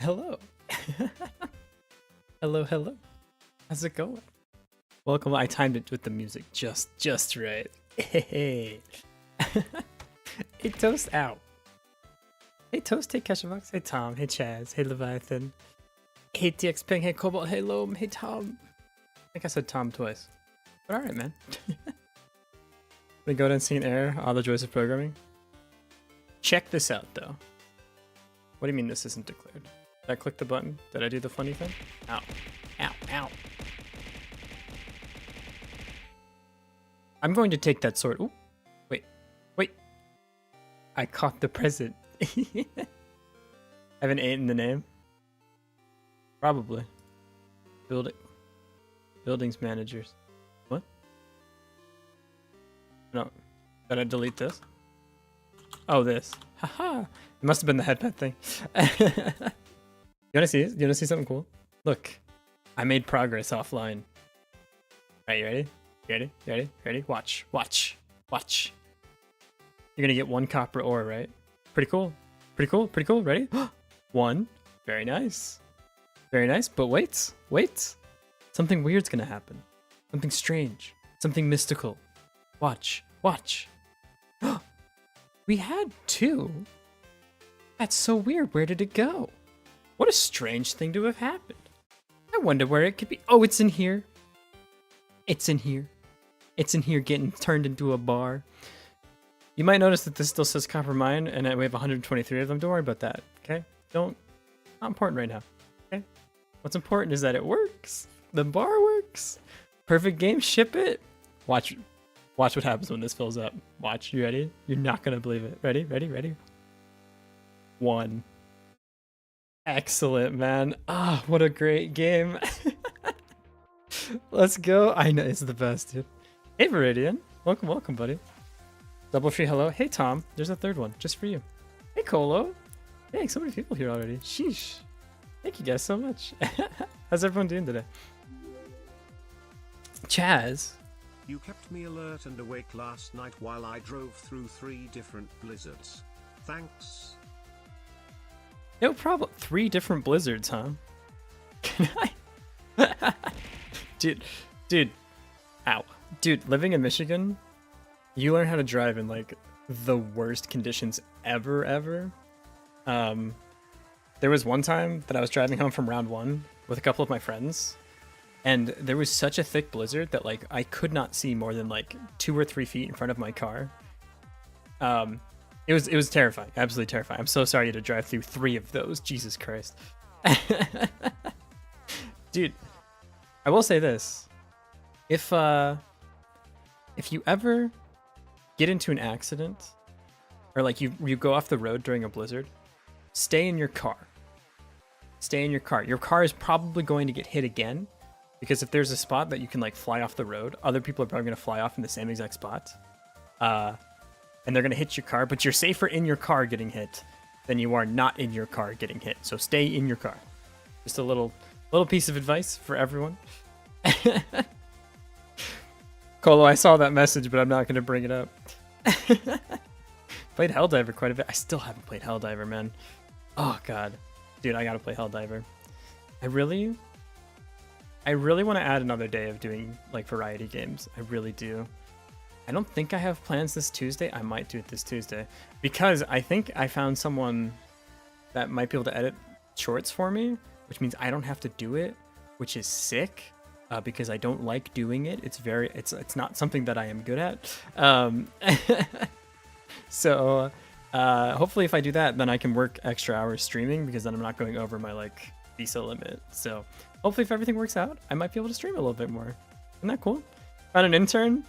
Hello. Hello, hello. How's it going? Welcome. I timed it with the music just right. Hey. Hey, Toast out. Hey, Toast. Hey, Keshabox. Hey, Tom. Hey, Chaz. Hey, Leviathan. Hey, TX Ping. Hey, Cobalt. Hey, Loam. Hey, Tom. I think I said Tom twice. But alright, man. We go to Unseen Error, all the joys of programming. Check this out, though. What do you mean this isn't declared? Did I click the button? Did I do the funny thing? Ow. Ow. Ow. I'm going to take that sword. Ooh. Wait. Wait. I caught the present. I have an 8 in the name. Probably. Buildings managers. What? No. Did I delete this? Oh, this. Haha. It must have been the headpad thing. You wanna see it? You wanna see something cool? Look. I made progress offline. Alright, you ready? You ready? You ready? Ready? Watch. Watch. Watch. You're gonna get 1 copper ore, right? Pretty cool. Pretty cool. Pretty cool. Ready? 1. Very nice. Very nice. But wait. Wait. Something weird's gonna happen. Something strange. Something mystical. Watch. Watch. We had 2. That's so weird. Where did it go? What a strange thing to have happened. I wonder where it could be. Oh, it's in here. It's in here. It's in here getting turned into a bar. You might notice that this still says copper mine, and we have 123 of them. Don't worry about that, okay? Not important right now, okay? What's important is that it works. The bar works. Perfect game, ship it. Watch what happens when this fills up. Watch, you ready? You're not gonna believe it. Ready, ready, ready? 1. Excellent, man. Ah, what a great game. Let's go. I know, it's the best, dude. Hey, Viridian. Welcome, welcome, buddy. Double free hello. Hey, Tom. There's a 3rd one, just for you. Hey, Colo. Hey, so many people here already. Sheesh. Thank you guys so much. How's everyone doing today? Chaz. You kept me alert and awake last night while I drove through 3 different blizzards. Thanks. No problem. 3 different blizzards, huh? Can I? Dude. Ow. Dude, living in Michigan, you learn how to drive in like the worst conditions ever. There was one time that I was driving home from round 1 with a couple of my friends, and there was such a thick blizzard that like I could not see more than like 2 or 3 feet in front of my car. It was terrifying, absolutely terrifying. I'm so sorry to drive through 3 of those. Jesus Christ. Dude, I will say this. If you ever get into an accident or like you go off the road during a blizzard, stay in your car. Stay in your car. Your car is probably going to get hit again, because if there's a spot that you can like fly off the road, other people are probably going to fly off in the same exact spot. And they're going to hit your car, but you're safer in your car getting hit than you are not in your car getting hit. So stay in your car. Just a little piece of advice for everyone. Colo, I saw that message, but I'm not going to bring it up. Played Helldiver quite a bit. I still haven't played Helldiver, man. Oh, God. Dude, I got to play Helldiver. I really want to add another day of doing, like, variety games. I really do. I don't think I have plans this Tuesday. I might do it this Tuesday. Because I think I found someone that might be able to edit shorts for me, which means I don't have to do it, which is sick. Because I don't like doing it. It's not something that I am good at. So hopefully if I do that, then I can work extra hours streaming, because then I'm not going over my like visa limit. So hopefully if everything works out, I might be able to stream a little bit more. Isn't that cool? Found an intern?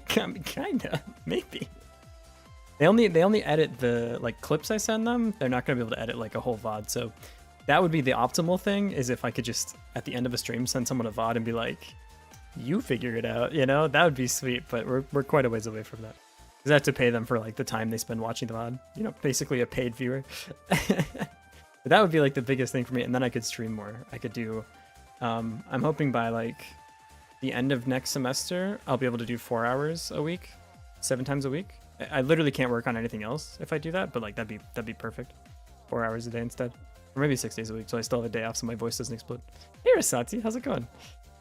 Kinda, maybe. They only edit the like clips I send them. They're not gonna be able to edit like a whole VOD. So that would be the optimal thing, is if I could just, at the end of a stream, send someone a VOD and be like, you figure it out, you know? That would be sweet, but we're quite a ways away from that. Because I have to pay them for, like, the time they spend watching the VOD. You know, basically a paid viewer. But that would be, like, the biggest thing for me, and then I could stream more. I could do... I'm hoping by, like, the end of next semester, I'll be able to do 4 hours a week, 7 times a week. I literally can't work on anything else if I do that, but, like, that'd be perfect. 4 hours a day instead. or maybe 6 days a week, so I still have a day off, so my voice doesn't explode. Hey, Rasati, how's it going?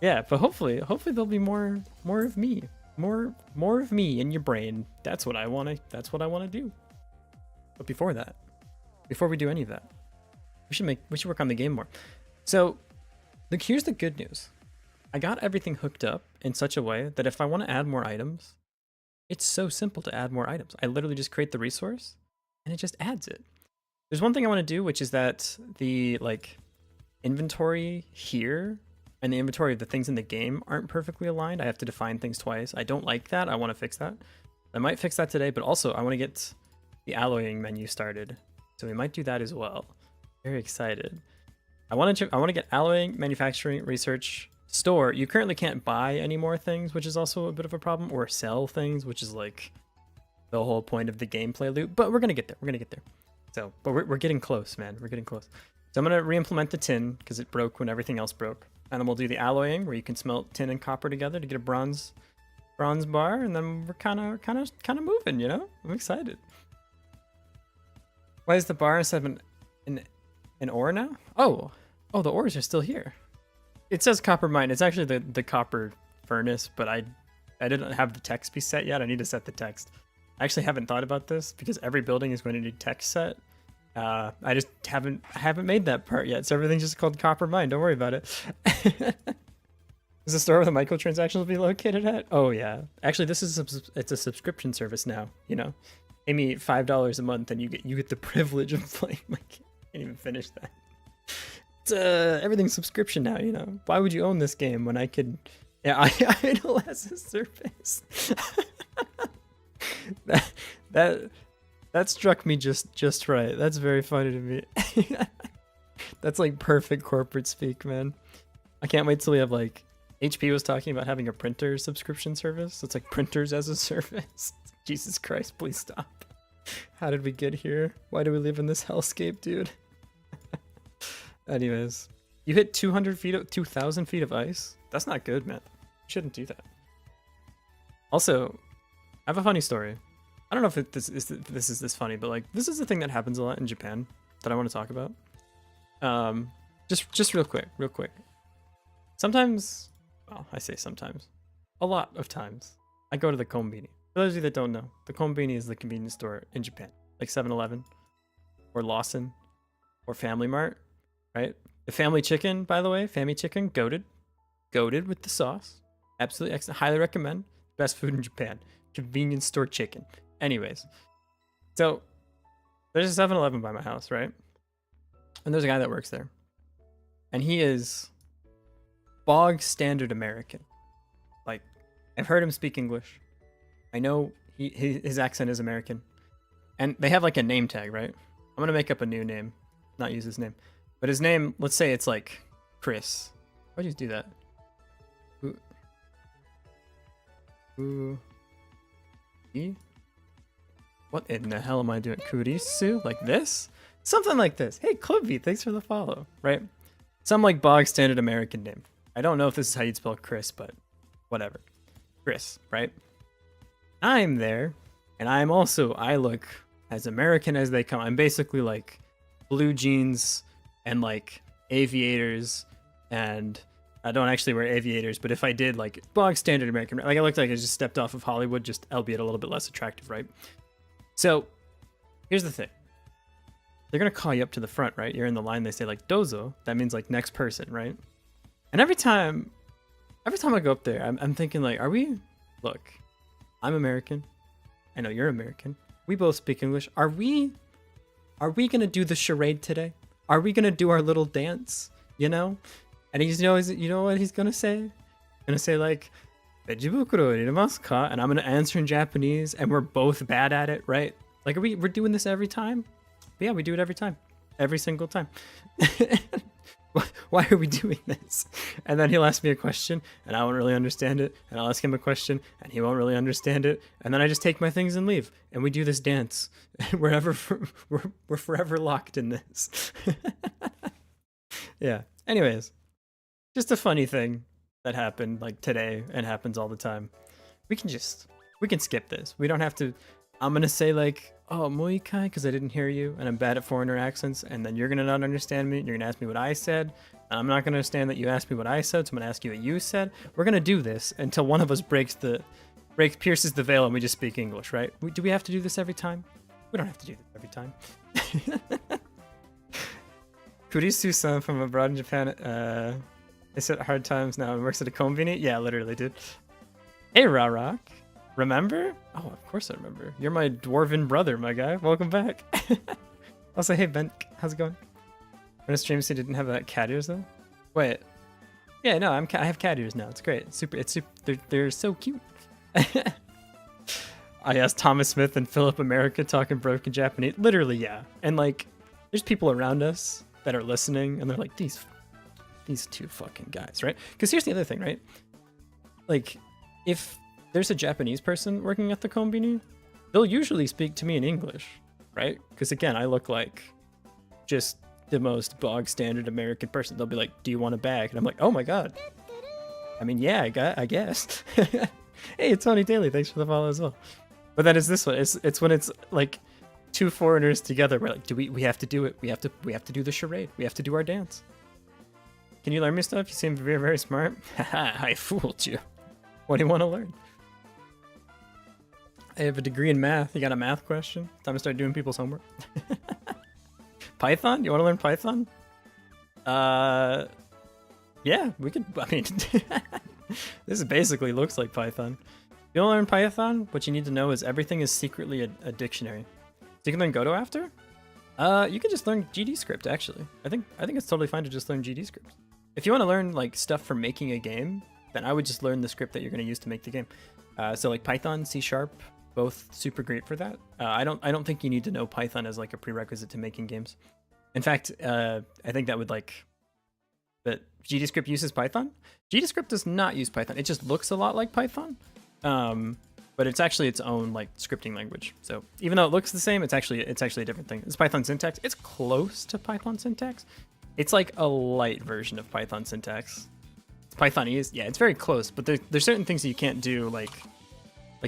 Yeah, but hopefully there'll be more of me, more of me in your brain. That's what I want to do. But before we do any of that, we should work on the game more. So, here's the good news. I got everything hooked up in such a way that if I want to add more items, it's so simple to add more items. I literally just create the resource and it just adds it. There's one thing I want to do, which is that the inventory here and the inventory of the things in the game aren't perfectly aligned. I have to define things twice. I don't like that. I want to fix that. I might fix that today, but also I want to get the alloying menu started. So we might do that as well. Very excited. I want to get alloying, manufacturing, research, store. You currently can't buy any more things, which is also a bit of a problem, or sell things, which is like the whole point of the gameplay loop. But we're gonna get there. So, but we're getting close, man. We're getting close. So I'm gonna re-implement the tin because it broke when everything else broke, and then we'll do the alloying where you can smelt tin and copper together to get a bronze bar, and then we're kind of moving. You know, I'm excited. Why is the bar instead of an ore now? Oh, the ores are still here. It says copper mine. It's actually the copper furnace, but I didn't have the text be set yet. I need to set the text. I actually haven't thought about this because every building is going to need text set. I just haven't made that part yet, so everything's just called copper mine. Don't worry about it. Is the store where the microtransactions will be located at? Oh yeah. Actually, it's a subscription service now. You know, pay me $5 a month and you get the privilege of playing my game. I can't even finish that. Everything's subscription now, you know. Why would you own this game when I could? Yeah, idle as a service. that struck me just right. That's very funny to me. That's like perfect corporate speak, man. I can't wait till we have like HP was talking about having a printer subscription service. So it's like printers as a service. Jesus Christ, please stop. How did we get here? Why do we live in this hellscape, dude? Anyways, you hit 2,000 feet of ice? That's not good, man. You shouldn't do that. Also, I have a funny story. I don't know if this is this funny, but like this is the thing that happens a lot in Japan that I want to talk about. Just real quick. Sometimes, well, I say sometimes, a lot of times, I go to the konbini. For those of you that don't know, the konbini is the convenience store in Japan, like 7-Eleven, or Lawson, or Family Mart. Right? The family chicken, by the way, family chicken, goated with the sauce. Absolutely excellent. Highly recommend. Best food in Japan. Convenience store chicken. Anyways, so there's a 7-Eleven by my house, right? And there's a guy that works there. And he is bog standard American. Like, I've heard him speak English. I know his accent is American. And they have like a name tag, right? I'm going to make up a new name, not use his name. But his name, let's say it's like Chris. Why'd you do that? What in the hell am I doing? Kurisu? Like this? Something like this. Hey, Clubby, thanks for the follow. Right? Some like bog standard American name. I don't know if this is how you'd spell Chris, but whatever. Chris, right? I'm there, and I look as American as they come. I'm basically like blue jeans and like aviators, and I don't actually wear aviators, but if I did, like bog standard American, like I looked like I just stepped off of Hollywood, just albeit a little bit less attractive, right? So here's the thing. They're gonna call you up to the front, right? You're in the line, they say like dozo, that means like next person, right? And every time I go up there, I'm thinking like, look, I'm American, I know you're American, we both speak English, are we gonna do the charade today? Are we gonna do our little dance? You know? And you know what he's gonna say? He's gonna say like, "Vegibukuro iremasu ka?" And I'm gonna answer in Japanese, and we're both bad at it, right? Like, we're doing this every time? But yeah, we do it every time, every single time. Why are we doing this? And then he'll ask me a question, and I won't really understand it. And I'll ask him a question, and he won't really understand it. And then I just take my things and leave. And we do this dance. We're forever locked in this. Yeah. Anyways, just a funny thing that happened like today and happens all the time. We can skip this. We don't have to. I'm gonna say like, oh, muy kai, because I didn't hear you, and I'm bad at foreigner accents, and then you're gonna not understand me. You're gonna ask me what I said. I'm not gonna understand that you asked me what I said, so I'm gonna ask you what you said. We're gonna do this until one of us pierces the veil, and we just speak English, right? Do we have to do this every time? We don't have to do this every time. Kurisu-san from abroad in Japan. I said hard times now and works at a combini. Yeah, literally, dude. Hey, Rarok. Remember? Oh, of course I remember. You're my dwarven brother, my guy. Welcome back. Also, hey, Ben. How's it going? When a stream, so didn't have that cat ears, though? Wait. Yeah, no, I have cat ears now. It's great. It's super. They're so cute. I asked Thomas Smith and Philip America talking broken Japanese. Literally, yeah. And like, there's people around us that are listening, and they're like, these two fucking guys, right? Because here's the other thing, right? Like, if there's a Japanese person working at the kombini, they'll usually speak to me in English, right? Because again, I look like just the most bog standard American person. They'll be like, do you want a bag? And I'm like, oh my god. I mean, yeah, I guess. Hey, it's Tony Daly. Thanks for the follow as well. But then it's this one. It's when it's like two foreigners together. We're like, we have to do it. We have to do the charade. We have to do our dance. Can you learn me stuff? You seem very, very smart. Haha, I fooled you. What do you want to learn? I have a degree in math. You got a math question? Time to start doing people's homework. Python? You want to learn Python? Yeah, we could. I mean, this basically looks like Python. If you want to learn Python, what you need to know is everything is secretly a dictionary. So you can learn Godot after? You can just learn GD script, actually. I think it's totally fine to just learn GD script. If you want to learn like stuff for making a game, then I would just learn the script that you're going to use to make the game. So like Python, C#, both super great for that. I don't think you need to know Python as like a prerequisite to making games. In fact, I think that would like, but GDScript uses Python. GDScript does not use Python. It just looks a lot like Python, but it's actually its own like scripting language. So even though it looks the same, it's actually a different thing. It's Python syntax. It's close to Python syntax. It's like a light version of Python syntax. Pythonese, yeah, it's very close, but there's certain things that you can't do, like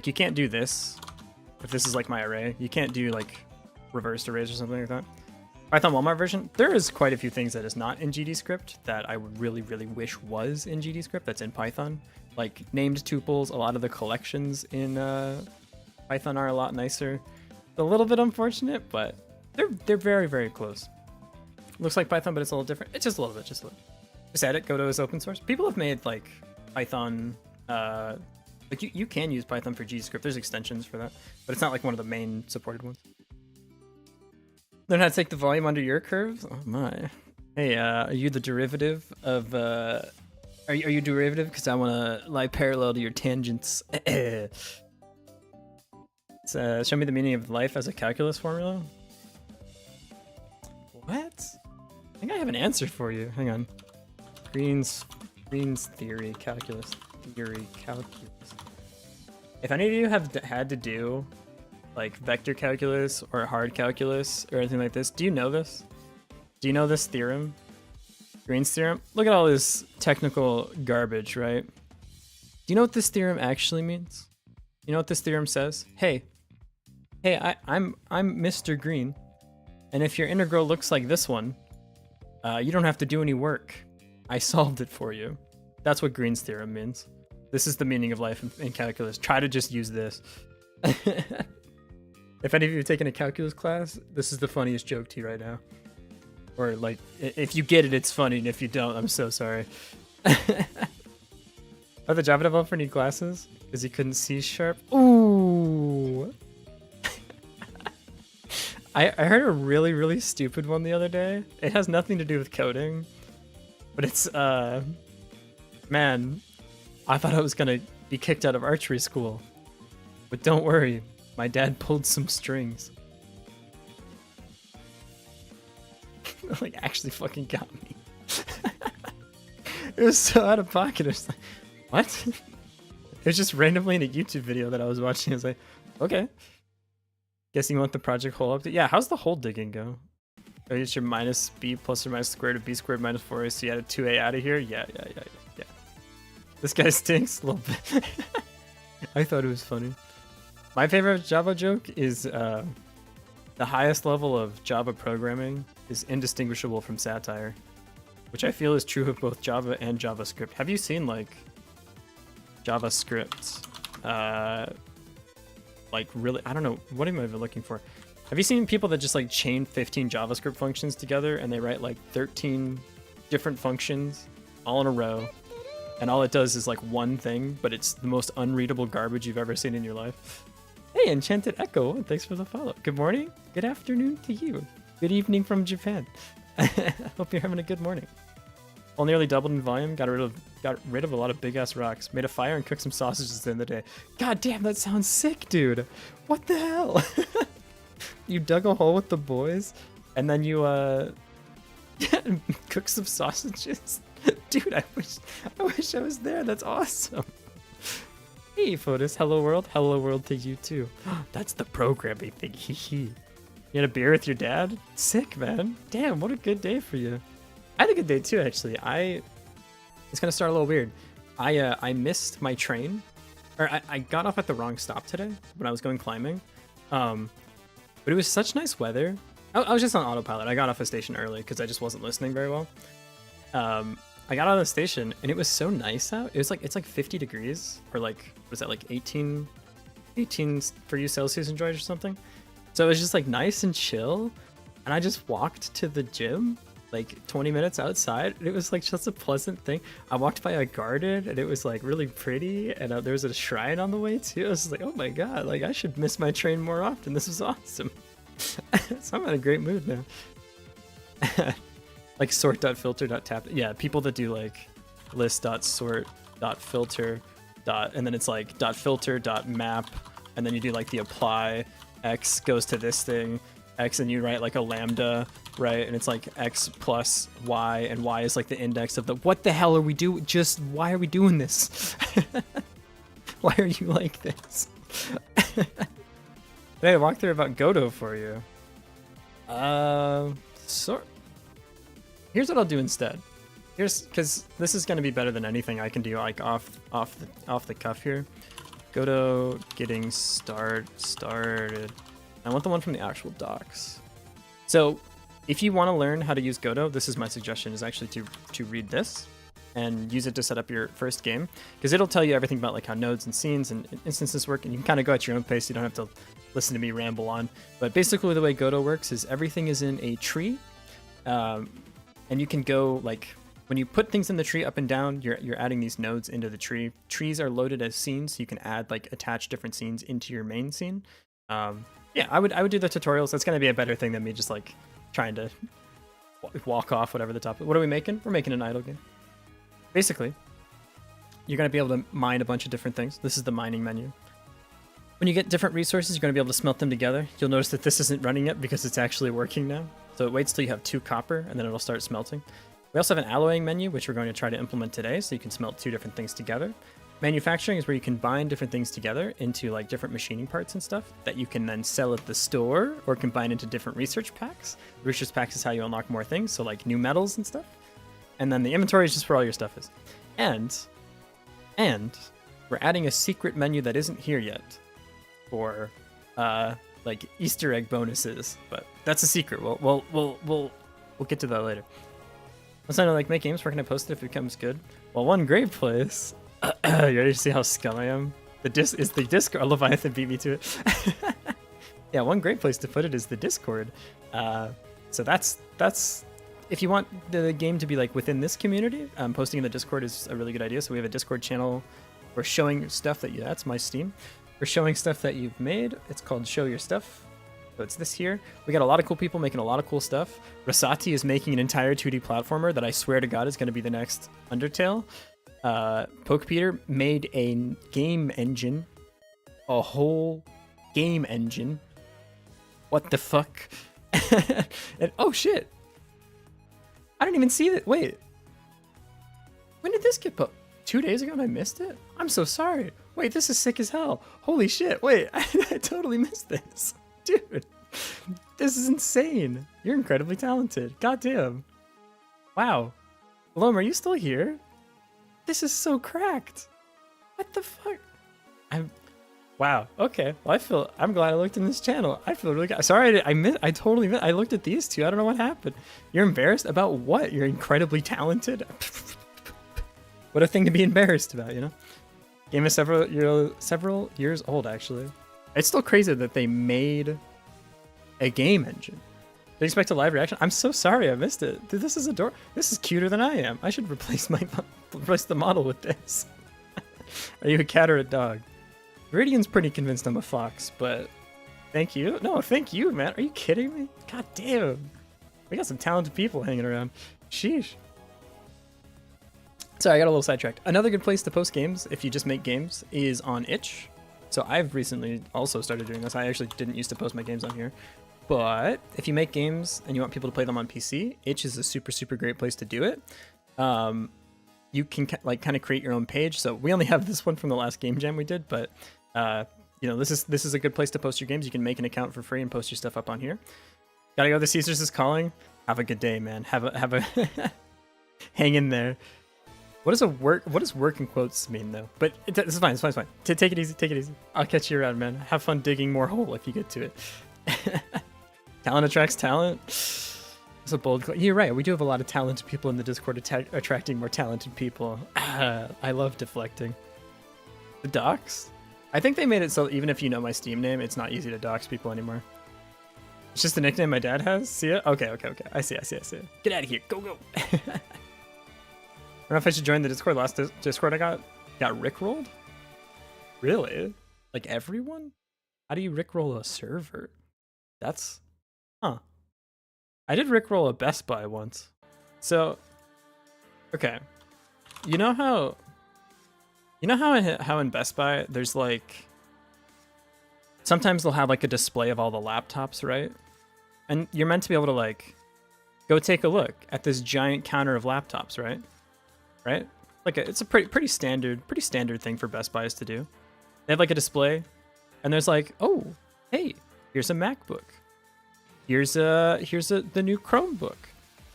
you can't do this. If this is like my array, you can't do like reversed arrays or something like that. Python Walmart version, there is quite a few things that is not in GDScript that I would really, really wish was in GDScript that's in Python. Like named tuples, a lot of the collections in Python are a lot nicer. It's a little bit unfortunate, but they're very, very close. Looks like Python, but it's a little different. It's just a little bit, just add it. Godot is open source. People have made like Python, like you can use Python for GDScript. There's extensions for that, but it's not like one of the main supported ones. Learn how to take the volume under your curves? Oh my. Hey, are you the derivative of, are you derivative? Because I want to lie parallel to your tangents. Show me the meaning of life as a calculus formula. What? I think I have an answer for you. Hang on. Green's theory, calculus. If any of you have had to do like vector calculus or hard calculus or anything like this, do you know this? Do you know this theorem? Green's theorem? Look at all this technical garbage, right? Do you know what this theorem actually means? You know what this theorem says? Hey, I'm Mr. Green, and if your integral looks like this one, you don't have to do any work. I solved it for you. That's what Green's theorem means. This is the meaning of life in calculus. Try to just use this. If any of you have taken a calculus class, this is the funniest joke to you right now. Or like, if you get it, it's funny, and if you don't, I'm so sorry. Oh, the Java developer need glasses? Because he couldn't see sharp? Ooh! I heard a really, really stupid one the other day. It has nothing to do with coding. But it's, man, I thought I was gonna be kicked out of archery school. But don't worry, my dad pulled some strings. Like, actually fucking got me. It was so out of pocket. It was like, what? It was just randomly in a YouTube video that I was watching. I was like, okay. Guessing you want the project hole update? Yeah, how's the hole digging go? Oh, it's your minus b plus or minus square root of b squared minus 4a, so you added 2a out of here? Yeah. This guy stinks a little bit. I thought it was funny. My favorite Java joke is the highest level of Java programming is indistinguishable from satire, which I feel is true of both Java and JavaScript. Have you seen like JavaScript, like really, I don't know, what am I even looking for? Have you seen people that just like chain 15 JavaScript functions together and they write like 13 different functions all in a row, and all it does is like one thing, but it's the most unreadable garbage you've ever seen in your life? Hey, Enchanted Echo, thanks for the follow. Good morning, good afternoon to you. Good evening from Japan. Hope you're having a good morning. Well, nearly doubled in volume, got rid of a lot of big ass rocks, made a fire and cooked some sausages at the end of the day. God damn, that sounds sick, dude. What the hell? You dug a hole with the boys, and then you cook some sausages. Dude, I wish I was there. That's awesome. Hey, Fotis. Hello world. Hello world to you too. That's the programming thing. Hee hee. You had a beer with your dad? Sick, man. Damn, what a good day for you. I had a good day too, actually. It's gonna start a little weird. I missed my train, or I got off at the wrong stop today when I was going climbing. But it was such nice weather. I was just on autopilot. I got off a station early because I just wasn't listening very well. I got out of the station and it was so nice out. It's like 50 degrees, or like, was that like 18 for you Celsius enjoyed or something? So it was just like nice and chill. And I just walked to the gym like 20 minutes outside. And it was like just a pleasant thing. I walked by a garden and it was like really pretty. And there was a shrine on the way too. I was just like, oh my God, like I should miss my train more often. This was awesome. So I'm in a great mood now. Like sort.filter.tap. Yeah, people that do like list.sort.filter. And then it's like .filter.map. And then you do like the apply. X goes to this thing. X, and you write like a lambda, right? And it's like X plus Y, and Y is like the index of the, what the hell are we doing? Just, why are we doing this? Why are you like this? Hey, I walked through about Godot for you. Here's what I'll do instead. Because this is going to be better than anything I can do like off the cuff here. Godot getting started. I want the one from the actual docs. So if you want to learn how to use Godot, this is my suggestion, is actually to read this and use it to set up your first game, because it'll tell you everything about like how nodes and scenes and instances work, and you can kind of go at your own pace. You don't have to listen to me ramble on. But basically the way Godot works is everything is in a tree, and you can go like, when you put things in the tree up and down, you're adding these nodes into the tree. Trees are loaded as scenes, so you can add like attach different scenes into your main scene. Yeah, I would do the tutorials. That's gonna be a better thing than me just like trying to walk off whatever the topic. What are we making? We're making an idle game. Basically, you're gonna be able to mine a bunch of different things. This is the mining menu. When you get different resources, you're gonna be able to smelt them together. You'll notice that this isn't running yet because it's actually working now. So it waits till you have 2 copper and then it'll start smelting. We also have an alloying menu, which we're going to try to implement today, so you can smelt 2 different things together. Manufacturing is where you can bind different things together into like different machining parts and stuff that you can then sell at the store or combine into different research packs. Research packs is how you unlock more things, so like new metals and stuff. And then the inventory is just where all your stuff is. And we're adding a secret menu that isn't here yet for like Easter egg bonuses, but that's a secret. We'll get to that later. Let's not like make games. Where can I post it if it becomes good? Well, one great place. You ready to see how scum I am? The Discord. Leviathan beat me to it. Yeah, one great place to put it is the Discord. So that's if you want the game to be like within this community, posting in the Discord is a really good idea. So we have a Discord channel. We're showing stuff that that's my Steam. We're showing stuff that you've made. It's called Show Your Stuff. So it's this here. We got a lot of cool people making a lot of cool stuff. Rasati is making an entire 2D platformer that I swear to God is going to be the next Undertale. Poke Peter made a game engine, a whole game engine. What the fuck? And oh shit! I didn't even see that. Wait, when did this get put? 2 days ago and I missed it? I'm so sorry. Wait, this is sick as hell. Holy shit! Wait, I totally missed this, dude. This is insane. You're incredibly talented. Goddamn. Wow. Loam, are you still here? This is so cracked. What the fuck? Wow. Okay. Well, I'm glad I looked in this channel. I feel really good. Sorry, I totally missed. I looked at these two. I don't know what happened. You're embarrassed about what? You're incredibly talented. What a thing to be embarrassed about, you know? Game is several years old, actually. It's still crazy that they made a game engine. Did you expect a live reaction? I'm so sorry I missed it. Dude, this is adorable. This is cuter than I am. I should replace the model with this. Are you a cat or a dog? Viridian's pretty convinced I'm a fox, but thank you. No, thank you, man. Are you kidding me? God damn. We got some talented people hanging around. Sheesh. Sorry, I got a little sidetracked. Another good place to post games, if you just make games, is on itch. So I've recently also started doing this. I actually didn't used to post my games on here. But if you make games and you want people to play them on PC, itch is a super, super great place to do it. You can like kind of create your own page. So we only have this one from the last game jam we did, but you know, this is a good place to post your games. You can make an account for free and post your stuff up on here. Gotta go. The Caesars is calling. Have a good day, man. Have a hang in there. What does work in quotes mean though? But it's fine. It's fine. Take it easy. Take it easy. I'll catch you around, man. Have fun digging more hole if you get to it. Talent attracts talent. That's a bold. You're right. We do have a lot of talented people in the Discord attracting more talented people. I love deflecting. The docs. I think they made it so even if you know my Steam name, it's not easy to dox people anymore. It's just the nickname my dad has. See it? Okay. I see it. Get out of here. Go. I don't know if I should join the Discord. Last Discord I got rickrolled. Really? Like everyone? How do you rickroll a server? That's, huh? I did rickroll a Best Buy once. So, okay, you know how in Best Buy there's like sometimes they'll have like a display of all the laptops, right? And you're meant to be able to like go take a look at this giant counter of laptops, right? Right? Like it's a pretty standard thing for Best Buys to do. They have like a display, and there's like, oh, hey, here's a MacBook. Here's the new Chromebook.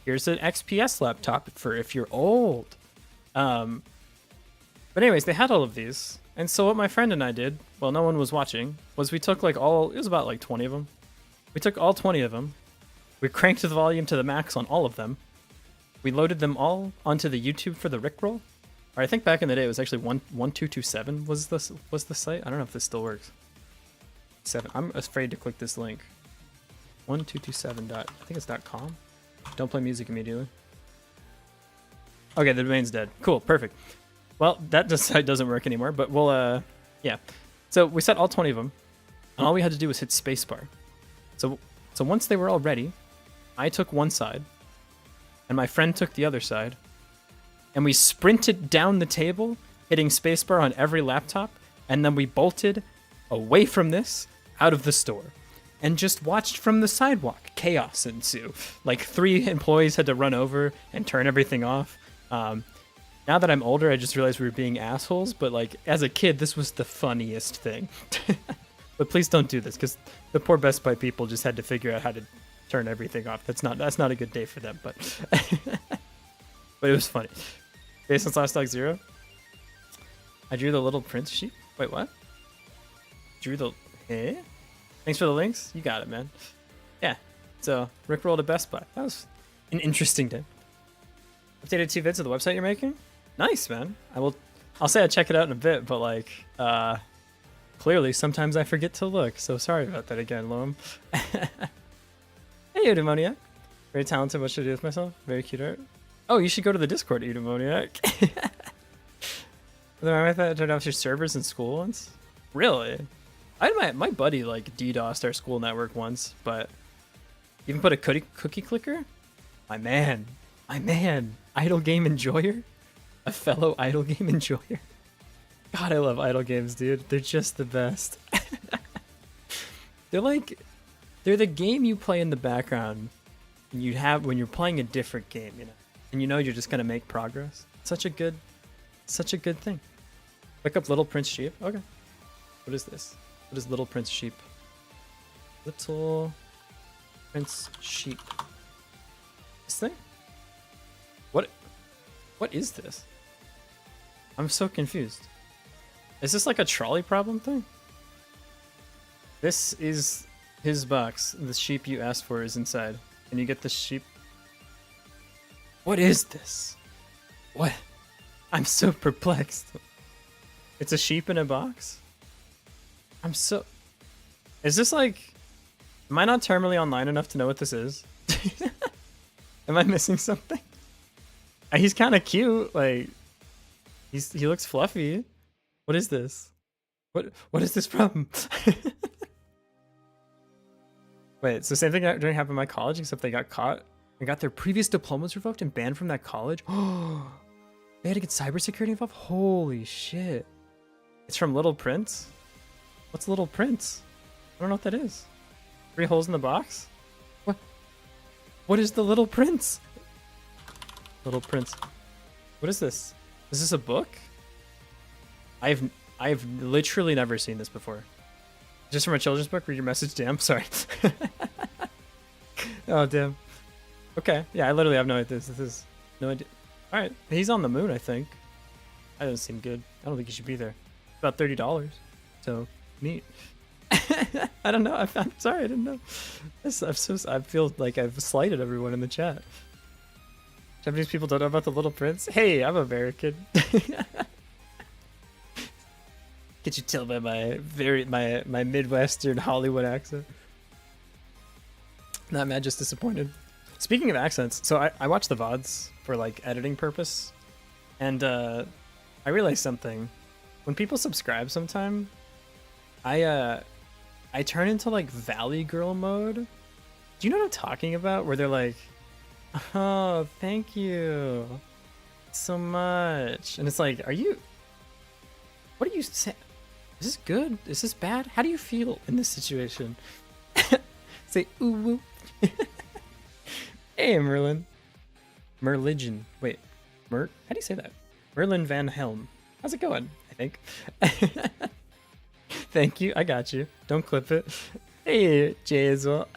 Here's an XPS laptop for if you're old. But anyways, they had all of these, and so what my friend and I did, well, no one was watching, was we took like it was about like 20 of them. We took all 20 of them. We cranked the volume to the max on all of them. We loaded them all onto the YouTube for the Rickroll. Or I think back in the day it was actually 1227 was the site. I don't know if this still works. 7. I'm afraid to click this link. 1227 I think it's .com. Don't play music immediately. Okay, the domain's dead. Cool, perfect. Well, that site doesn't work anymore, but we'll yeah. So we set all 20 of them, and all we had to do was hit spacebar. So once they were all ready, I took one side, and my friend took the other side, and we sprinted down the table, hitting spacebar on every laptop, and then we bolted away from this, out of the store, and just watched from the sidewalk. Chaos ensue. Like 3 employees had to run over and turn everything off. Now that I'm older, I just realized we were being assholes, but like as a kid, this was the funniest thing. But please don't do this, because the poor Best Buy people just had to figure out how to turn everything off. That's not a good day for them, but but it was funny. Based on Slash Dog Zero, I drew the little prince sheep. Wait, what? Drew the Thanks for the links. You got it, man. Yeah. So Rickroll to Best Buy. That was an interesting day. Updated 2 vids of the website you're making. Nice, man. I'll say I check it out in a bit, but like clearly sometimes I forget to look. So sorry about that again, Loam. Hey, Eudemoniac. Very talented. What should I do with myself? Very cute art. Oh, you should go to the Discord, Eudemoniac. I thought I turned off your servers in school once. Really? I had my buddy like DDoSed our school network once, but even put a cookie clicker? My man, idle game enjoyer, a fellow idle game enjoyer. God, I love idle games, dude. They're just the best. They're the game you play in the background and you have when you're playing a different game, you know, and you know you're just gonna make progress. Such a good thing. Pick up Little Prince Sheep. Okay. What is this? What is Little Prince Sheep? Little Prince Sheep. This thing? What is this? I'm so confused. Is this like a trolley problem thing? This is his box. The sheep you asked for is inside. Can you get the sheep? What is this? What? I'm so perplexed. It's a sheep in a box? I'm so... Is this like... Am I not terminally online enough to know what this is? Am I missing something? He's kind of cute. Like, he looks fluffy. What is this? What is this from? Wait, so same thing didn't happen in my college, except they got caught and got their previous diplomas revoked and banned from that college. Oh, they had to get cybersecurity involved? Holy shit. It's from Little Prince? What's Little Prince? I don't know what that is. 3 holes in the box? What is the Little Prince? Little Prince. What is this? Is this a book? I've literally never seen this before. Just from a children's book? Read your message? Damn, sorry. Oh, damn. Okay, yeah, I literally have no idea. This is no idea. Alright, he's on the moon, I think. That doesn't seem good. I don't think he should be there. About $30. So, neat. I don't know. I'm sorry, I didn't know. I feel like I've slighted everyone in the chat. Japanese people don't know about the Little Prince. Hey, I'm American. Can't you tell by my Midwestern Hollywood accent? Not mad, just disappointed. Speaking of accents, so I watch the VODs for like editing purpose, and I realized something. When people subscribe sometime, I turn into like Valley Girl mode. Do you know what I'm talking about? Where they're like, oh, thank you so much. And it's like, what are you saying? Is this good? Is this bad? How do you feel in this situation? Say, ooh, woo. Hey, Merlin. Merligion. Wait, how do you say that? Merlin Van Helm. How's it going? I think. Thank you. I got you. Don't clip it. Hey, Jay as well.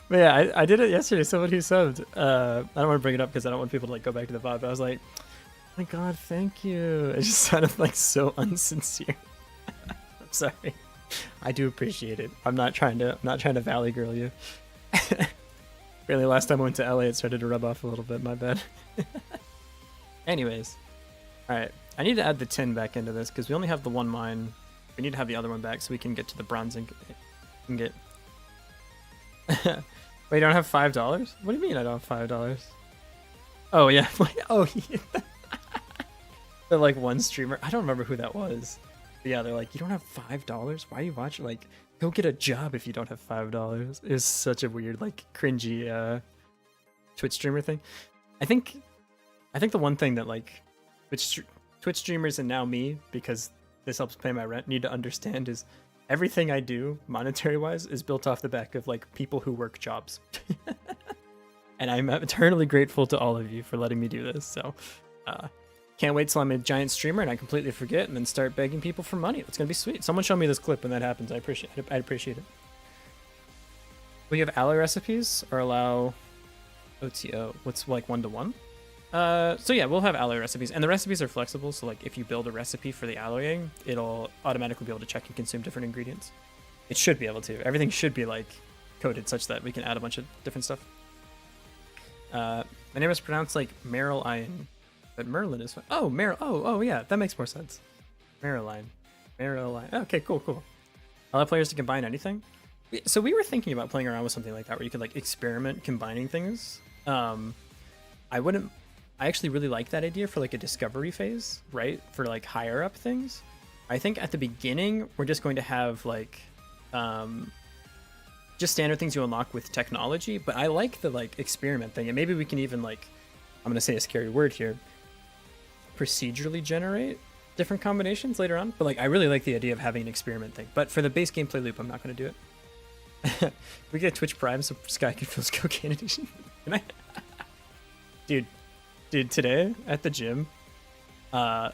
But yeah, I did it yesterday. Someone who subbed. I don't want to bring it up because I don't want people to like go back to the VOD. But I was like, oh my god, thank you. It just sounded like so unsincere. I'm sorry. I do appreciate it. I'm not trying to Valley Girl you. Really, last time I went to LA, it started to rub off a little bit. My bad. Anyways, all right. I need to add the tin back into this because we only have the one mine. We need to have the other one back so we can get to the bronze and get. Wait, you don't have $5? What do you mean I don't have $5? Oh yeah. Oh yeah. They're like one streamer. I don't remember who that was. But yeah, they're like, you don't have $5? Why are you watching? Like, go get a job if you don't have $5. It's such a weird, like, cringy Twitch streamer thing. I think the one thing that like Twitch streamers and now me, because this helps pay my rent, need to understand is everything I do monetary wise is built off the back of like people who work jobs. And I'm eternally grateful to all of you for letting me do this. So can't wait till I'm a giant streamer and I completely forget and then start begging people for money. It's gonna be sweet. Someone show me this clip when that happens. I'd appreciate it. Will you have alloy recipes or allow OTO? What's like 1-to-1? So yeah, we'll have alloy recipes, and the recipes are flexible. So like, if you build a recipe for the alloying, it'll automatically be able to check and consume different ingredients. It should be able to. Everything should be like coded such that we can add a bunch of different stuff. My name is pronounced like Meryl Iron, but Merlin is fine. Oh, Meryl. Oh yeah, that makes more sense. Maryline. Okay, cool. Allow players to combine anything. So we were thinking about playing around with something like that, where you could like experiment combining things. I actually really like that idea for like a discovery phase, right? For like higher up things. I think at the beginning, we're just going to have like, just standard things you unlock with technology, but I like the like experiment thing. And maybe we can even like, I'm going to say a scary word here, procedurally generate different combinations later on. But like, I really like the idea of having an experiment thing, but for the base gameplay loop, I'm not going to do it. We get Twitch Prime so Sky can feel cocaine edition. Can I? Dude, today at the gym, there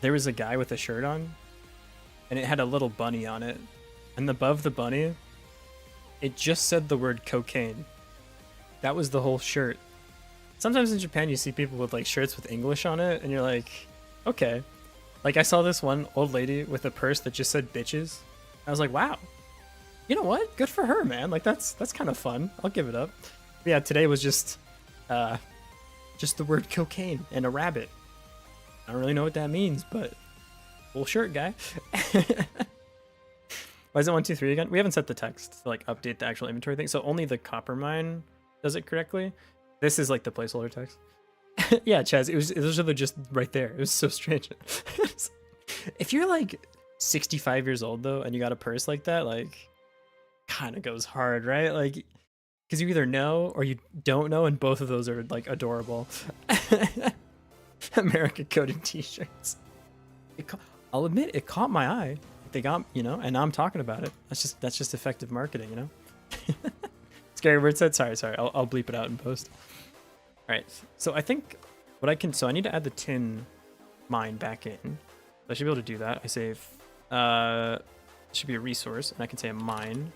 was a guy with a shirt on, and it had a little bunny on it, and above the bunny, it just said the word cocaine. That was the whole shirt. Sometimes in Japan you see people with like shirts with English on it, and you're like, okay. Like I saw this one old lady with a purse that just said bitches. I was like, wow, you know what? Good for her, man. Like that's kind of fun. I'll give it up. But yeah, today was just the word cocaine and a rabbit. I don't really know what that means, but cool shirt, guy. Why is it 1, 2, 3 again? We haven't set the text to like update the actual inventory thing, so only the copper mine does it correctly. This is like the placeholder text. Yeah, Chaz, it was really just right there. It was so strange. If you're like 65 years old though, and you got a purse like that, like kind of goes hard, right? Like, because you either know or you don't know, and both of those are like adorable. America coded t-shirts. I'll admit it caught my eye. They got, you know, and now I'm talking about it. That's just effective marketing, you know. Scary word said. Sorry. I'll bleep it out in post. All right. So I think what I can. So I need to add the tin mine back in. I should be able to do that. I say it should be a resource, and I can say a mine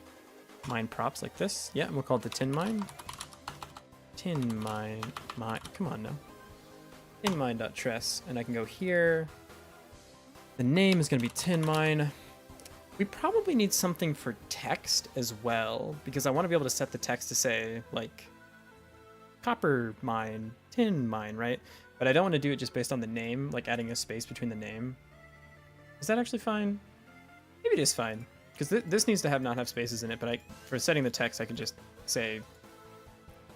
props like this. Yeah, and we'll call it the tin mine. Tin mine. Come on now. Tin mine.tress, and I can go here. The name is going to be tin mine. We probably need something for text as well, because I want to be able to set the text to say like copper mine, tin mine, right? But I don't want to do it just based on the name, like adding a space between the name. Is that actually fine? Maybe it is fine, because this needs to not have spaces in it, but for setting the text, I can just say,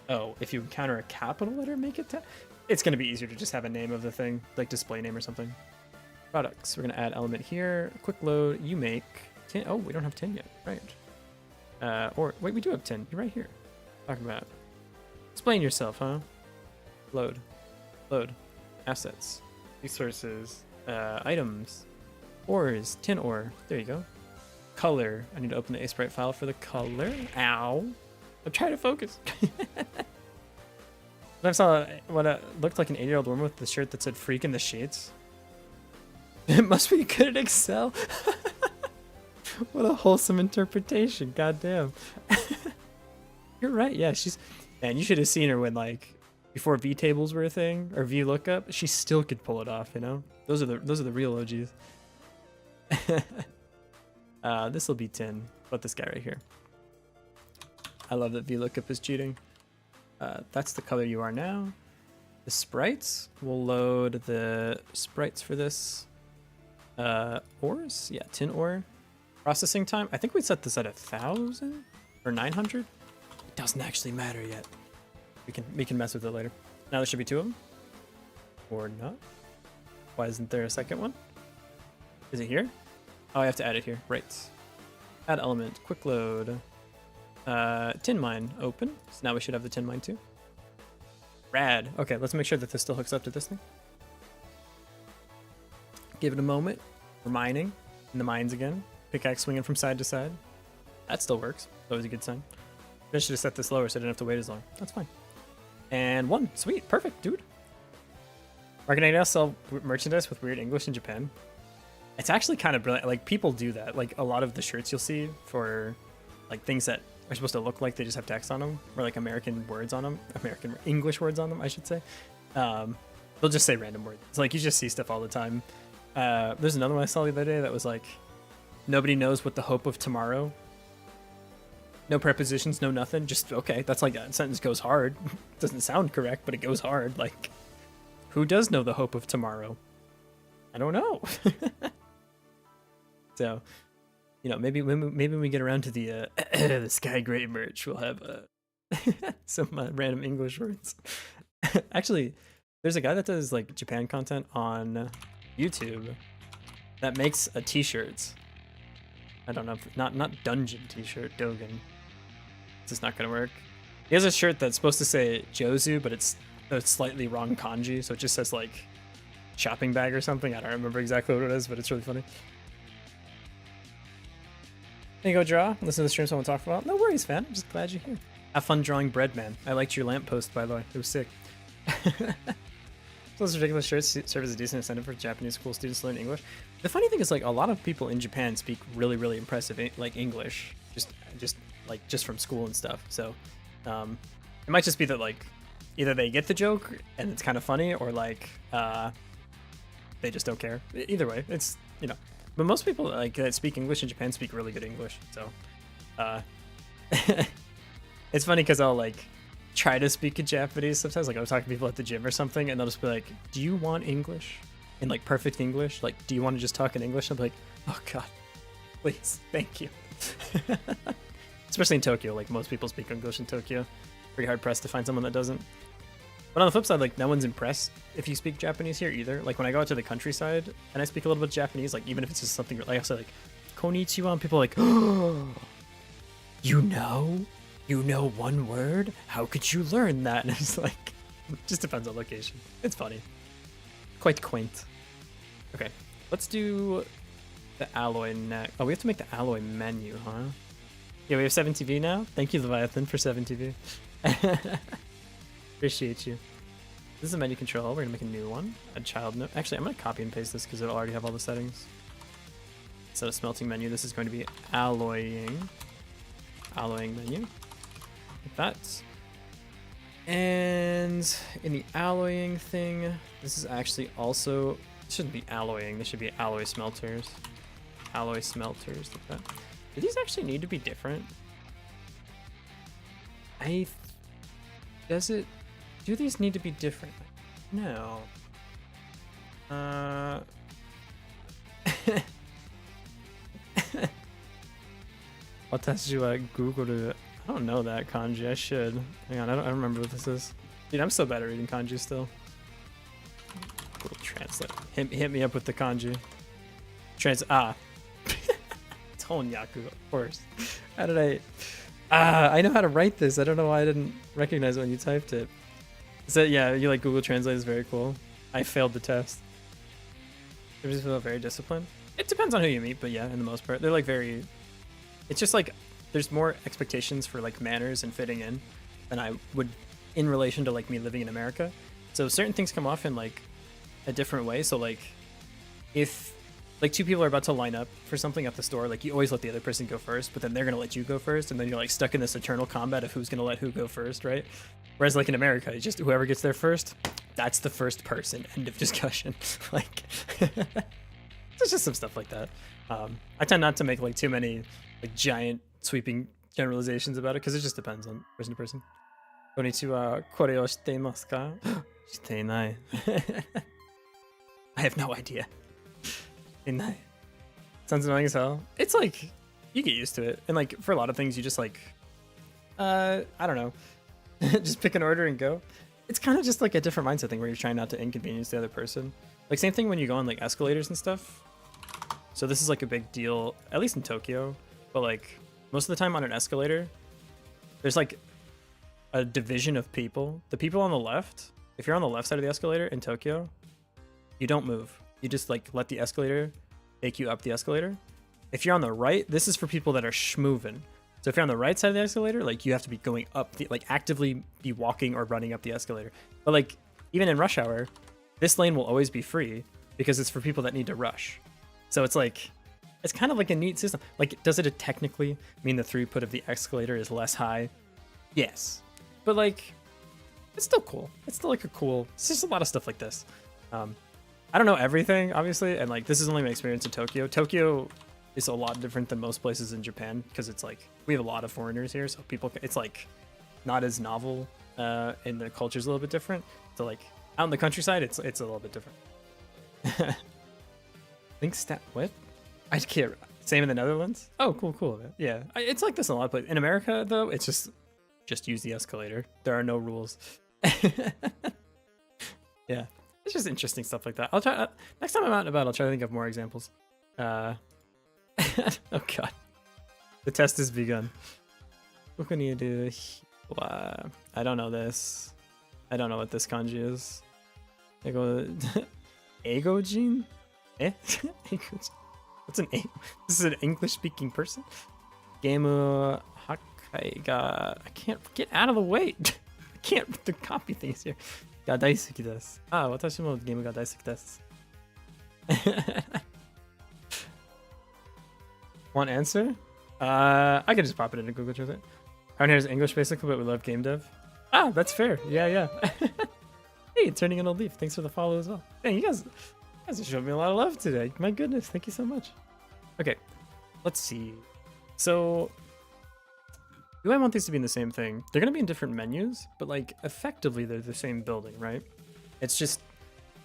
oh, if you encounter a capital letter, make it it's going to be easier to just have a name of the thing, like display name or something. Products. We're going to add element here. Quick load. You make tin. Oh, we don't have tin yet. Right. Or wait, we do have tin. You're right here. Talking about. Explain yourself, huh? Load. Assets. Resources. Items. Ores. Tin ore. There you go. Color. I need to open the Asprite file for the color. Ow. I'm trying to focus. I saw what looked like an 8-year-old woman with the shirt that said "Freak in the Sheets." It must be good at Excel. What a wholesome interpretation. Goddamn. You're right. Yeah, man, you should have seen her when like before V tables were a thing or V lookup. She still could pull it off, you know? Those are the real OGs. This will be 10. But this guy right here. I love that V lookup is cheating. That's the color you are now. The sprites, we'll load the sprites for this. Ores? Yeah, tin ore. Processing time, I think we set this at 1,000 or 900. It doesn't actually matter yet. We can mess with it later. Now there should be 2 of them. Or not. Why isn't there a second one? Is it here? Oh, I have to add it here. Right. Add element, quick load. Tin mine, open. So now we should have the tin mine too. Rad. Okay, let's make sure that this still hooks up to this thing. Give it a moment. We're mining in the mines again. Pickaxe swinging from side to side. That still works. Always a good sign. I should have set this lower so I didn't have to wait as long. That's fine. And 1. Sweet. Perfect, dude. Market now sell merchandise with weird English in Japan. It's actually kind of brilliant. Like, people do that. Like, a lot of the shirts you'll see for, like, things that are supposed to look like they just have text on them, or, like, American words on them. English words on them, I should say. They'll just say random words. It's like, you just see stuff all the time. There's another one I saw the other day that was like, nobody knows what the hope of tomorrow. No prepositions, no nothing. Just, okay, that's like that sentence goes hard. Doesn't sound correct, but it goes hard. Like, who does know the hope of tomorrow? I don't know. So, you know, maybe when we get around to the the Sky Gray merch, we'll have some random English words. Actually, there's a guy that does like Japan content on YouTube that makes a t-shirts. I don't know if not dungeon t-shirt, Dogen. It's just not gonna work. He has a shirt that's supposed to say Jozu, but it's a slightly wrong kanji, so it just says like shopping bag or something. I don't remember exactly what it is, but it's really funny. There you go, draw. Listen to the stream someone talk about. No worries, fan. I'm just glad you're here. Have fun drawing bread, man. I liked your lamppost, by the way. It was sick. Those ridiculous shirts serve as a decent incentive for Japanese school students to learn English. The funny thing is, like, a lot of people in Japan speak really, really impressive, like, English, just from school and stuff. So, it might just be that, like, either they get the joke and it's kind of funny, or like, they just don't care. Either way, it's, you know, But most people like that speak English in Japan speak really good English. So, it's funny because I'll like try to speak in Japanese sometimes. Like I was talking to people at the gym or something, and they'll just be like, "Do you want English in like perfect English? Like, do you want to just talk in English?" I'm like, "Oh God, please, thank you." Especially in Tokyo, like most people speak English in Tokyo. Pretty hard pressed to find someone that doesn't. But on the flip side, like no one's impressed if you speak Japanese here either. Like when I go out to the countryside and I speak a little bit of Japanese, like even if it's just something like I say like konnichiwa, and people are like, "Oh, you know one word? How could you learn that?" And it's like, it just depends on location. It's funny, quite quaint. Okay, let's do the alloy next. Oh, we have to make the alloy menu, huh? Yeah, we have 7TV now. Thank you, Leviathan, for 7TV. Appreciate you. This is a menu control. We're gonna make a new one. Add child note. Actually, I'm gonna copy and paste this because it'll already have all the settings. Instead of smelting menu, this is going to be alloying. Alloying menu. Like that. And in the alloying thing, this is actually also, it shouldn't be alloying. This should be alloy smelters. Alloy smelters. Like that. Do these actually need to be different? Does it? Do these need to be different? No. 私は Google. I don't know that kanji. I should. Hang on, I don't remember what this is. Dude, I'm so bad at reading kanji still. Google Translate. Hit me up with the kanji. Tonyaku, of course. How did I know how to write this. I don't know why I didn't recognize it when you typed it. So yeah, you like Google Translate is very cool. I failed the test. They just feel very disciplined. It depends on who you meet, but yeah, in the most part, they're like very. It's just like there's more expectations for like manners and fitting in than I would in relation to like me living in America. So certain things come off in like a different way. So like if like two people are about to line up for something at the store, like you always let the other person go first, but then they're gonna let you go first, and then you're like stuck in this eternal combat of who's gonna let who go first, right? Whereas like in America, it's just whoever gets there first, that's the first person. End of discussion. Like there's just some stuff like that. I tend not to make like too many like giant sweeping generalizations about it because it just depends on person to person. Konnichiwa, kore o shiteimasu ka? Shiteinai. I have no idea. Sounds annoying as hell. It's like you get used to it, and like for a lot of things, you just like, I don't know, just pick an order and go. It's kind of just like a different mindset thing where you're trying not to inconvenience the other person. Like same thing when you go on like escalators and stuff. So this is like a big deal, at least in Tokyo. But like most of the time on an escalator, there's like a division of people. The people on the left, if you're on the left side of the escalator in Tokyo, you don't move. You just like let the escalator take you up the escalator. If you're on the right, this is for people that are schmovin'. So if you're on the right side of the escalator, like you have to be going up the, like actively be walking or running up the escalator. But like even in rush hour, this lane will always be free because it's for people that need to rush. So it's like, it's kind of like a neat system. Like, does it technically mean the throughput of the escalator is less high? Yes. But like, it's still cool. It's still like a cool, it's just a lot of stuff like this. I don't know everything, obviously, and like this is only my experience in Tokyo. Tokyo is a lot different than most places in Japan because it's like we have a lot of foreigners here, so people, it's like not as novel, and the culture's a little bit different. So like out in the countryside, it's a little bit different. Think stat what? I can't. Same in the Netherlands. Oh, cool. Yeah, it's like this in a lot of places. In America, though, it's just use the escalator. There are no rules. Yeah. It's just interesting stuff like that. I'll try next time I'm out and about. I'll try to think of more examples. Oh god, the test has begun. What can you do? I don't know this. I don't know what this kanji is. I go Egojin? Eh? What's an A? This is an English-speaking person. Game Hakai ga. I can't get out of the way. I can't. The copy things here. が大好きです。あ、私もゲームが大好きです。Want answer? I could just pop it into Google Translate. Around here is English basically, but we love game dev. Ah, that's fair. Yeah. Hey, turning an old leaf. Thanks for the follow as well. Hey, you guys have showed me a lot of love today. My goodness, thank you so much. Okay, let's see. So, do I want these to be in the same thing? They're gonna be in different menus, but like effectively they're the same building, right? It's just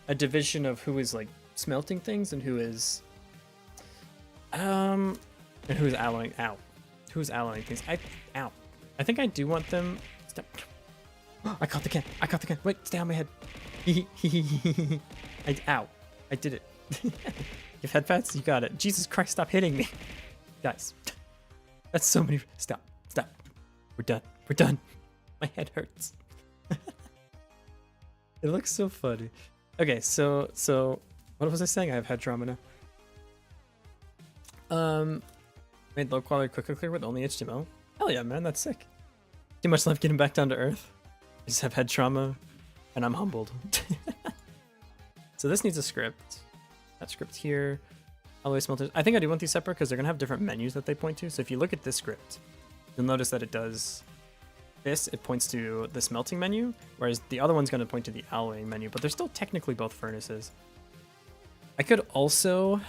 a division of who is like smelting things and who is and who's alloying. Ow, who's alloying things? Ow. I think I do want them. Stop. I caught the can. I caught the can. Wait, stay on my head. Ow. I did it. You've had pets? You got it. Jesus Christ, stop hitting me. Guys. That's so many. Stop. Stop. We're done. We're done. My head hurts. It looks so funny. Okay, so what was I saying? I have head trauma now. Made low quality quicker clear with only HTML. Hell yeah, man, that's sick. Too much left getting back down to earth. I just have head trauma, and I'm humbled. So this needs a script. That script here. Alloy smelters. I think I do want these separate because they're gonna have different menus that they point to. So if you look at this script, you'll notice that it does this. It points to the smelting menu, whereas the other one's gonna point to the alloying menu. But they're still technically both furnaces. I could also.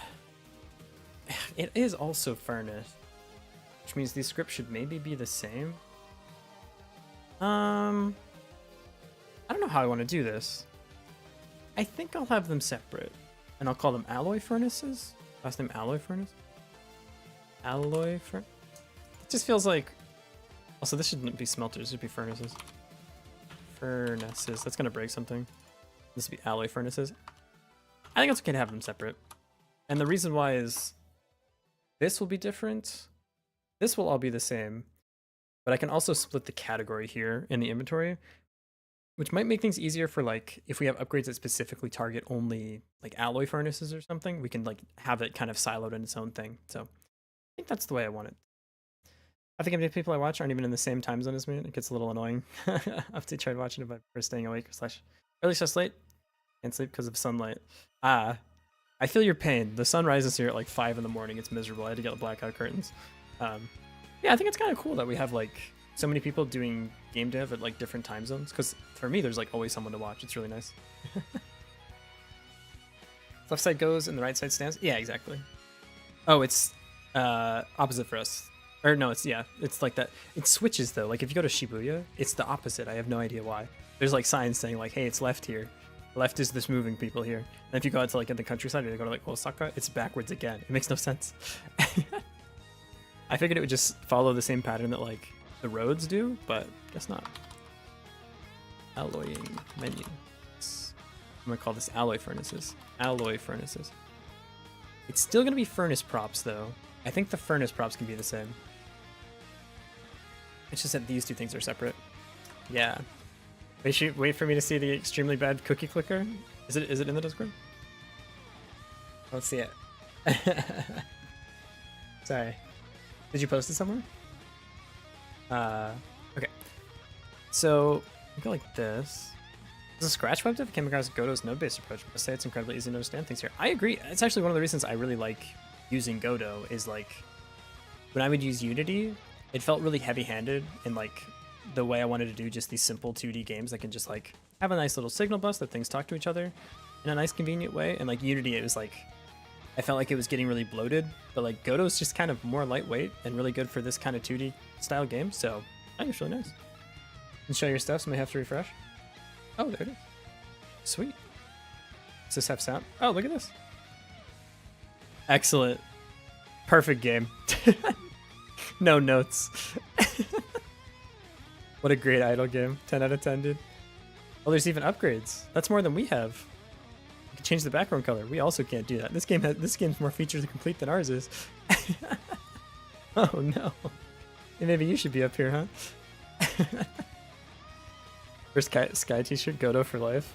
It is also furnace, which means these scripts should maybe be the same. I don't know how I want to do this. I think I'll have them separate, and I'll call them alloy furnaces. Last name alloy furnace. Alloy furnace. It just feels like. Also, this shouldn't be smelters. It should be furnaces. Furnaces. That's gonna break something. This would be alloy furnaces. I think it's okay to have them separate, and the reason why is this will be different. This will all be the same, but I can also split the category here in the inventory, which might make things easier for like if we have upgrades that specifically target only like alloy furnaces or something, we can like have it kind of siloed in its own thing. So I think that's the way I want it. I think many people I watch aren't even in the same time zone as me. It gets a little annoying. I've tried watching it by first staying awake / early slash late. Can't sleep because of sunlight. I feel your pain. The sun rises here at like 5 in the morning. It's miserable. I had to get blackout curtains. Yeah, I think it's kind of cool that we have like so many people doing game dev at like different time zones. Because for me, there's like always someone to watch. It's really nice. Left side goes and the right side stands. Yeah, exactly. Oh, it's opposite for us. Or no, it's like that. It switches though. Like if you go to Shibuya, it's the opposite. I have no idea why. There's like signs saying like, hey, it's left here. Left is this moving people here. And if you go out to like in the countryside or you go to like Osaka, it's backwards again. It makes no sense. I figured it would just follow the same pattern that like the roads do, but guess not. Alloying menu. I'm gonna call this alloy furnaces. Alloy furnaces. It's still gonna be furnace props though. I think the furnace props can be the same. It's just that these two things are separate. Yeah. Wait for me to see the extremely bad cookie clicker. Is it in the Discord? Let's see it. Sorry. Did you post it somewhere? Okay. So we go like this. As a scratch web dev, I came across Godot's node-based approach. I say it's incredibly easy to understand things here. I agree. It's actually one of the reasons I really like using Godot is like when I would use Unity, it felt really heavy-handed in like the way I wanted to do just these simple 2D games that can just like have a nice little signal bus that things talk to each other in a nice convenient way. And like Unity, it was like I felt like it was getting really bloated, but like Godot's just kind of more lightweight and really good for this kind of 2D style game. So I think it's really nice. And show your stuff, so may have to refresh. Oh, there it is. Sweet. Does this have sound? Oh, look at this. Excellent. Perfect game. No notes. What a great idle game. 10 out of 10, dude. Oh, there's even upgrades. That's more than we have. You can change the background color. We also can't do that. This game's more features complete than ours is. Oh no. Hey, maybe you should be up here, huh? First Sky t-shirt, Godot for life.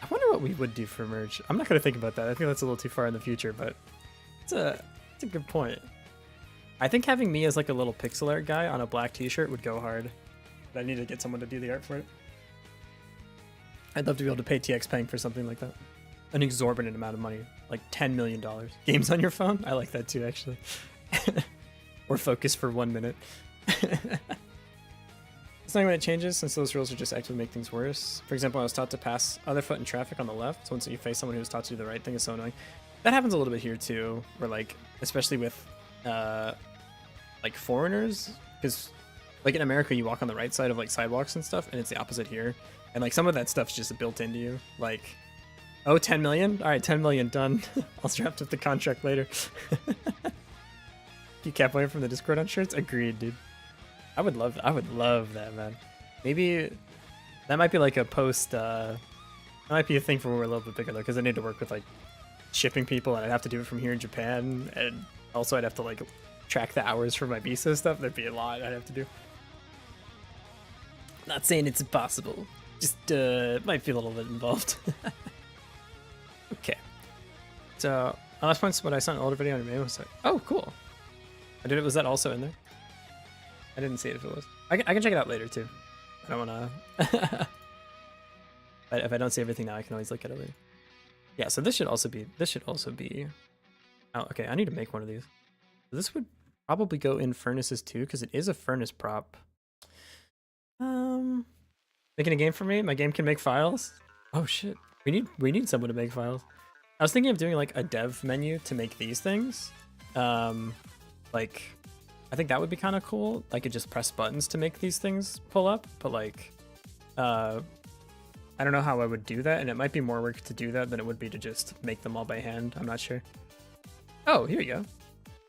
I wonder what we would do for merch. I'm not gonna think about that. I think that's a little too far in the future, but it's a good point. I think having me as like a little pixel art guy on a black t-shirt would go hard. But I need to get someone to do the art for it. I'd love to be able to pay TX Peng for something like that. An exorbitant amount of money, like $10 million. Games on your phone? I like that too, actually. Or focus for 1 minute. It's not when it changes, since those rules are just actually make things worse. For example, I was taught to pass other foot in traffic on the left, so once you face someone who's taught to do the right thing, is so annoying. that happens a little bit here too, where like, especially with like foreigners, because like in America you walk on the right side of like sidewalks and stuff, and it's the opposite here, and like some of that stuff's just built into you. Like, oh, 10 million? All right, 10 million done. I'll draft up the contract later. You can't play from the Discord on shirts? Agreed, dude. I would love that, man. Maybe that might be like a post. That might be a thing for when we're a little bit bigger though, because I need to work with like shipping people, and I'd have to do it from here in Japan, and also I'd have to like track the hours for my visa stuff. There'd be a lot I'd have to do. Not saying it's impossible, just might be a little bit involved. Okay, so last point's what I saw in an older video on your mail. Was like, oh, cool. I did it. Was that also in there? I didn't see it if it was. I can check it out later too. I don't wanna. But if I don't see everything now, I can always look at it later. Yeah. So this should also be. Oh, okay. I need to make one of these. This would probably go in furnaces too, because it is a furnace prop. Making a game for me. My game can make files. Oh shit. We need someone to make files. I was thinking of doing like a dev menu to make these things. Like, I think that would be kind of cool. I could just press buttons to make these things pull up, but like, I don't know how I would do that, and it might be more work to do that than it would be to just make them all by hand. I'm not sure. Oh, here we go.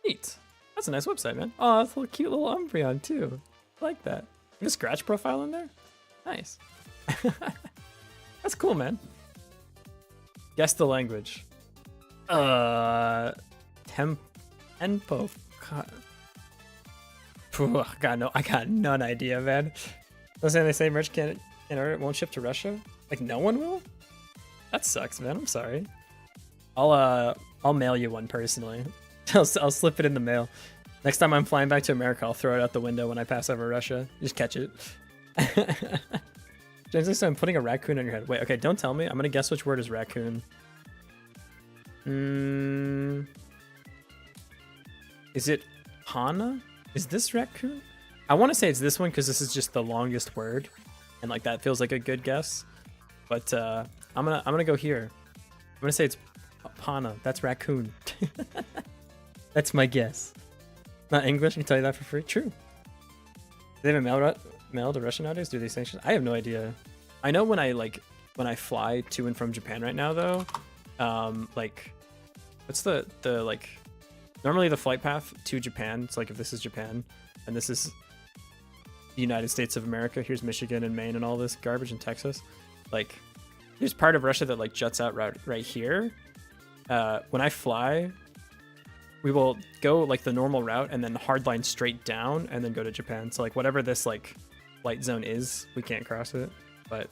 Neat. That's a nice website, man. Oh, that's a little cute little Umbreon too. I like that. You have a scratch profile in there? Nice. That's cool, man. Guess the language. Tempo. I got none idea, man. Those they say merch can't in order it won't ship to Russia. Like no one will. That sucks, man. I'm sorry. I'll mail you one personally. I'll slip it in the mail. Next time I'm flying back to America, I'll throw it out the window when I pass over Russia. Just catch it. James, so I'm putting a raccoon on your head. Wait, okay, don't tell me. I'm gonna guess which word is raccoon. Is it Hana? Is this raccoon? I want to say it's this one because this is just the longest word, and like that feels like a good guess. But I'm gonna go here. I'm gonna say it's Hana. That's raccoon. That's my guess. Not English. I can tell you that for free. True. Do they have a mail to Russia nowadays? Do they sanctions? I have no idea. I know when I fly to and from Japan right now though, like, what's the like? Normally the flight path to Japan, it's like if this is Japan and this is the United States of America, here's Michigan and Maine and all this garbage in Texas. Like, there's part of Russia that like juts out right here. When I fly, we will go like the normal route and then hardline straight down and then go to Japan. So like whatever this like light zone is, we can't cross it. But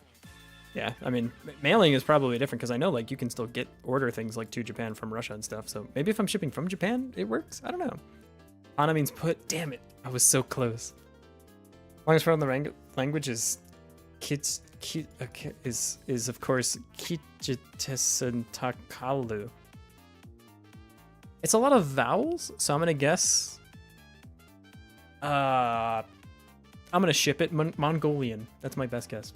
yeah, I mean, mailing is probably different because I know like you can still order things like to Japan from Russia and stuff. So maybe if I'm shipping from Japan, it works. I don't know. Ana means put. Damn it, I was so close. Longest word on the language is is of course Kitjitesentakalu. It's a lot of vowels, so I'm gonna guess. I'm gonna ship it Mongolian. That's my best guess.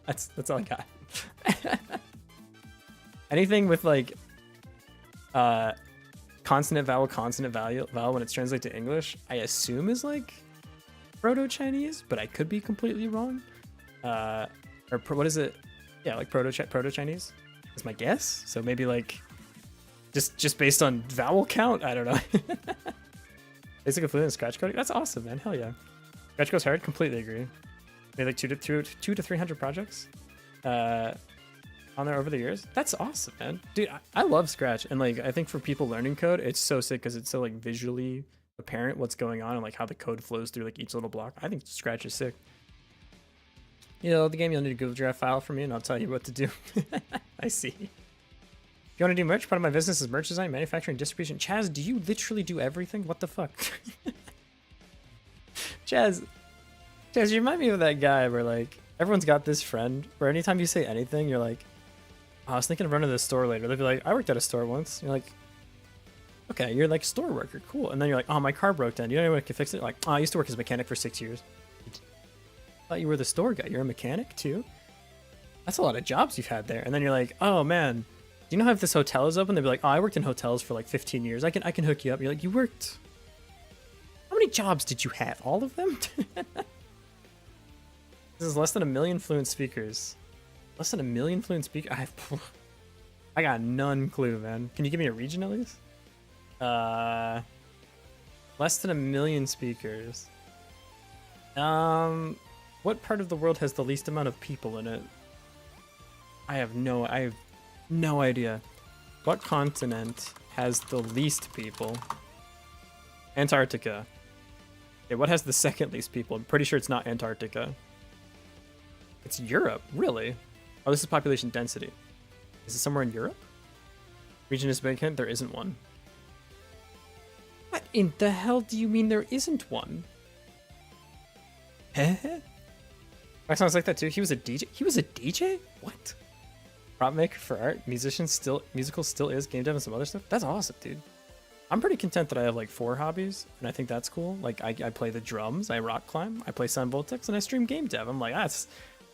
That's all I got. Anything with like consonant vowel when it's translated to English, I assume is like Proto-Chinese, but I could be completely wrong. Or what is it? Yeah, like Proto-Chinese is my guess. So maybe like just based on vowel count, I don't know. Basic fluent in scratch coding. That's awesome, man. Hell yeah. Scratch goes hard. Completely agree. Made like 200 to 300 projects on there over the years. That's awesome, man. Dude, I love Scratch, and like I think for people learning code, it's so sick because it's so like visually apparent what's going on and like how the code flows through like each little block. I think Scratch is sick. You know, the game, you'll need a Google Drive file for me, and I'll tell you what to do. I see. If you want to do merch, part of my business is merch design, manufacturing, distribution. Chaz, do you literally do everything? What the fuck? Chaz, you remind me of that guy where like everyone's got this friend where anytime you say anything, you're like, oh, I was thinking of running to the store later. They'll be like, I worked at a store once. You're like, okay, you're like a store worker, cool. And then you're like, oh, my car broke down. You know anyone who can fix it? Like, oh, I used to work as a mechanic for 6 years. I thought you were the store guy. You're a mechanic too? That's a lot of jobs you've had there. And then you're like, oh man, Do you know how if this hotel is open, they'd be like, oh, I worked in hotels for like 15 years. I can hook you up. You're like, you worked. How many jobs did you have? All of them? This is less than 1 million fluent speakers. Less than 1 million fluent speakers? I got none clue, man. Can you give me a region at least? Less than 1 million speakers. What part of the world has the least amount of people in it? I have no idea. What continent has the least people? Antarctica. Okay, what has the second least people? I'm pretty sure it's not Antarctica. It's Europe, really? Oh, this is population density. Is it somewhere in Europe? Region is vacant? There isn't one. What in the hell do you mean there isn't one? My sounds like that too. He was a DJ? He was a DJ? What? Prop maker for art, musical still is, game dev and some other stuff. That's awesome, dude. I'm pretty content that I have like 4 hobbies, and I think that's cool. Like I play the drums, I rock climb, I play Sun Voltex, and I stream game dev. I'm like, that's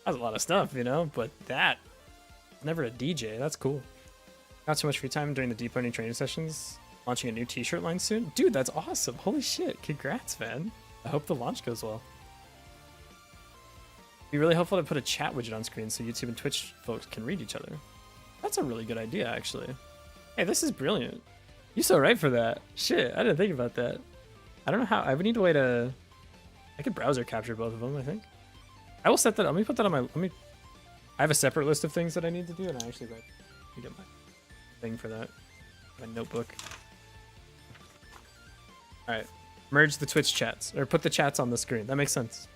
a lot of stuff, you know. But that, never a DJ. That's cool. Not so much free time during the deep learning training sessions. Launching a new T-shirt line soon, dude. That's awesome. Holy shit! Congrats, man. I hope the launch goes well. It'd be really helpful to put a chat widget on screen so YouTube and Twitch folks can read each other. That's a really good idea, actually. Hey, this is brilliant. You're so right for that. Shit, I didn't think about that. I don't know how. I would need a way to. I could browser capture both of them, I think. I will set that up. Let me put that on my. I have a separate list of things that I need to do, and I actually let me get my thing for that. My notebook. Alright. Merge the Twitch chats. Or put the chats on the screen. That makes sense.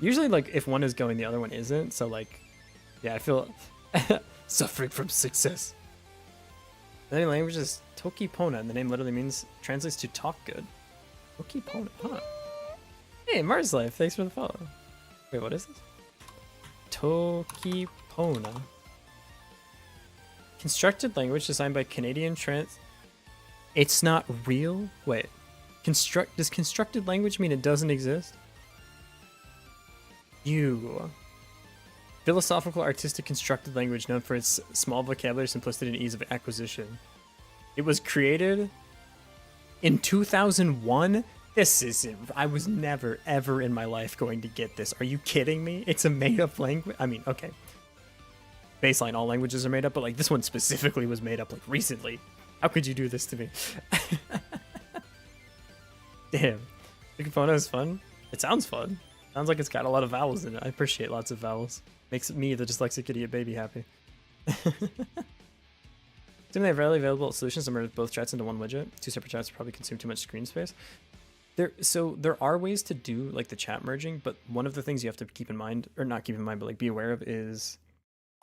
Usually, like, if one is going, the other one isn't. So, like, yeah, I feel suffering from success. The name language is Tokipona, and the name literally translates to talk good. Tokipona, huh? Hey, Mars Life, thanks for the follow. Wait, what is this? Tokipona. Constructed language designed by Canadian It's not real? Wait. Does constructed language mean it doesn't exist? Philosophical, artistic, constructed language known for its small vocabulary, simplicity, and ease of acquisition. It was created in 2001? This isn't... I was never, ever in my life going to get this. Are you kidding me? It's a made-up language? I mean, okay. Baseline, all languages are made up, but like this one specifically was made up like recently. How could you do this to me? Damn. Tokipona is fun. It sounds fun. Sounds like it's got a lot of vowels in it. I appreciate lots of vowels. Makes me, the dyslexic idiot baby, happy. Assuming they have readily available solutions to merge both chats into one widget. 2 separate chats probably consume too much screen space. So there are ways to do like the chat merging, but one of the things you have to keep in mind, or not keep in mind, but like be aware of, is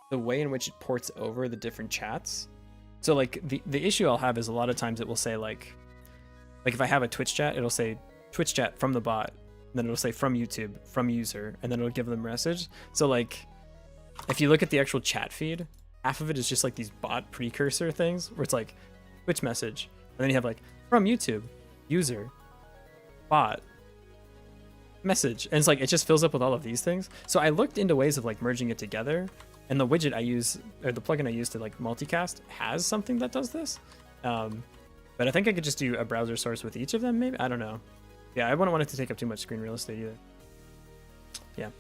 the way in which it ports over the different chats. So like the issue I'll have is a lot of times it will say like if I have a Twitch chat, it'll say Twitch chat from the bot, and then it'll say from YouTube, from user, and then it'll give them a message. So like if you look at the actual chat feed, half of it is just like these bot precursor things where it's like Twitch message, and then you have like from YouTube, user, bot, message, and it's like it just fills up with all of these things. So I looked into ways of like merging it together, and the widget I use, or the plugin I use to like multicast, has something that does this. But I think I could just do a browser source with each of them, maybe? I don't know. Yeah, I wouldn't want it to take up too much screen real estate either. Yeah.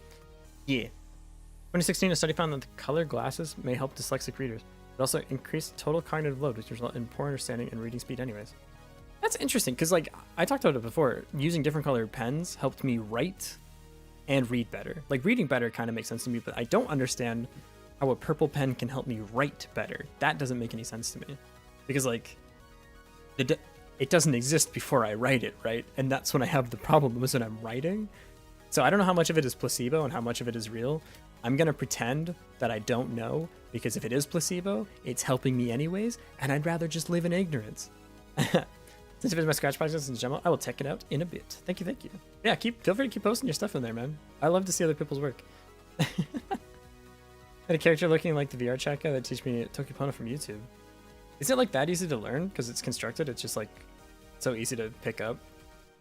2016, a study found that the color glasses may help dyslexic readers. It also increased total cognitive load, which result in poor understanding and reading speed anyways. That's interesting, because like I talked about it before, using different colored pens helped me write and read better. Like reading better kind of makes sense to me, but I don't understand how a purple pen can help me write better. That doesn't make any sense to me. Because like, it doesn't exist before I write it, right? And that's when I have the problem, is when I'm writing. So I don't know how much of it is placebo and how much of it is real. I'm gonna pretend that I don't know, because if it is placebo, it's helping me anyways, and I'd rather just live in ignorance. Since it is my Scratch podcast in general, I will check it out in a bit. Thank you. Yeah, feel free to keep posting your stuff in there, man. I love to see other people's work. Had a character looking like the VR chat guy that teach me Tokipona from YouTube. Is it like that easy to learn? Because it's constructed, it's just like so easy to pick up.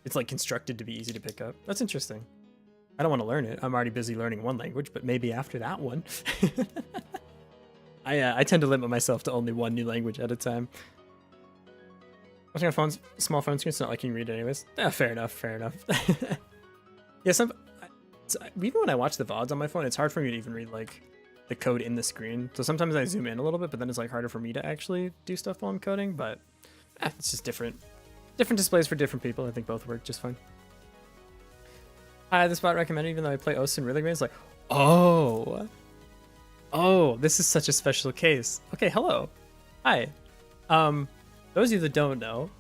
It's like constructed to be easy to pick up. That's interesting. I don't want to learn it. I'm already busy learning one language, but maybe after that one. I tend to limit myself to only one new language at a time. Watching on phones, small phone screen, it's not like you can read it anyways. Fair enough, fair enough. Yeah, even when I watch the VODs on my phone, it's hard for me to even read like the code in the screen. So sometimes I zoom in a little bit, but then it's like harder for me to actually do stuff while I'm coding. But it's just different displays for different people. I think both work just fine. Hi, this bot recommended even though I play OS and rhythm games. Like, oh, this is such a special case. Okay, hello, hi. Those of you that don't know,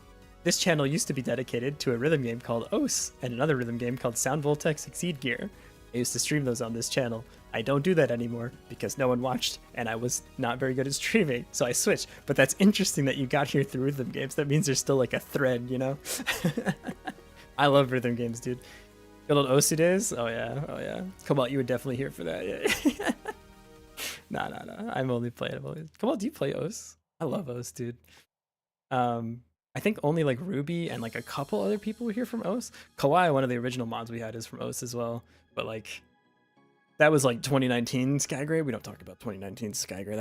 this channel used to be dedicated to a rhythm game called OS and another rhythm game called Sound Voltex Exceed Gear. I used to stream those on this channel. I don't do that anymore because no one watched and I was not very good at streaming, so I switched. But that's interesting that you got here through rhythm games. That means there's still like a thread, you know? I love rhythm games, dude. Good old OC days? Oh yeah. Come on, you were definitely here for that. Yeah. Nah. I'm only playing. Come on, do you play OS? I love OS, dude. I think only like Ruby and like a couple other people were here from OS. Kawaii, one of the original mods we had, is from OS as well. But like, that was like 2019 Skygrade. We don't talk about 2019 Skygrade.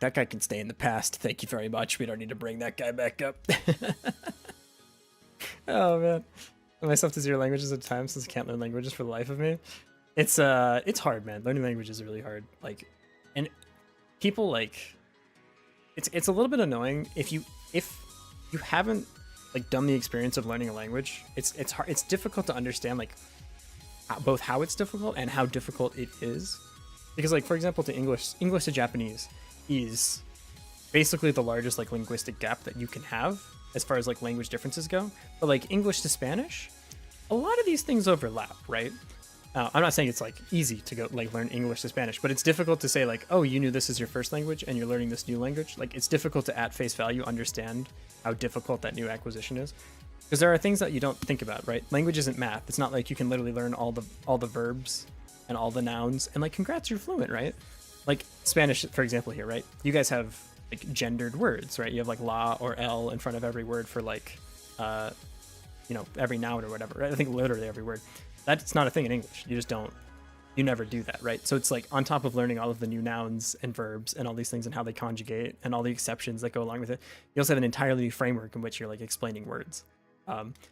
That guy can stay in the past. Thank you very much. We don't need to bring that guy back up. Oh man, myself to 0 languages at a time since I can't learn languages for the life of me. It's hard, man. Learning languages is really hard. Like, and people like, it's a little bit annoying if you haven't like done the experience of learning a language. It's hard. It's difficult to understand like both how it's difficult and how difficult it is, because like for example, to English to Japanese is basically the largest like linguistic gap that you can have as far as like language differences go. But like English to Spanish, a lot of these things overlap, right? I'm not saying it's like easy to go like learn English to Spanish, but it's difficult to say like, oh, you knew this is your first language and you're learning this new language. Like it's difficult to at face value understand how difficult that new acquisition is, because there are things that you don't think about, right? Language isn't math. It's not like you can literally learn all the verbs and all the nouns and like congrats, you're fluent, right? Like Spanish, for example, here, right? You guys have like gendered words, right? You have like la or el in front of every word for like every noun or whatever, right? I think literally every word. That's not a thing in English. You never do that, right? So it's like on top of learning all of the new nouns and verbs and all these things and how they conjugate and all the exceptions that go along with it, you also have an entirely new framework in which you're like explaining words.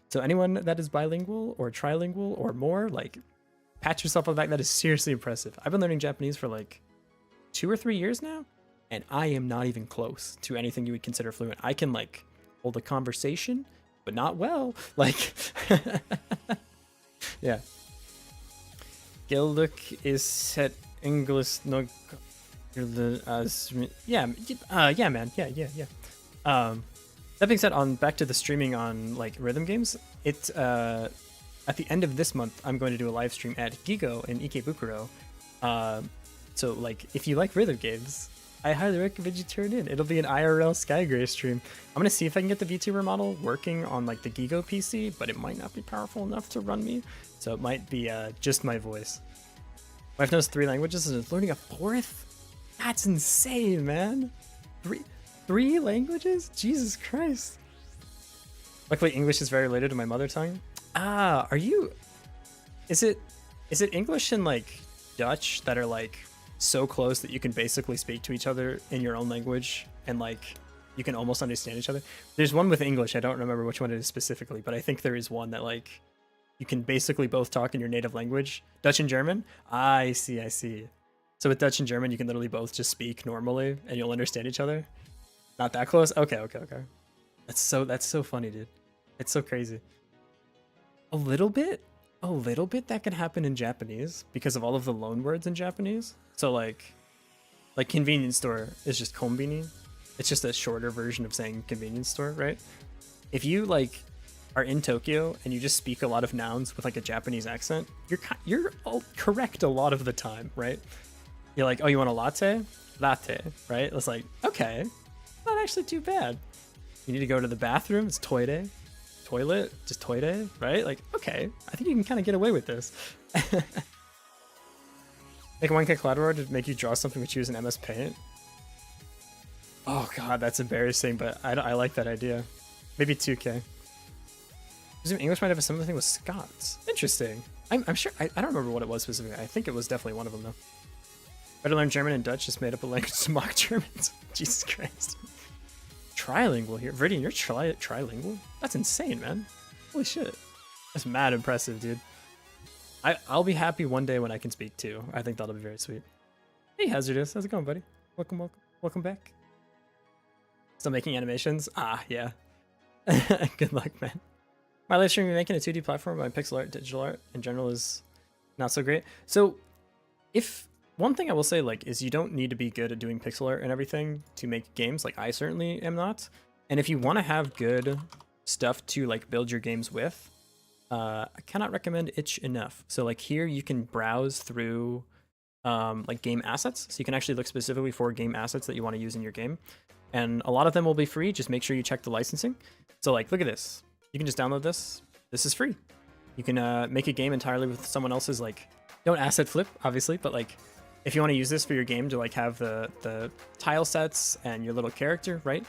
So anyone that is bilingual or trilingual or more, like pat yourself on the back. That is seriously impressive. I've been learning Japanese for like 2 or 3 years now, and I am not even close to anything you would consider fluent. I can like hold a conversation, but not well. Like, yeah. Gilduk is set English no yeah, man. Yeah. That being said, back to the streaming on like rhythm games, it's at the end of this month I'm going to do a live stream at Gigo in Ikebukuro. So like if you like rhythm games, I highly recommend you turn in. It'll be an IRL Skygrey stream. I'm gonna see if I can get the VTuber model working on like the Gigo PC, but it might not be powerful enough to run me. So it might be just my voice. My wife knows 3 languages and is learning a 4th? That's insane, man. Three languages? Jesus Christ. Luckily, English is very related to my mother tongue. Are you... Is it English and like Dutch that are like so close that you can basically speak to each other in your own language and like you can almost understand each other? There's one with English. I don't remember which one it is specifically, but I think there is one that like you can basically both talk in your native language. Dutch and German? I see. So with Dutch and German, you can literally both just speak normally and you'll understand each other. Not that close? Okay. That's so funny, dude. It's so crazy. A little bit that can happen in Japanese because of all of the loan words in Japanese. So like convenience store is just konbini. It's just a shorter version of saying convenience store, right? If you like are in Tokyo and you just speak a lot of nouns with like a Japanese accent, you're all correct a lot of the time, right? You're like, oh, you want a latte? Latte, right? It's like, okay, not actually too bad. You need to go to the bathroom? It's toire. Toilet? Just toire, right? Like, okay, I think you can kind of get away with this. Make a 1K collateral to make you draw something with use an MS Paint. Oh god, that's embarrassing, but I like that idea. Maybe 2K. Presume English might have a similar thing with Scots. Interesting. I'm sure, I don't remember what it was specifically. I think it was definitely one of them though. Better learn German and Dutch, just made up a language to mock Germans. Jesus Christ. Trilingual here. Viridian, you're trilingual? That's insane, man. Holy shit. That's mad impressive, dude. I'll be happy one day when I can speak too. I think that'll be very sweet. Hey, Hazardous. How's it going, buddy? Welcome back. Still making animations? Ah, yeah. Good luck, man. My live stream making a 2D platform, my pixel art, digital art in general is not so great. So if one thing I will say like is you don't need to be good at doing pixel art and everything to make games. Like I certainly am not. And if you want to have good stuff to like build your games with, I cannot recommend itch enough. So like here you can browse through like game assets. So you can actually look specifically for game assets that you want to use in your game. And a lot of them will be free. Just make sure you check the licensing. So like, look at this. You can just download this. This is free. You can make a game entirely with someone else's, like, don't asset flip, obviously, but like, if you want to use this for your game to like have the tile sets and your little character, right?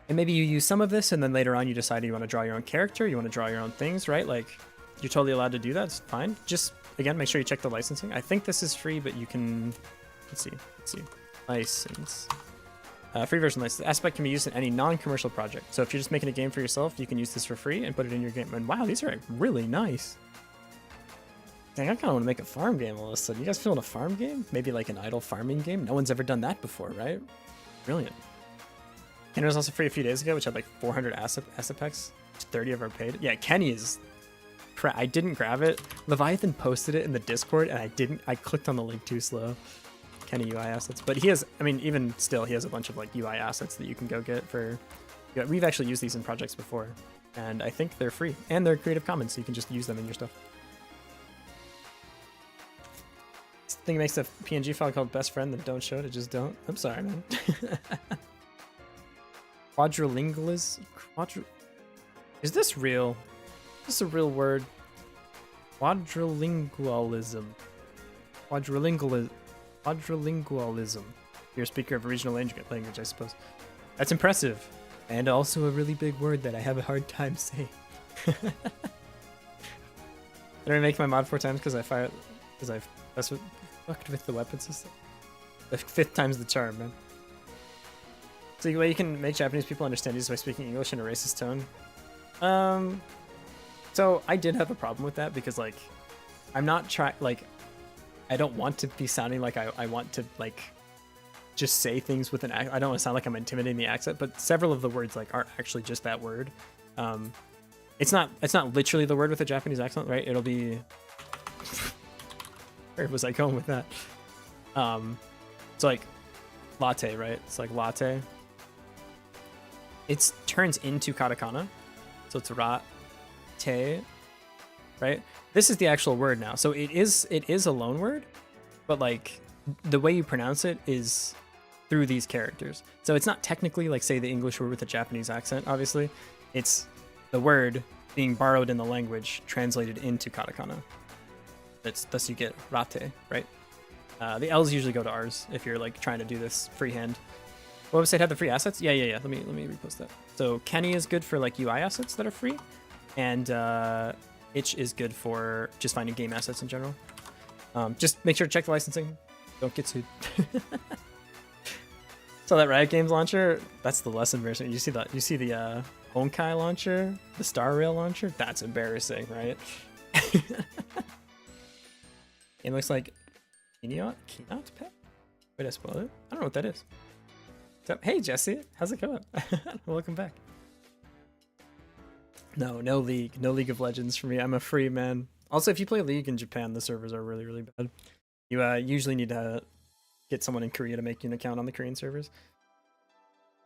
And maybe you use some of this and then later on you decide you want to draw your own character, you want to draw your own things, right? Like, you're totally allowed to do that. It's fine. Just, again, make sure you check the licensing. I think this is free, but you can, let's see. License. Free version license. The aspect can be used in any non-commercial project. So if you're just making a game for yourself, you can use this for free and put it in your game. And wow, these are really nice. Dang, I kind of want to make a farm game all of a sudden. You guys feeling a farm game? Maybe like an idle farming game? No one's ever done that before, right? Brilliant. Kenny was also free a few days ago, which had like 400 asset packs. 30 of our paid. Yeah, Kenny is... I didn't grab it. Leviathan posted it in the Discord, and I clicked on the link too slow. Kenny UI assets, but he has, I mean, even still, he has a bunch of like UI assets that you can go get for, yeah, we've actually used these in projects before, and I think they're free, and they're Creative Commons, so you can just use them in your stuff. This thing makes a PNG file called best friend that don't show it, just don't. I'm sorry, man. Quadrilingualism? Is this real? Is this a real word? Quadrilingualism. Quadrilingualism. You're a speaker of a regional language, I suppose. That's impressive. And also a really big word that I have a hard time saying. Did I make my mod 4 times because I fired... Because I fucked with the weapon system? The 5th time's the charm, man. So the way you can make Japanese people understand you is by speaking English in a racist tone. So I did have a problem with that because, like, I'm not trying... Like, I don't want to be sounding like I want to like just say things with an accent. I don't want to sound like I'm intimidating the accent, but several of the words like aren't actually just that word. It's not literally the word with a Japanese accent, right? It'll be where was I going with that? It's like latte, right? It's like latte. It turns into katakana, so it's ra-te, right? This is the actual word now. So it is a loan word, but like the way you pronounce it is through these characters. So it's not technically like, say, the English word with a Japanese accent, obviously. It's the word being borrowed in the language, translated into katakana. Thus you get rate, right? The L's usually go to R's if you're like trying to do this freehand. What website had the free assets? Yeah. Let me repost that. So Kenny is good for like UI assets that are free, and Itch is good for just finding game assets in general. Just make sure to check the licensing. Don't get sued. So that Riot Games launcher, that's the lesson version. You see that? You see the Honkai launcher, the Star Rail launcher? That's embarrassing, right? It looks like Keynote Pet? Wait, I spoiled it? I don't know what that is. So, hey Jesse, how's it going? Welcome back. No League of Legends for me. I'm a free man. Also, if you play League in Japan, the servers are really, really bad. You usually need to get someone in Korea to make you an account on the Korean servers.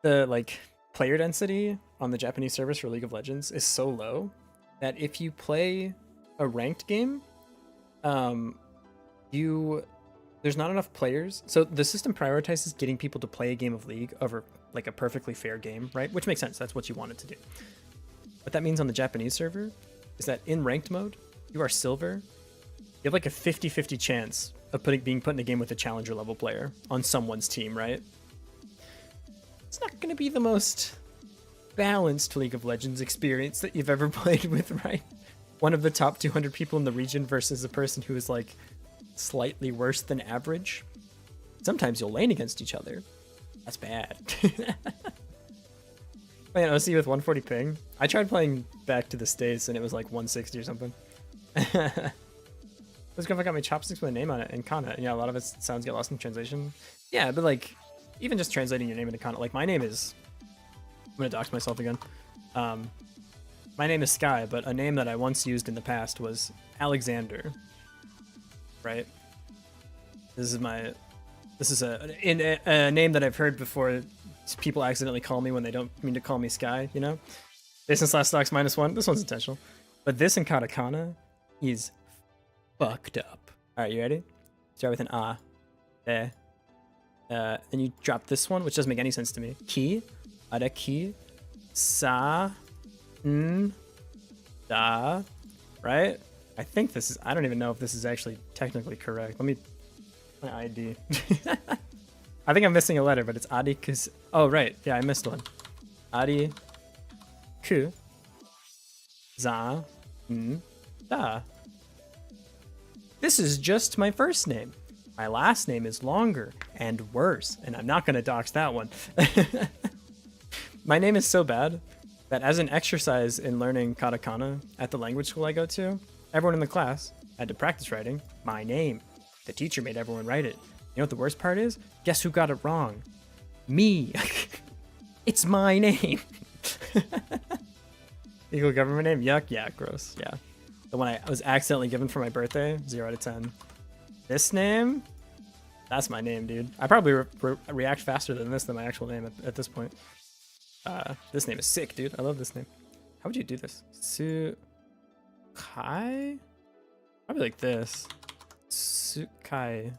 The like player density on the Japanese servers for League of Legends is so low that if you play a ranked game, there's not enough players. So the system prioritizes getting people to play a game of League over like a perfectly fair game, right? Which makes sense. That's what you want it to do. What that means on the Japanese server is that in ranked mode, you are silver. You have like a 50-50 chance of being put in a game with a challenger level player on someone's team, right? It's not going to be the most balanced League of Legends experience that you've ever played with, right? One of the top 200 people in the region versus a person who is like slightly worse than average. Sometimes you'll lane against each other. That's bad. Playing OC with 140 ping. I tried playing back to the States and it was like 160 or something. Let's go if I got my chopsticks with a name on it in Kana. Yeah, a lot of its sounds get lost in translation. Yeah, but like, even just translating your name into Kana, like my name is, I'm gonna dox myself again. My name is Sky, but a name that I once used in the past was Alexander, right? This is a name that I've heard before. People accidentally call me when they don't mean to call me Sky, you know? This and /dox -1, this one's intentional. But this in katakana is fucked up. Alright, you ready? Start with an ah. Then you drop this one, which doesn't make any sense to me. Ki, ada ki, sa, n, da, right? I think this is, I don't even know if this is actually technically correct. Let me, my ID. I think I'm missing a letter, but it's adi, cause, oh right, yeah, I missed one. Adi, ku, za, n, da. This is just my first name. My last name is longer and worse, and I'm not gonna dox that one. My name is so bad that as an exercise in learning katakana at the language school I go to, everyone in the class had to practice writing my name. The teacher made everyone write it. You know what the worst part is? Guess who got it wrong? Me. It's my name. Equal government name? Yuck, yeah, gross, yeah. The one I was accidentally given for my birthday, 0 out of 10. This name? That's my name, dude. I probably react faster than this than my actual name at this point. This name is sick, dude. I love this name. How would you do this? Sukai? Probably like this. Sukai.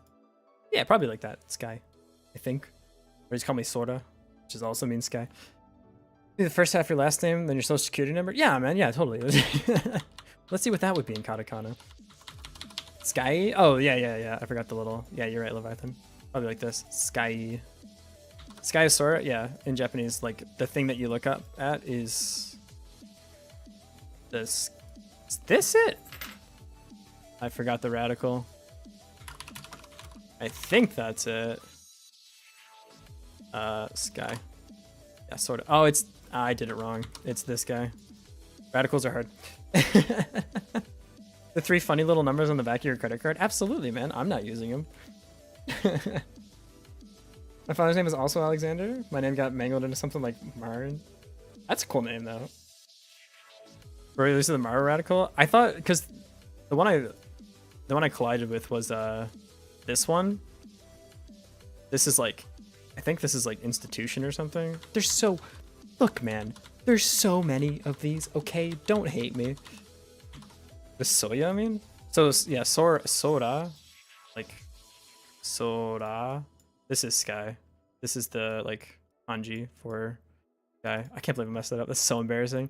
Yeah, probably like that. Sky, I think. Or just call me Sorta, which is also means sky. The first half of your last name, then your social security number? Yeah, man. Yeah, totally. Let's see what that would be in katakana. Sky? Oh, yeah. I forgot the little. Yeah, you're right, Leviathan. Probably like this. Sky. Sky is Sora? Yeah, in Japanese, like the thing that you look up at is this. Is this it? I forgot the radical. I think that's it. Sky. Yeah, sort of. Oh, it's, I did it wrong. It's this guy. Radicals are hard. The 3 funny little numbers on the back of your credit card? Absolutely, man. I'm not using them. My father's name is also Alexander. My name got mangled into something like Marin. That's a cool name, though. Or this is the Mara radical. I thought, because the one I collided with was this one. This is like, I think this is like institution or something. There's so, look, man. There's so many of these. Okay, don't hate me. The soya, I mean. So yeah, Sora, like Sora. This is Sky. This is the like kanji for Sky. I can't believe I messed that up. That's so embarrassing.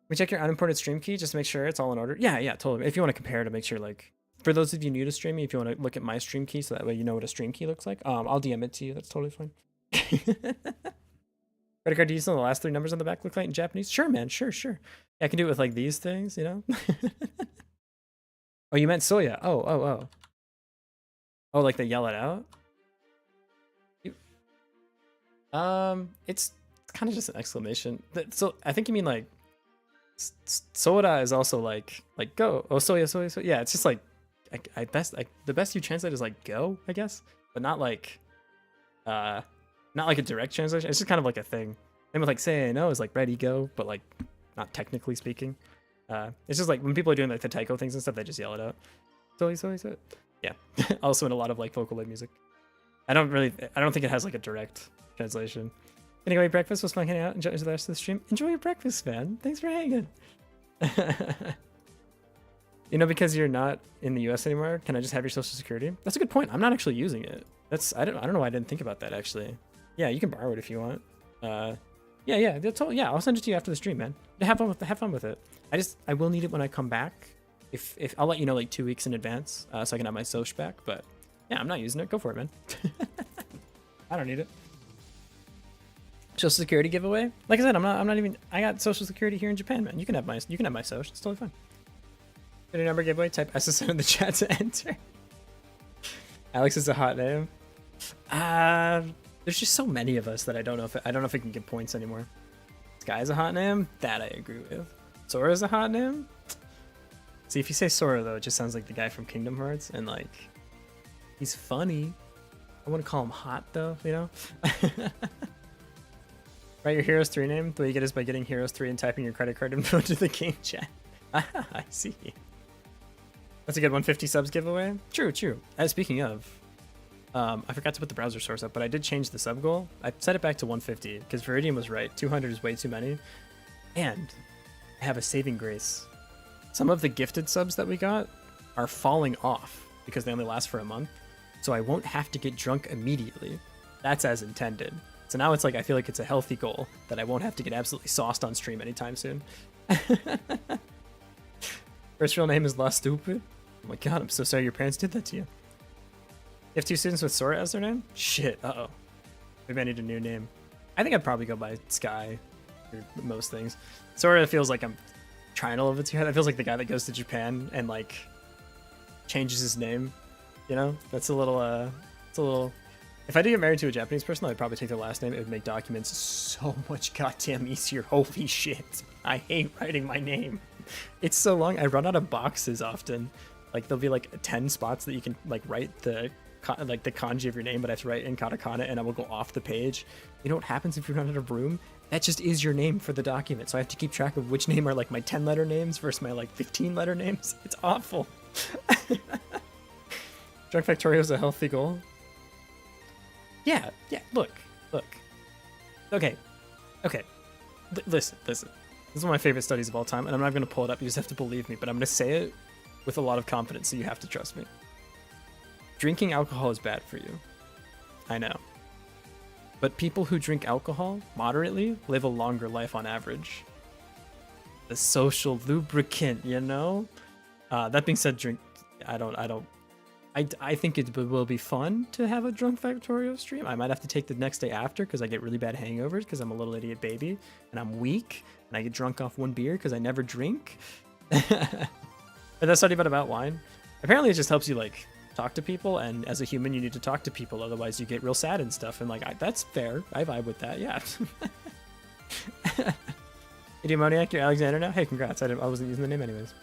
We check your unimported stream key just to make sure it's all in order. Yeah, totally. If you want to compare to make sure, like, for those of you new to streaming, if you want to look at my stream key so that way you know what a stream key looks like, I'll DM it to you. That's totally fine. Credit card details, the last 3 numbers on the back look like in Japanese? Sure, man. Sure. Yeah, I can do it with like these things, you know? Oh, you meant soya. Oh. Oh, like they yell it out? It's kind of just an exclamation. So I think you mean like soda is also like go. Oh, soya. Yeah, it's just like the best you translate is like go, I guess, but not like a direct translation. It's just kind of like a thing. And with like say no is like ready go, but like not technically speaking. It's just like when people are doing like the taiko things and stuff, they just yell it out. Soy. Yeah. Also in a lot of like Vocaloid music. I don't think it has like a direct translation. Anyway, breakfast was fun hanging out. Enjoy the rest of the stream. Enjoy your breakfast, man. Thanks for hanging. You know, because you're not in the US anymore, can I just have your social security? That's a good point. I'm not actually using it. I don't know why I didn't think about that actually. Yeah, you can borrow it if you want. Yeah, that's all. Yeah, I'll send it to you after the stream, man. Have fun with it. I will need it when I come back. If I'll let you know like 2 weeks in advance, so I can have my soch back. But yeah, I'm not using it. Go for it, man. I don't need it. Social security giveaway. Like I said, I'm not even. I got social security here in Japan, man. You can have my soch. It's totally fine. Get a number giveaway. Type SSN in the chat to enter. Alex is a hot name. There's just so many of us that I don't know if I can get points anymore. Sky's a hot name. That I agree with. Sora's a hot name. See, if you say Sora though, it just sounds like the guy from Kingdom Hearts, and like, he's funny. I want to call him hot though, you know. Write your Heroes 3 name. The way you get is by getting Heroes 3 and typing your credit card info into the game chat. I see. That's a good 150 subs giveaway. True, true. Speaking of, I forgot to put the browser source up, but I did change the sub goal. I set it back to 150 because Viridian was right. 200 is way too many. And I have a saving grace. Some of the gifted subs that we got are falling off because they only last for a month. So I won't have to get drunk immediately. That's as intended. So now it's like, I feel like it's a healthy goal that I won't have to get absolutely sauced on stream anytime soon. First real name is La Stupid. Oh my god, I'm so sorry your parents did that to you. You have 2 students with Sora as their name? Shit, uh-oh. Maybe I need a new name. I think I'd probably go by Sky for most things. Sora feels like I'm trying a little bit too hard. That feels like the guy that goes to Japan and like changes his name. You know? That's a little, it's a little... If I did get married to a Japanese person, I'd probably take their last name. It would make documents so much goddamn easier. Holy shit. I hate writing my name. It's so long. I run out of boxes often. Like, there'll be like 10 spots that you can like write the kanji of your name, but I have to write in katakana and I will go off the page. You know what happens if you run out of room? That just is your name for the document. So I have to keep track of which name are like my 10-letter names versus my like 15-letter names. It's awful. Drunk Factorio is a healthy goal. Yeah, look. Okay. Listen. This is one of my favorite studies of all time, and I'm not going to pull it up. You just have to believe me, but I'm going to say it with a lot of confidence, so you have to trust me. Drinking alcohol is bad for you. I know. But people who drink alcohol moderately live a longer life on average. The social lubricant, you know? That being said, I think it will be fun to have a Drunk Factorio stream. I might have to take the next day after because I get really bad hangovers because I'm a little idiot baby and I'm weak and I get drunk off 1 beer because I never drink. And that study about wine. Apparently it just helps you like talk to people, and as a human you need to talk to people, otherwise you get real sad and stuff, and like that's fair. I vibe with that, yeah. Idiomoniac, you're Alexander now? Hey, congrats. I wasn't using the name anyways.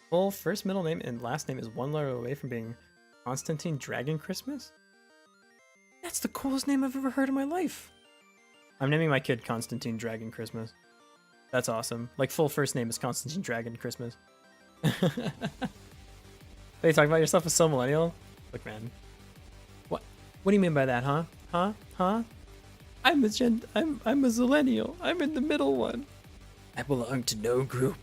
Full first, middle name, and last name is 1 letter away from being Constantine Dragon Christmas? That's the coolest name I've ever heard in my life. I'm naming my kid Constantine Dragon Christmas. That's awesome. Like, full first name is Constantine Dragon Christmas. Hey, you talking about yourself as so millennial? Look, man. What do you mean by that, huh? Huh? I'm a zillennial. I'm in the middle one. I belong to no group.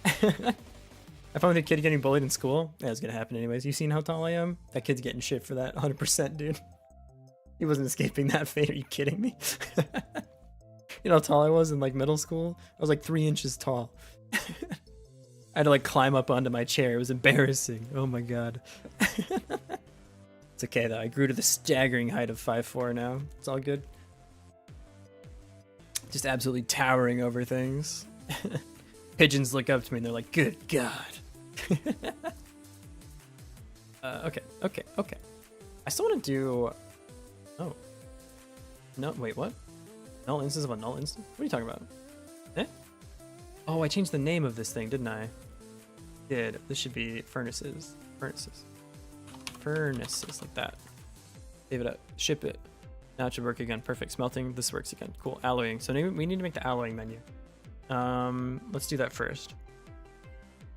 I found a kid getting bullied in school. That was gonna happen anyways. You seen how tall I am? That kid's getting shit for that, 100%, dude. He wasn't escaping that fate. Are you kidding me? You know how tall I was in like middle school? I was like 3 inches tall. I had to like climb up onto my chair. It was embarrassing. Oh my god. It's okay though. I grew to the staggering height of 5'4" now. It's all good. Just absolutely towering over things. Pigeons look up to me and they're like, good god. Okay. I still want to do... Oh. No, wait, what? Null instance of a null instance? What are you talking about? Eh? Oh, I changed the name of this thing, didn't I? Did. This should be furnaces. Furnaces, like that. Save it up. Ship it. Now it should work again. Perfect. Smelting. This works again. Cool. Alloying. So we need to make the alloying menu. Let's do that first.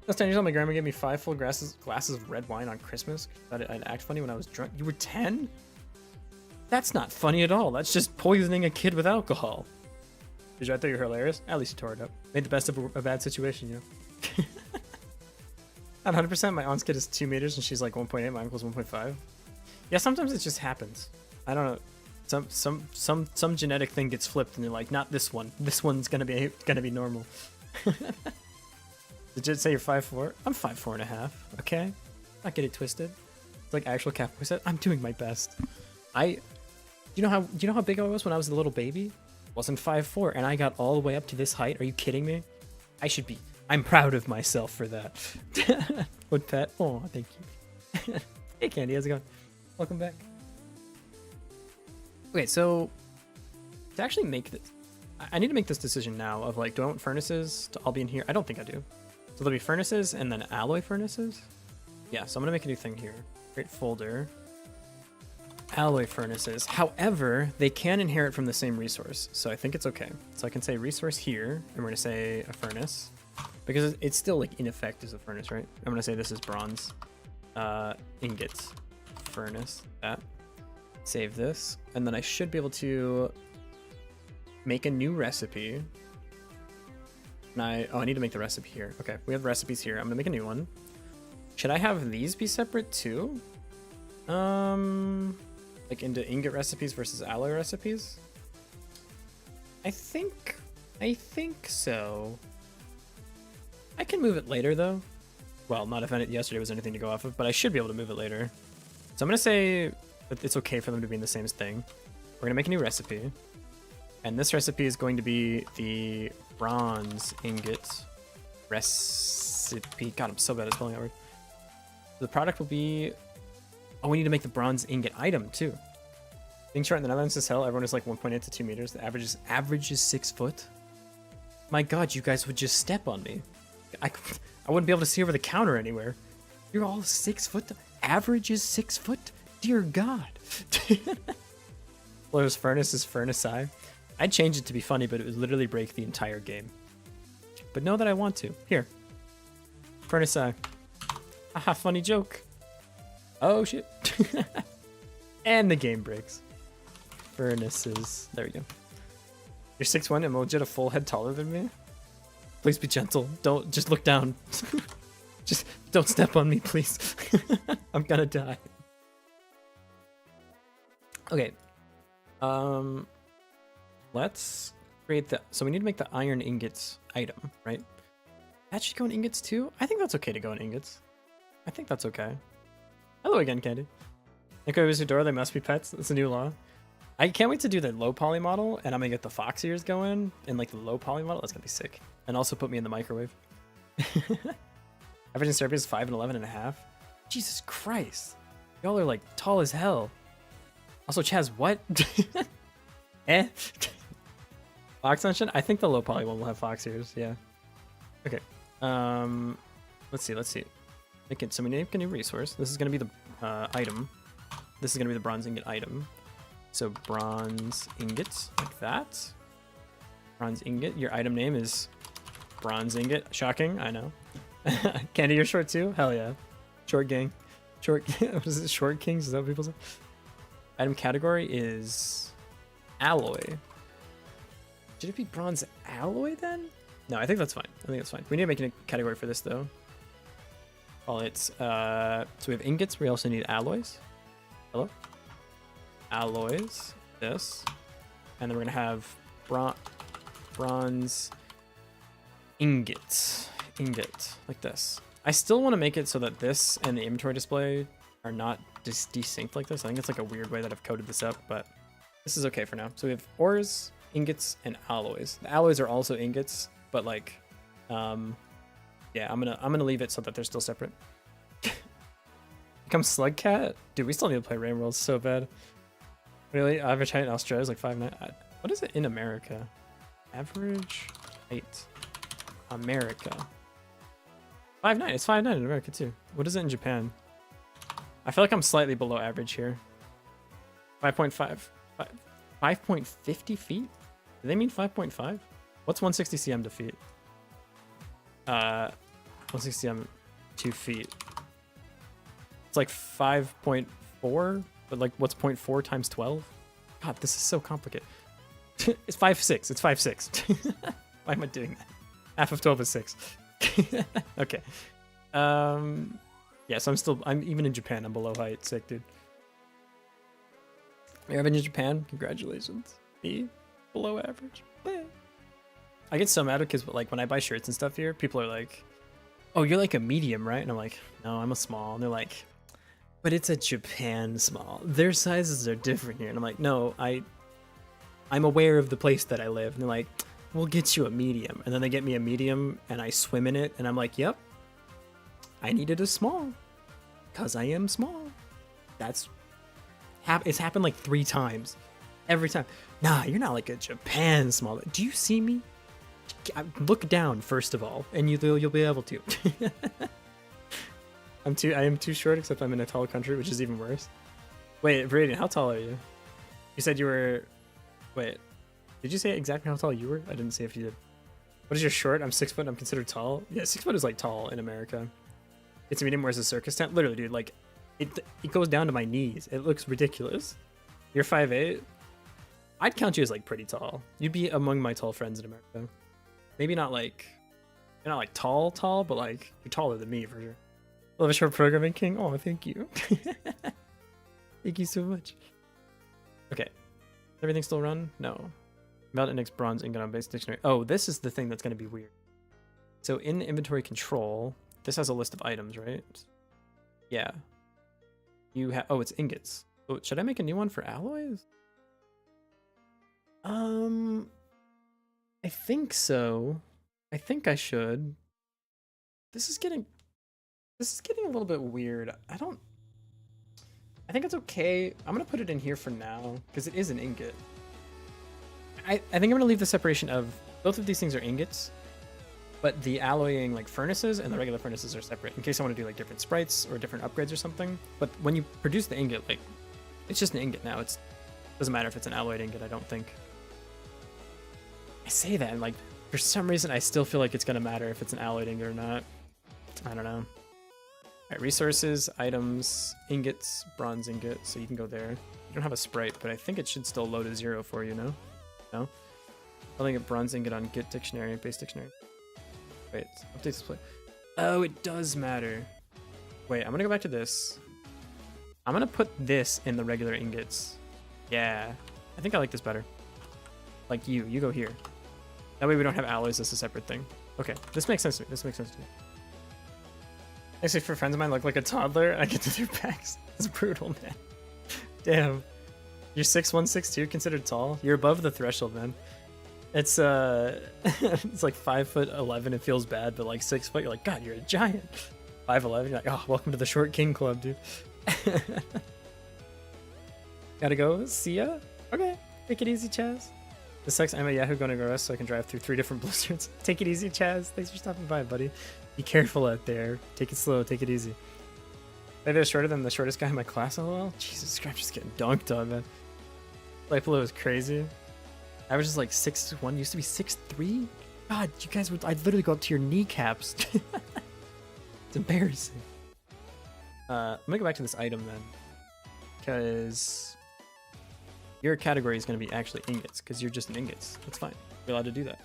Last 10 years old, my grandma gave me 5 full glasses of red wine on Christmas. I'd act funny when I was drunk. You were 10? That's not funny at all. That's just poisoning a kid with alcohol. Did you? I thought you were hilarious. At least you tore it up. Made the best of a bad situation, you know. At 100%, my aunt's kid is 2 meters and she's like 1.8. My uncle's 1.5. Yeah, sometimes it just happens. I don't know. Some genetic thing gets flipped and you're like, not this one. This one's gonna be normal. Did you say you're 5'4"? I'm 5'4.5". Okay, not get it twisted. It's like actual Catholic said. I'm doing my best. You know how big I was when I was a little baby? Wasn't 5'4", and I got all the way up to this height. Are you kidding me? I'm proud of myself for that. Would pet? Oh, thank you. Hey, Candy, how's it going? Welcome back. Okay, so to actually make this, I need to make this decision now of like, do I want furnaces to all be in here? I don't think I do. So there'll be furnaces and then alloy furnaces. Yeah, so I'm gonna make a new thing here. Create folder. Alloy furnaces. However, they can inherit from the same resource, so I think it's okay. So I can say resource here, and we're gonna say a furnace, because it's still like in effect as a furnace, right? I'm gonna say this is bronze ingots furnace. That. Save this, and then I should be able to make a new recipe. And I need to make the recipe here. Okay, we have recipes here. I'm gonna make a new one. Should I have these be separate too? Like into ingot recipes versus alloy recipes? I think so. I can move it later though. Well, not if yesterday was anything to go off of, but I should be able to move it later. So I'm gonna say that it's okay for them to be in the same thing. We're gonna make a new recipe. And this recipe is going to be the bronze ingot recipe. God, I'm so bad at spelling that word. The product will be... Oh, we need to make the bronze ingot item too. Being short in the Netherlands is hell. Everyone is like 1.8 to 2 meters. The average is 6 foot. My God, you guys would just step on me. I wouldn't be able to see over the counter anywhere. You're all 6 foot. Average is 6 foot. Dear God. Flo's furnace is furnace eye. I'd change it to be funny, but it would literally break the entire game. But know that I want to. Here. Furnace eye. Haha, funny joke. Oh shit. And the game breaks. Furnaces. There we go. You're 6'1" and legit a full head taller than me? Please be gentle. Don't just look down. Just don't step on me, please. I'm gonna die. Okay. Let's create the... So we need to make the iron ingots item, right? That should go in ingots too? I think that's okay to go in ingots. I think that's okay. Hello again, Candy. Nico Isidora, they must be pets. That's a new law. I can't wait to do the low poly model, and I'm gonna get the fox ears going in like the low poly model. That's gonna be sick. And also put me in the microwave. Average in Serbia is 5 and 11.5. Jesus Christ. Y'all are like tall as hell. Also, Chaz, what? Eh? Fox Sunshine? I think the low poly one will have fox ears, yeah. Okay. Let's see. Okay, so we need a new resource. This is gonna be the item. This is gonna be the bronze ingot item. So bronze ingots, like that. Bronze ingot. Your item name is bronze ingot. Shocking, I know. Candy, you're short too? Hell yeah. Short gang. Short. What is it? Short kings? Is that what people say? Item category is alloy. Should it be bronze alloy then? No, I think that's fine. I think that's fine. We need to make a category for this though. Call it. So we have ingots. We also need alloys. Hello. Alloys. This, and then we're gonna have bronze ingots. Ingot like this. I still want to make it so that this and the inventory display are not just desynced like this. I think it's like a weird way that I've coded this up, but this is okay for now. So we have ores, ingots, and alloys. The alloys are also ingots, but like, yeah, I'm gonna leave it so that they're still separate. Become Slug Cat? Dude, we still need to play Rain World so bad. Really? Average height in Australia is like 5'9". What is it in America? Average height. America. 5'9". It's 5'9" in America too. What is it in Japan? I feel like I'm slightly below average here. 5.5. 5.50 feet? Do they mean 5.5? What's 160 cm to feet? 160 cm 2 feet. It's like 5.4, but like what's 0.4 times 12? God, this is so complicated. It's 5'6". It's 5'6". Why am I doing that? Half of 12 is 6. Okay. Yeah, so I'm even in Japan, I'm below height. Sick, dude. You're in Japan? Congratulations. Me? Below average. Bleh. I get so mad because like when I buy shirts and stuff here, people are like, oh, you're like a medium, right? And I'm like, no, I'm a small. And they're like, but it's a Japan small. Their sizes are different here. And I'm like, no, I'm aware of the place that I live. And they're like, we'll get you a medium. And then they get me a medium and I swim in it. And I'm like, yep, I needed a small because I am small. That's It's happened like 3 times. Every time. Nah, you're not like a Japan small. Do you see me? Look down first of all, and you'll be able to. I am too short, except I'm in a tall country, which is even worse. Wait, Brayden, how tall are you? You said you were. Wait, did you say exactly how tall you were? I didn't say if you did. What is your short? I'm 6 foot. I'm considered tall. Yeah, 6 foot is like tall in America. It's medium. Where's the circus tent? Literally, dude, like it goes down to my knees. It looks ridiculous. You're 5'8". I'd count you as like pretty tall. You'd be among my tall friends in America. Maybe not like you're not like tall, but like you're taller than me for sure. Love a short programming king. Oh, thank you. Thank you so much. Okay, everything still run? No. Melt index bronze ingot on base dictionary. Oh, this is the thing that's going to be weird. So in inventory control, this has a list of items, right? Yeah. You have. Oh, it's ingots. Oh, should I make a new one for alloys? I think so. I think I should. This is getting a little bit weird. I think it's okay. I'm gonna put it in here for now because it is an ingot. I think I'm gonna leave the separation of both of these things are ingots, but the alloying like furnaces and the regular furnaces are separate in case I want to do like different sprites or different upgrades or something. But when you produce the ingot, like it's just an ingot now. It doesn't matter if it's an alloyed ingot. I don't think. I say that and like for some reason I still feel like it's gonna matter if it's an alloyed ingot or not. I don't know. Alright, resources, items, ingots, bronze ingot, so you can go there. You don't have a sprite, but I think it should still load a 0 for you, no? No? I'll get bronze ingot on Git dictionary, base dictionary. Wait, update display. Oh, it does matter. Wait, I'm gonna go back to this. I'm gonna put this in the regular ingots. Yeah, I think I like this better. Like you go here. That way we don't have alloys as a separate thing. Okay, this makes sense to me. This makes sense to me. Actually, for friends of mine look like a toddler, I get to do packs. It's brutal, man. Damn. You're 6'1", 6'2", considered tall? You're above the threshold, man. It's it's like 5'11", it feels bad, but like 6 foot, you're like, God, you're a giant. 5'11", you're like, oh, welcome to the short king club, dude. Gotta go, see ya? Okay, take it easy, Chaz. This sucks, I'm a Yahoo going to go rest so I can drive through 3 different blizzards. Take it easy, Chaz. Thanks for stopping by, buddy. Be careful out there. Take it slow, take it easy. Maybe I was shorter than the shortest guy in my class, lol. Jesus Christ, just getting dunked on, man. Life below is crazy. Average is like 6'1", used to be 6'3". God, you guys would, I'd literally go up to your kneecaps. It's embarrassing. I'm gonna go back to this item then. Because your category is gonna be actually ingots, because you're just an ingots. That's fine. You're allowed to do that.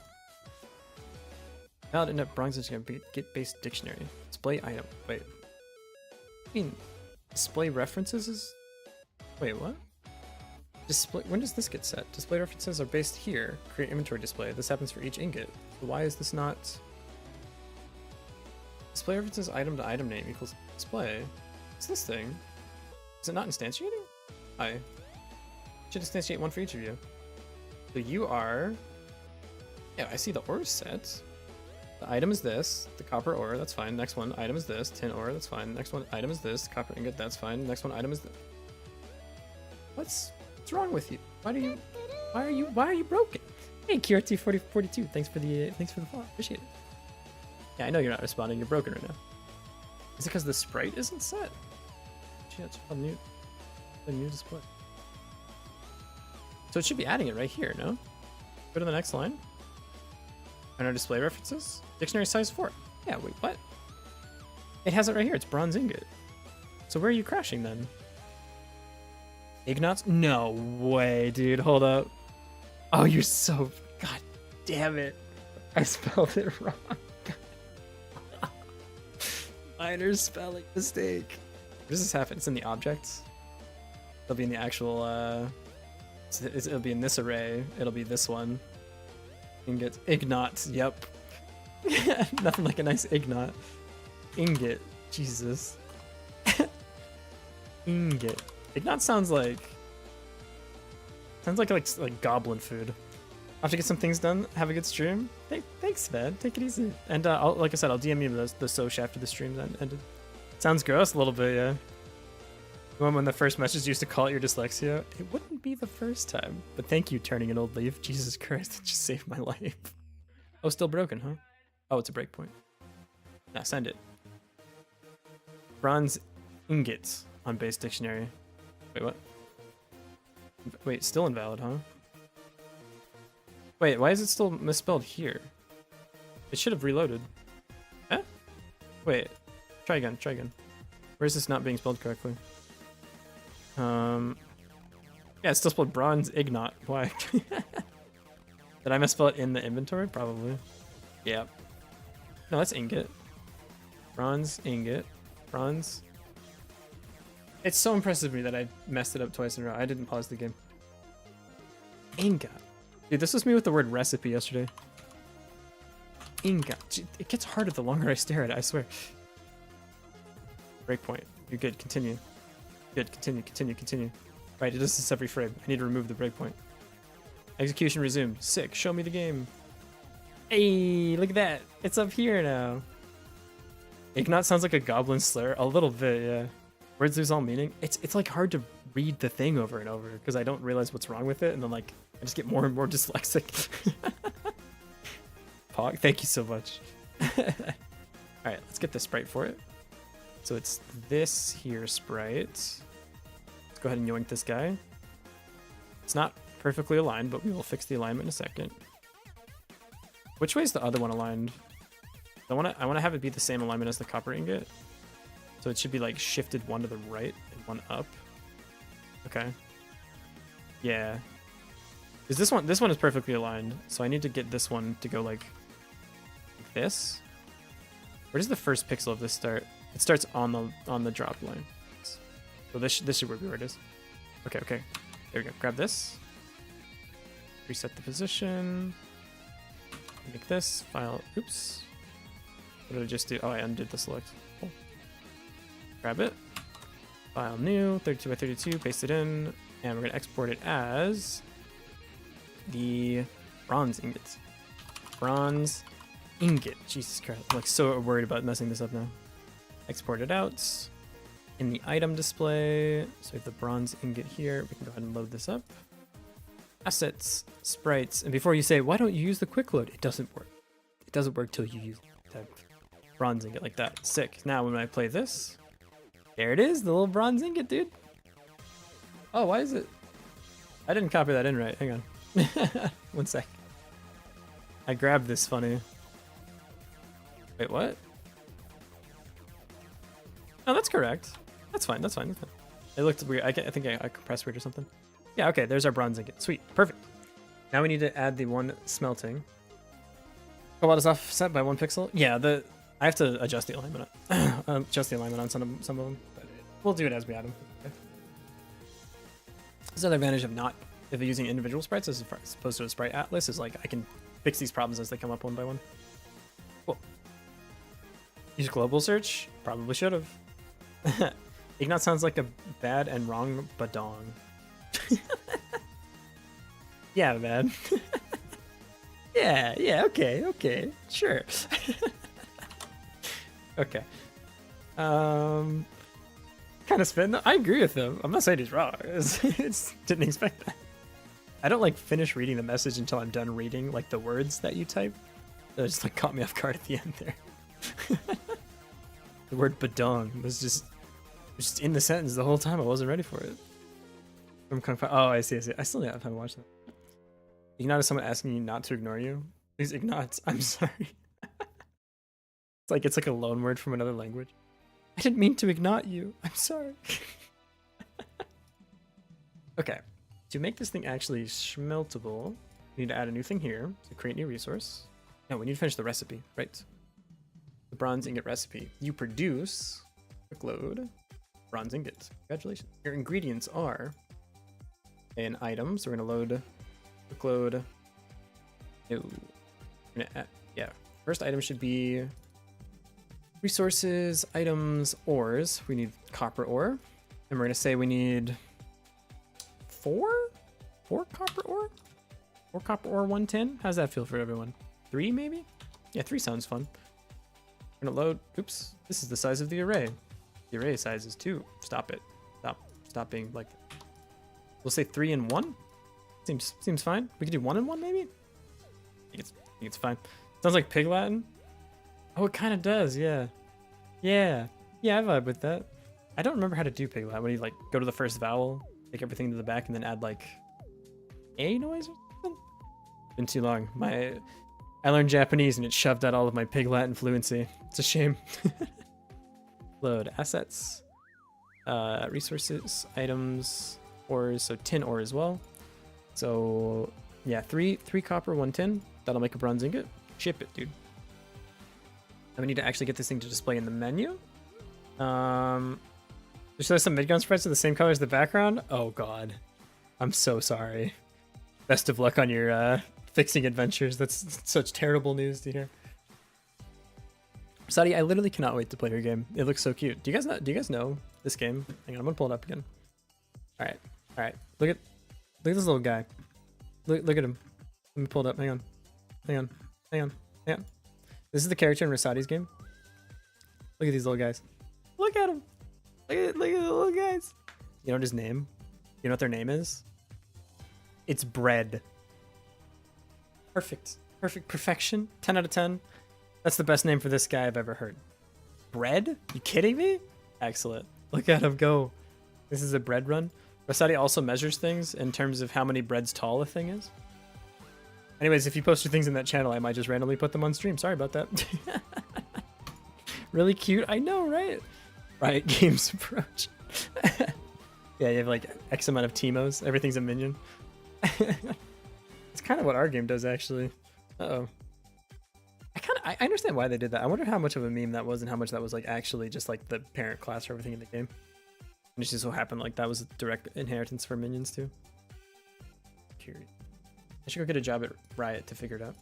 Valid index bronze is gonna be get base dictionary. Display item. Wait. I mean, display references is. Wait, what? Display. When does this get set? Display references are based here. Create inventory display. This happens for each ingot. So why is this not? Display references item to item name equals display. What's this thing? Is it not instantiating? Hi. Should instantiate one for each of you. So you are. Yeah, I see the ore set. The item is this, the copper ore, that's fine. Next one, item is this, tin ore, that's fine. Next one, item is this, copper ingot, that's fine. Next one, item is this. What's wrong with you? Why are you broken? Hey, QRT4042, thanks for the follow. Appreciate it. Yeah, I know you're not responding. You're broken right now. Is it because the sprite isn't set? Gee, that's a new display. So it should be adding it right here, no? Go to the next line. And our display references. Dictionary size 4. Yeah, wait, what? It has it right here. It's bronze ingot. So where are you crashing then? Ignots? No way, dude. Hold up. Oh, you're so... God damn it. I spelled it wrong. Minor spelling mistake. Where does this happen? It's in the objects. It'll be in the actual... it'll be in this array. It'll be this one. Ingot. Ignots. Yep. Nothing like a nice ignot. Ingot. Jesus. Ingot. Ignot sounds like goblin food. I'll have to get some things done. Have a good stream. Thanks, man. Take it easy. And like I said, I'll DM you the Soch after the stream's ended. Sounds gross a little bit, yeah. When the first message used to call it your dyslexia, it wouldn't be the first time. But thank you, turning an old leaf. Jesus Christ, that just saved my life. Oh, still broken, huh? Oh, it's a breakpoint. Now send it. Bronze ingots on base dictionary. Wait, what? Wait, still invalid, huh? Wait, why is it still misspelled here? It should have reloaded. Huh? Wait, try again, try again. Where is this not being spelled correctly? Yeah, it's still spelled bronze ignot. Why? Did I misspell it in the inventory? Probably. Yeah. No, that's ingot. Bronze ingot. Bronze. It's so impressive to me that I messed it up twice in a row. I didn't pause the game. Ingot. Dude, this was me with the word recipe yesterday. Ingot. Gee, it gets harder the longer I stare at it, I swear. Breakpoint. You're good. Continue. Good. Continue, continue, continue. Right, it does this every frame. I need to remove the breakpoint. Execution resumed. Sick. Show me the game. Hey, look at that. It's up here now. Ignot sounds like a goblin slur. A little bit, yeah. Words lose all meaning. It's like hard to read the thing over and over because I don't realize what's wrong with it, and then like I just get more and more dyslexic. Pog, thank you so much. Alright, let's get the sprite for it. So it's this here sprite. Let's go ahead and yoink this guy. It's not perfectly aligned, but we will fix the alignment in a second. Which way is the other one aligned? I want to have it be the same alignment as the copper ingot. So it should be like shifted one to the right and one up. Okay. Yeah. Is this one is perfectly aligned, so I need to get this one to go like this. Where does the first pixel of this start? It starts on the drop line. So this should be where it is. Okay, okay. There we go. Grab this. Reset the position. Make this file. Oops. What did I just do? Oh, I undid the select. Cool. Grab it. File new, 32 by 32, paste it in, and we're gonna export it as the bronze ingot. Bronze ingot. Jesus Christ. I'm like so worried about messing this up now. Export it out. In the item display, so we have the bronze ingot here. We can go ahead and load this up. Assets, sprites, and before you say, why don't you use the quick load? It doesn't work. It doesn't work till you use that bronze ingot like that. Sick. Now when I play this, there it is, the little bronze ingot, dude. Oh, why is it? I didn't copy that in right. Hang on. 1 sec. I grabbed this funny. Wait, what? Oh, that's correct. That's fine. That's fine. That's fine. It looked weird. I think I compressed weird or something. Yeah, okay. There's our bronze ingot. Sweet. Perfect. Now we need to add the one smelting. Cobalt is offset by 1 pixel. Yeah, I have to adjust the alignment. Adjust the alignment on some of them. But we'll do it as we add them. Okay. This is another advantage of using individual sprites as opposed to a sprite atlas is like I can fix these problems as they come up one by one. Cool. Use global search? Probably should have. Ignot sounds like a bad and wrong badong. Yeah, man. yeah, okay, sure. Okay. Kind of spin. I agree with him. I'm not saying he's wrong. It's didn't expect that. I don't like finish reading the message until I'm done reading like the words that you type. That just like caught me off guard at the end there. The word badong was just in the sentence the whole time. I wasn't ready for it. I'm kind of, oh, I see. I still haven't watched that. Ignot is someone asking you not to ignore you. Please Ignots. I'm sorry. It's like a loan word from another language. I didn't mean to ignore you. I'm sorry. Okay. To make this thing actually schmeltable, we need to add a new thing here. So create new resource. No, we need to finish the recipe, right? The bronze ingot recipe. You produce, quick load, bronze ingot. Congratulations. Your ingredients are an item. So we're going to load, quick load. No. Yeah. First item should be resources, items, ores. We need copper ore. And we're going to say we need 4 copper ore? 4 copper ore, 110? How's that feel for everyone? 3 maybe? Yeah, 3 sounds fun. We're gonna load. Oops, this is the size of the array. The array size is 2. Stop it. Stop being like. We'll say 3 and 1. Seems fine. We could do 1 and 1 maybe. I think it's fine. Sounds like Pig Latin. Oh, it kind of does. Yeah. Yeah. Yeah, I vibe with that. I don't remember how to do Pig Latin. When you like go to the first vowel, take everything to the back, and then add like a noise or something. Been too long. I learned Japanese and it shoved out all of my Pig Latin fluency. It's a shame. Load assets, resources, items, ores. So tin ore as well. So yeah, three copper, 1 tin. That'll make a bronze ingot. Ship it, dude. And we need to actually get this thing to display in the menu. There's some midgun sprites are the same color as the background. Oh god, I'm so sorry. Best of luck on your fixing adventures. That's such terrible news to hear. Sadi, I literally cannot wait to play your game. It looks so cute. Do you guys know this game? Hang on, I'm gonna pull it up again. All right. Look at this little guy. Look at him. Let me pull it up. Hang on. This is the character in Rasadi's game. Look at these little guys. Look at him. Look at the little guys. You know what his name? You know what their name is? It's Bread. Perfection. 10 out of 10. That's the best name for this guy I've ever heard. Bread? You kidding me? Excellent. Look at him go. This is a bread run. Rasadi also measures things in terms of how many breads tall a thing is. Anyways, if you post your things in that channel, I might just randomly put them on stream. Sorry about that. Really cute. I know, right? Riot Games approach. Yeah, you have like X amount of Teemos. Everything's a minion. It's kind of what our game does, actually. Uh-oh. I understand why they did that. I wonder how much of a meme that was and how much that was like actually just like the parent class for everything in the game. And it just so happened like that was a direct inheritance for minions too. Curious. I should go get a job at Riot to figure it out.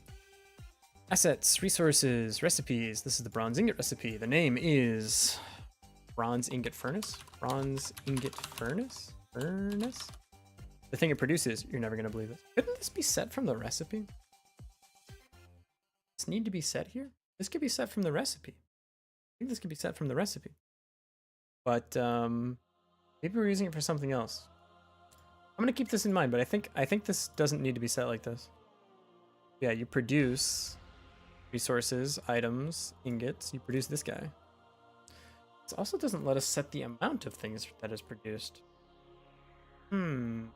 Assets, resources, recipes. This is the bronze ingot recipe. The name is bronze ingot furnace. Bronze ingot furnace? Furnace? The thing it produces, you're never going to believe it. Couldn't this be set from the recipe? This need to be set here? This could be set from the recipe. I think this could be set from the recipe. But maybe we're using it for something else. I'm going to keep this in mind, but I think this doesn't need to be set like this. Yeah, you produce resources, items, ingots. You produce this guy. This also doesn't let us set the amount of things that is produced. Oh,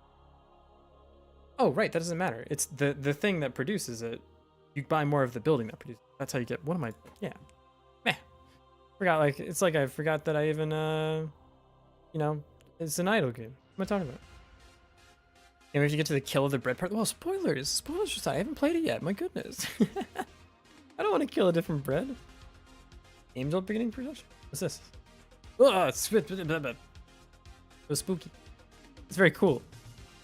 right, that doesn't matter. It's the thing that produces it. You buy more of the building that produces it. That's how you get... What am I... Yeah. Meh. Forgot, like... It's like I forgot that I even, you know... It's an idle game. What am I talking about? And we have to get to the kill of the bread part. Well, spoilers! Spoilers! I haven't played it yet. My goodness. I don't want to kill a different bread. Angel beginning production? What's this? Oh, it's... It was spooky. It's very cool.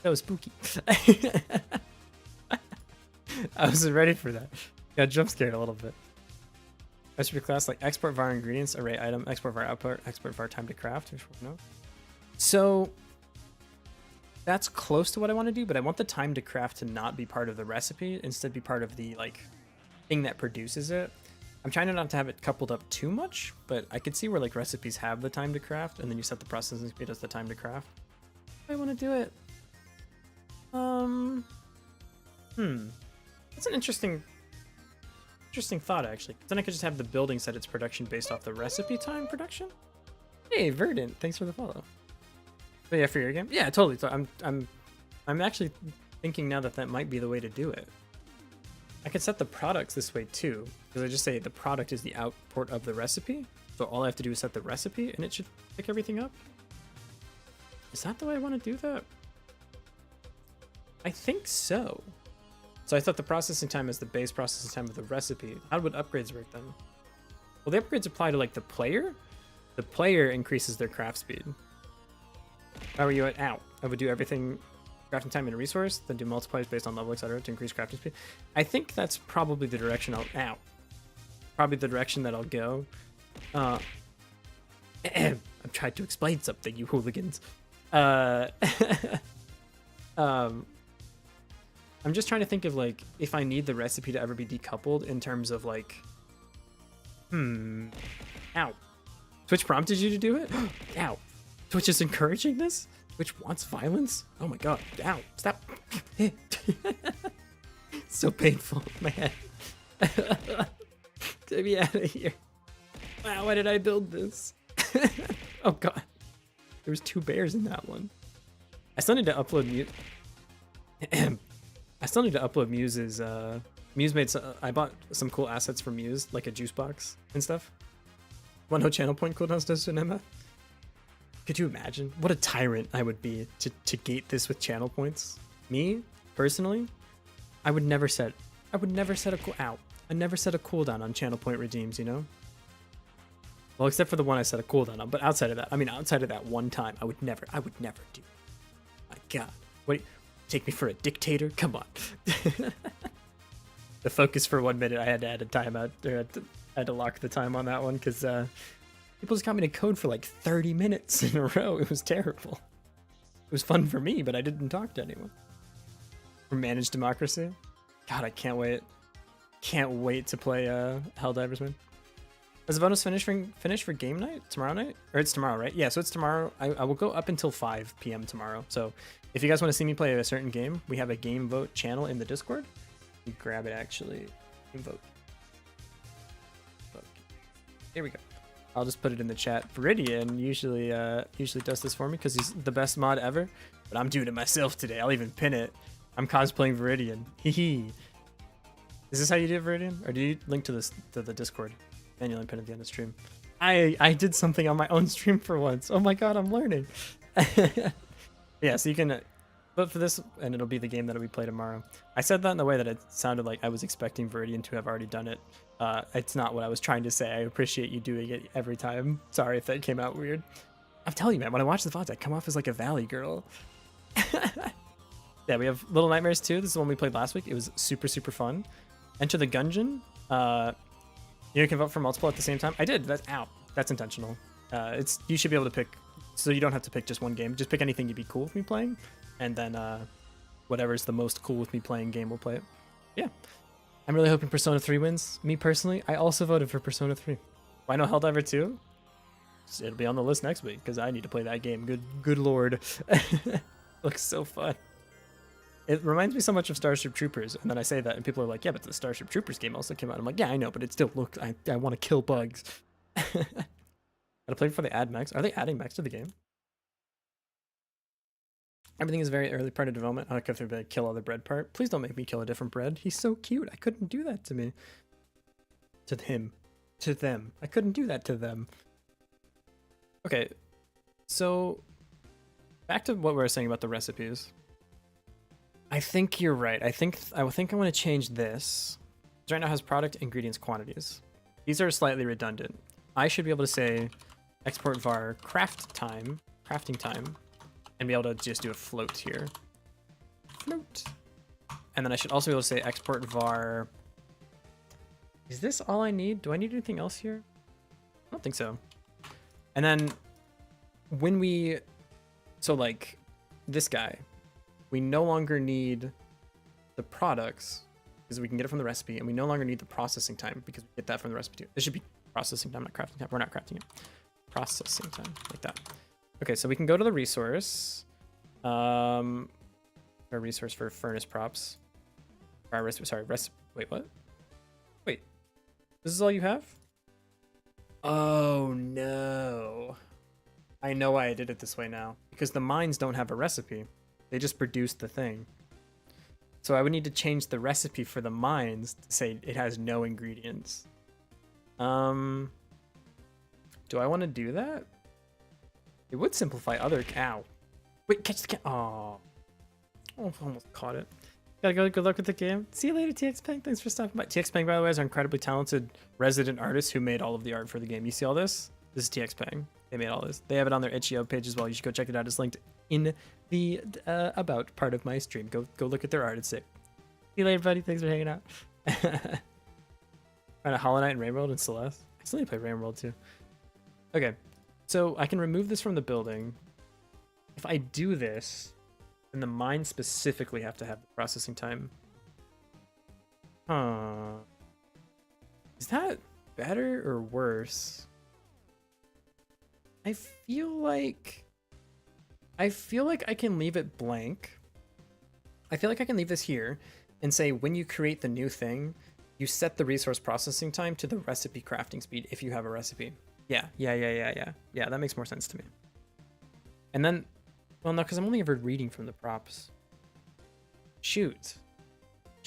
That was spooky. I wasn't ready for that. Got jump scared a little bit. Recipe class like export var ingredients, array item, export var output, export var time to craft. No. So that's close to what I want to do, but I want the time to craft to not be part of the recipe, instead be part of the like thing that produces it. I'm trying not to have it coupled up too much, but I could see where like recipes have the time to craft, and then you set the processing speed as the time to craft. I want to do it. That's an interesting thought, actually. Then I could just have the building set its production based off the recipe time production. Hey, Verdant, thanks for the follow. But yeah, for your game, yeah, totally. So I'm actually thinking now that that might be the way to do it. I could set the products this way too, because I just say the product is the output of the recipe. So all I have to do is set the recipe, and it should pick everything up. Is that the way I want to do that? I think so. So I thought the processing time is the base processing time of the recipe. How would upgrades work then? Well, the upgrades apply to like the player. The player increases their craft speed. How are you at? Ow. I would do everything crafting time and resource, then do multipliers based on level, etc. to increase crafting speed. I think that's probably the direction probably the direction that I'll go. I'm trying to explain something, you hooligans. I'm just trying to think of like if I need the recipe to ever be decoupled in terms of like Ow. Twitch prompted you to do it? Ow. Twitch is encouraging this? Twitch wants violence? Oh my god. Ow. Stop. So painful, man. Get me out of here. Wow, why did I build this? Oh god. There was 2 bears in that one. I still need to upload I still need to upload Muse's Muse made I bought some cool assets from Muse, like a juice box and stuff. Want no channel point cooldowns does to Emma? Could you imagine? What a tyrant I would be to gate this with channel points. Me, personally, I would never set a cooldown on channel point redeems, you know? Well, except for the one I set a cooldown on, but outside of that, I mean, outside of that one time, I would never do. My god. What, take me for a dictator? Come on. The focus for 1 minute, I had to add a timeout, or I had to lock the time on that one, because people just got me to code for like 30 minutes in a row. It was terrible. It was fun for me, but I didn't talk to anyone. For managed democracy? God, I can't wait. Can't wait to play Helldivers, man. Is Vonos finished for game night? Tomorrow night? Or it's tomorrow, right? Yeah, so it's tomorrow. I will go up until 5 p.m. tomorrow. So if you guys want to see me play a certain game, we have a game vote channel in the Discord. You grab it, actually. Game vote. Here we go. I'll just put it in the chat. Viridian usually does this for me because he's the best mod ever. But I'm doing it myself today. I'll even pin it. I'm cosplaying Viridian. Hee. Is this how you do it, Viridian? Or do you link to this to the Discord? Manually pin at the end of the stream. I did something on my own stream for once. Oh my god, I'm learning. Yeah, so you can vote for this, and it'll be the game that we play tomorrow. I said that in the way that it sounded like I was expecting Viridian to have already done it. It's not what I was trying to say. I appreciate you doing it every time. Sorry if that came out weird. I'm telling you, man, when I watch the VODs, I come off as like a valley girl. Yeah, we have Little Nightmares 2. This is the one we played last week. It was super, super fun. Enter the Gungeon. You can vote for multiple at the same time. I did. That's intentional. You should be able to pick, so you don't have to pick just one game. Just pick anything you'd be cool with me playing, and then whatever's the most cool with me playing game, we'll play it. Yeah, I'm really hoping Persona 3 wins. Me personally, I also voted for Persona 3. Why no Helldiver 2? It'll be on the list next week because I need to play that game. Good lord, looks so fun. It reminds me so much of Starship Troopers, and then I say that, and people are like, yeah, but the Starship Troopers game also came out. I'm like, yeah, I know, but it still looks, I want to kill bugs. Gotta play before they add mechs. Are they adding mechs to the game? Everything is very early part of development. I have to kill all the bread part. Please don't make me kill a different bread. He's so cute. I couldn't do that to me. To him. To them. I couldn't do that to them. Okay, so back to what we were saying about the recipes. I think you're right. I think I want to change this. Right now it has product, ingredients, quantities. These are slightly redundant. I should be able to say export var crafting time, and be able to just do a float here. Float. And then I should also be able to say export var. Is this all I need? Do I need anything else here? I don't think so. And then when so like this guy, we no longer need the products because we can get it from the recipe, and we no longer need the processing time because we get that from the recipe too. This should be processing time, not crafting time. We're not crafting it. Processing time, like that. Okay, so we can go to the resource. Our resource for furnace props. Wait, what? Wait, this is all you have? Oh no. I know why I did it this way now. Because the mines don't have a recipe. They just produce the thing. So I would need to change the recipe for the mines to say it has no ingredients. Do I want to do that? It would simplify other... Ow. Wait, catch the cat. Oh, almost caught it. Gotta go. Good luck with the game. See you later, TX Peng. Thanks for stopping by. TX Peng, by the way, is our incredibly talented resident artist who made all of the art for the game. You see all this? This is TX Peng. They made all this. They have it on their itch.io page as well. You should go check it out. It's linked in the about part of my stream. Go look at their art. It's sick. See you later, buddy. Thanks for hanging out. Trying to Hollow Knight and Rainworld and Celeste. I still need to play Rainworld too. Okay, so I can remove this from the building. If I do this, then the mines specifically have to have the processing time. Huh. Is that better or worse? I feel like I feel like I can leave it blank. I feel like I can leave this here and say when you create the new thing, you set the resource processing time to the recipe crafting speed if you have a recipe. Yeah, that makes more sense to me. And then, well, no, because I'm only ever reading from the props. Shoot.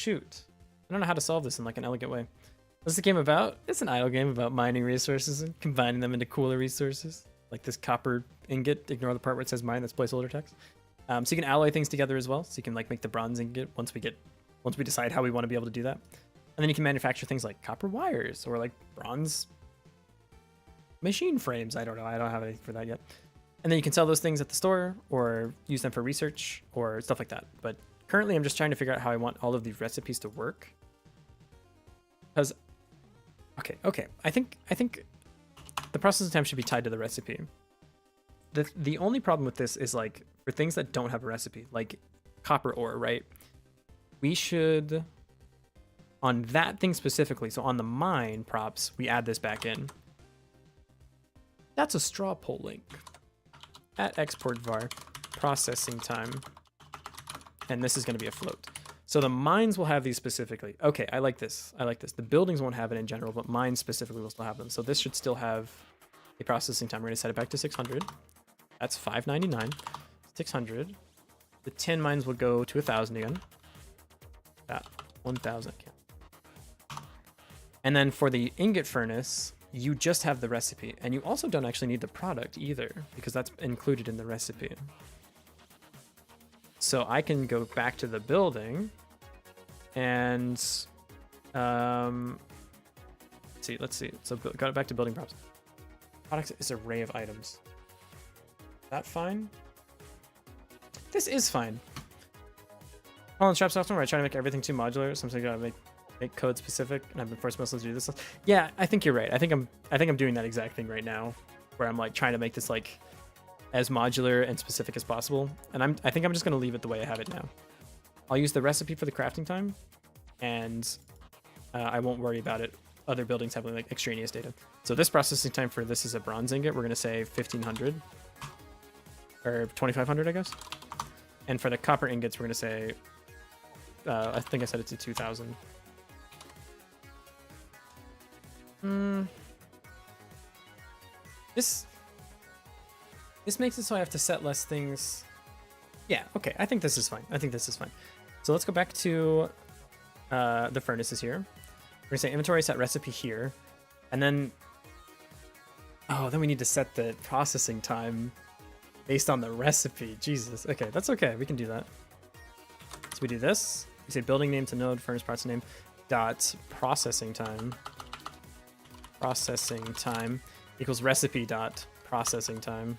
I don't know how to solve this in like an elegant way. What's the game about? It's an idle game about mining resources and combining them into cooler resources. Like this copper ingot, ignore the part where it says mine, that's placeholder text. So you can alloy things together as well. So you can like make the bronze ingot once we decide how we want to be able to do that. And then you can manufacture things like copper wires or like bronze machine frames. I don't know. I don't have anything for that yet. And then you can sell those things at the store or use them for research or stuff like that. But currently I'm just trying to figure out how I want all of these recipes to work. Because, okay. I think the processing time should be tied to the recipe. The only problem with this is like for things that don't have a recipe, like copper ore, right? We should, on that thing specifically, so on the mine props, we add this back in. That's a straw poll link. At export var, processing time. And this is going to be a float. So the mines will have these specifically. Okay, I like this. The buildings won't have it in general, but mines specifically will still have them. So this should still have a processing time. We're going to set it back to 600. That's 599. 600. The tin mines will go to 1,000 again. That 1,000. And then for the ingot furnace, you just have the recipe. And you also don't actually need the product either, because that's included in the recipe. So I can go back to the building and let's see. So got it back to building props. Products is array of items. Is that fine? This is fine. Colin Strap software where I try to make everything too modular. Sometimes I gotta make code specific, and I've been forced mostly to do this. Yeah, I think you're right. I think I'm doing that exact thing right now, where I'm like trying to make this like as modular and specific as possible. And I think I'm just gonna leave it the way I have it now. I'll use the recipe for the crafting time, and I won't worry about it. Other buildings have like extraneous data. So this processing time for this is a bronze ingot. We're gonna say 1,500 or 2,500, I guess. And for the copper ingots, we're gonna say I think I set it to 2,000. This makes it so I have to set less things. Yeah, okay. I think this is fine. So let's go back to the furnaces here. We're gonna say inventory set recipe here, and then then we need to set the processing time based on the recipe. Jesus. Okay, that's okay. We can do that. So we do this. We say building name to node furnace process name dot processing time. Processing time equals recipe dot processing time.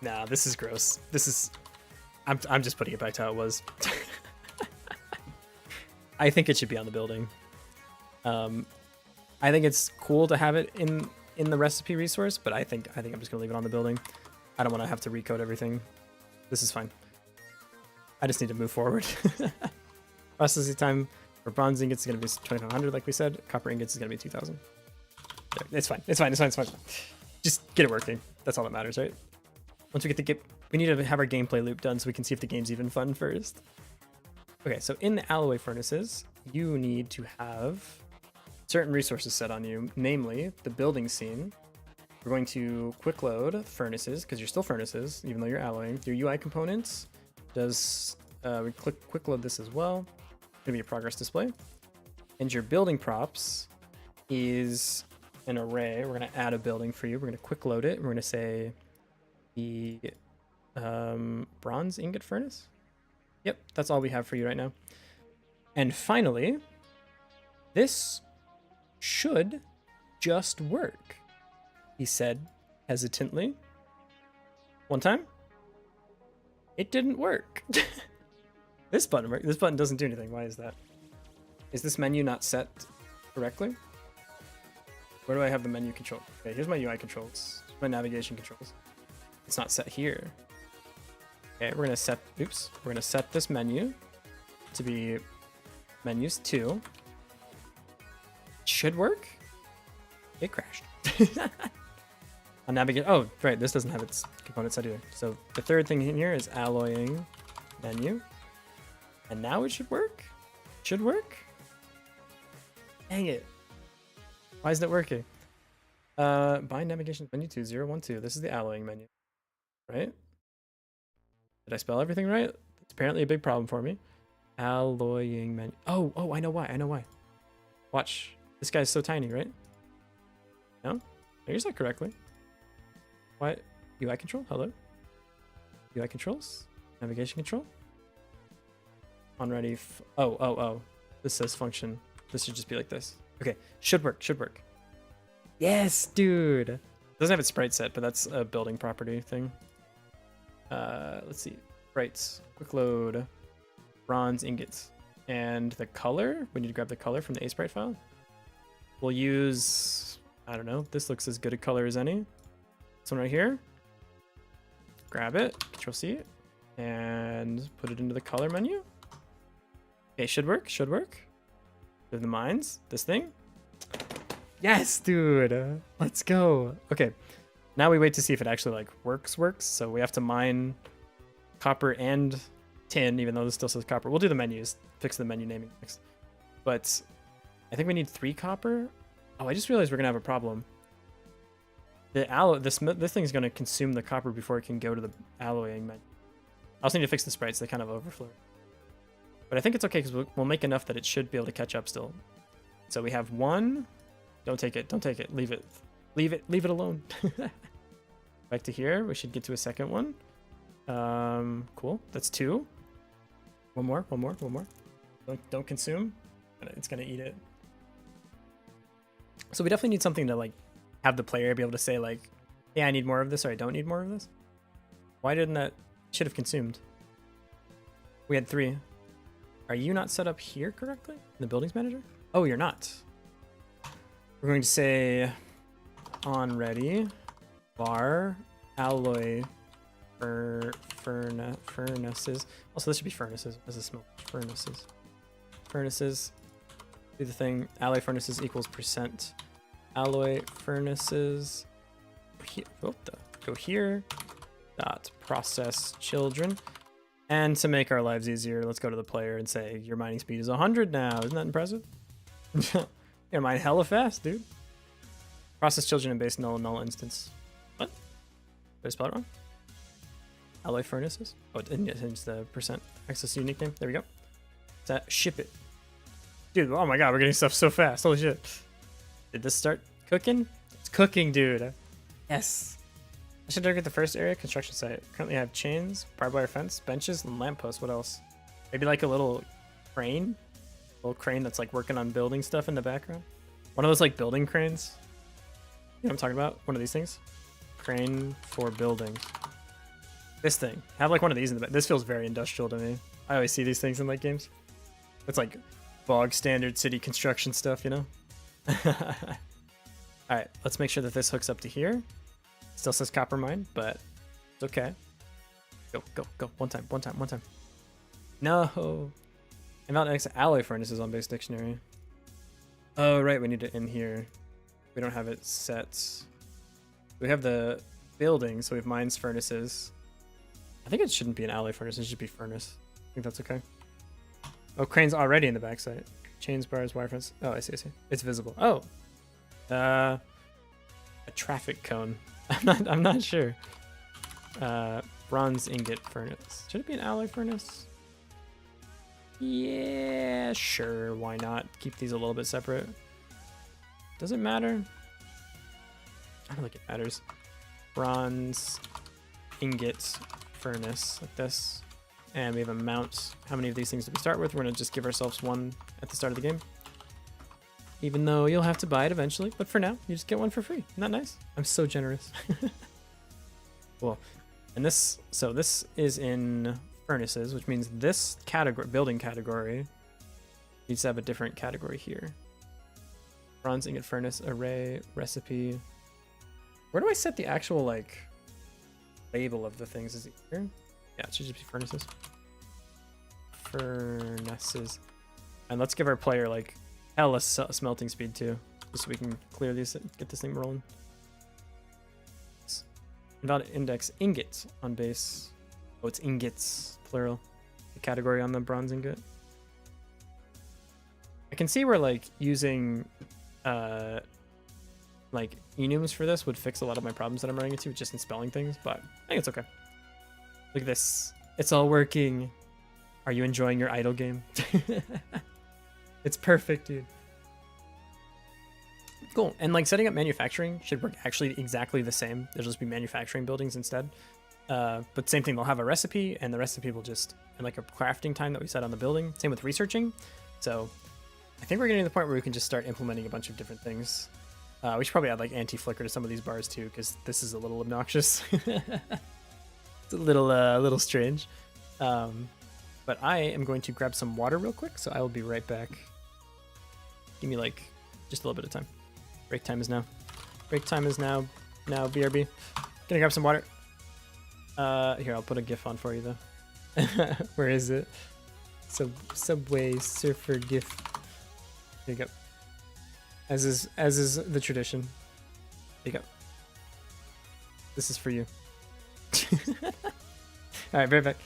Nah, this is gross. I'm just putting it back to how it was. I think it should be on the building. I think it's cool to have it in the recipe resource, but I think I'm just gonna leave it on the building. I don't want to have to recode everything. This is fine. I just need to move forward. Processing time for bronze ingots is gonna be 2,500, like we said. Copper ingots is gonna be 2,000. It's fine. Just get it working. That's all that matters, right? Once we get we need to have our gameplay loop done so we can see if the game's even fun first. Okay, so in the alloy furnaces, you need to have certain resources set on you, namely the building scene. We're going to quick load furnaces, because you're still furnaces, even though you're alloying. Your UI components does, we quick load this as well. It's gonna be a progress display. And your building props is an array. We're gonna add a building for you. We're gonna quick load it. We're gonna say the bronze ingot furnace. Yep, that's all we have for you right now. And finally, this should just work, he said hesitantly. One time, it didn't work. This button worked. This button doesn't do anything. Why is that? Is this menu not set correctly? Where do I have the menu control? Okay, here's my UI controls, my navigation controls. It's not set here. Okay, we're gonna set this menu to be menus 2. Should work. It crashed. On navigate. Oh, right. This doesn't have its component set either. So the third thing in here is alloying menu. And now it should work. Should work. Dang it. Why isn't it working? Bind navigation menu 2012. This is the alloying menu, right? Did I spell everything right? It's apparently a big problem for me. Alloying menu. Oh, I know why. I know why. Watch. This guy's so tiny, right? No? I used that correctly. What? UI control? Hello? UI controls? Navigation control? On ready. Oh. This says function. This should just be like this. Okay. Should work. Should work. Yes, dude. Doesn't have its sprite set, but that's a building property thing. Let's see. Sprites. Quick load. Bronze ingots. And the color, we need to grab the color from the A-sprite file. We'll use, I don't know, this looks as good a color as any. This one right here. Grab it, Control-C, and put it into the color menu. Okay, should work, should work. Do the mines, this thing. Yes, dude, let's go. Okay, now we wait to see if it actually like works. So we have to mine copper and tin, even though this still says copper. We'll do the menus, fix the menu naming next. But I think we need 3 copper. Oh, I just realized we're gonna have a problem. This thing's gonna consume the copper before it can go to the alloying menu. I also need to fix the sprites; they kind of overflow. But I think it's okay because we'll make enough that it should be able to catch up still. So we have 1. Don't take it. Don't take it. Leave it. Leave it. Leave it alone. Back to here. We should get to a second one. Cool. That's 2. One more. Don't consume. It's gonna eat it. So we definitely need something to like have the player be able to say like, yeah, I need more of this or I don't need more of this. Why didn't that? Should have consumed. We had 3. Are you not set up here correctly in the buildings manager? Oh, you're not. We're going to say on ready var alloy furnaces. Also, this should be furnaces. This is smoke. Furnaces. Do the thing. Alloy furnaces equals %. Alloy furnaces. Go here. Dot process children. And to make our lives easier, let's go to the player and say your mining speed is 100 now. Isn't that impressive? You're mining hella fast, dude. Process children in base null instance. What? Did I spell it wrong? Alloy furnaces? Oh, it didn't change the % access unique name. There we go. Ship it. Dude, oh my god, we're getting stuff so fast. Holy shit. Did this start cooking? It's cooking, dude. Yes. I should target the first area, construction site. Currently I have chains, barbed wire fence, benches, and lampposts. What else? Maybe like a little crane? A little crane that's like working on building stuff in the background. One of those like building cranes. You know what I'm talking about? One of these things. Crane for building. This thing. Have like one of these in the back. This feels very industrial to me. I always see these things in like games. It's like bog standard city construction stuff, you know? Alright, let's make sure that this hooks up to here. Still says copper mine, but it's okay. Go. One time. No. Amount X alloy furnaces on base dictionary. Oh, right, we need it in here. We don't have it set. We have the building, so we have mines, furnaces. I think it shouldn't be an alloy furnace, it should be furnace. I think that's okay. Oh, crane's already in the backside. Chains, bars, wire fence. Oh, I see. It's visible. Oh. A traffic cone. I'm not sure. Bronze ingot furnace. Should it be an alloy furnace? Yeah, sure. Why not? Keep these a little bit separate. Does it matter? I don't think it matters. Bronze ingot furnace like this. And we have a mount. How many of these things do we start with? We're going to just give ourselves 1 at the start of the game. Even though you'll have to buy it eventually. But for now, you just get 1 for free. Isn't that nice? I'm so generous. Cool. And this is in furnaces, which means this category, building category, needs to have a different category here. Bronze ingot furnace, array, recipe. Where do I set the actual, like, label of the things? Is it here? Yeah, it should just be furnaces. Furnaces. And let's give our player, like, hella smelting speed, too. Just so we can clear these, get this thing rolling. Invalid index ingot on base. Oh, it's ingots, plural. The category on the bronze ingot. I can see where like using like enums for this would fix a lot of my problems that I'm running into just in spelling things, but I think it's okay. Look at this. It's all working. Are you enjoying your idle game? It's perfect, dude. Cool. And like setting up manufacturing should work actually exactly the same. There'll just be manufacturing buildings instead. But same thing, they'll have a recipe, and the recipe will just, and like a crafting time that we set on the building. Same with researching. So I think we're getting to the point where we can just start implementing a bunch of different things. We should probably add like anti-flicker to some of these bars too, because this is a little obnoxious. It's a little strange. But I am going to grab some water real quick, so I will be right back. Give me like just a little bit of time. Break time is now. Break time is now. Now, BRB. Gonna grab some water. Here, I'll put a GIF on for you though. Where is it? Subway Surfer GIF. Here you go. As is the tradition. There you go. This is for you. All right, right back.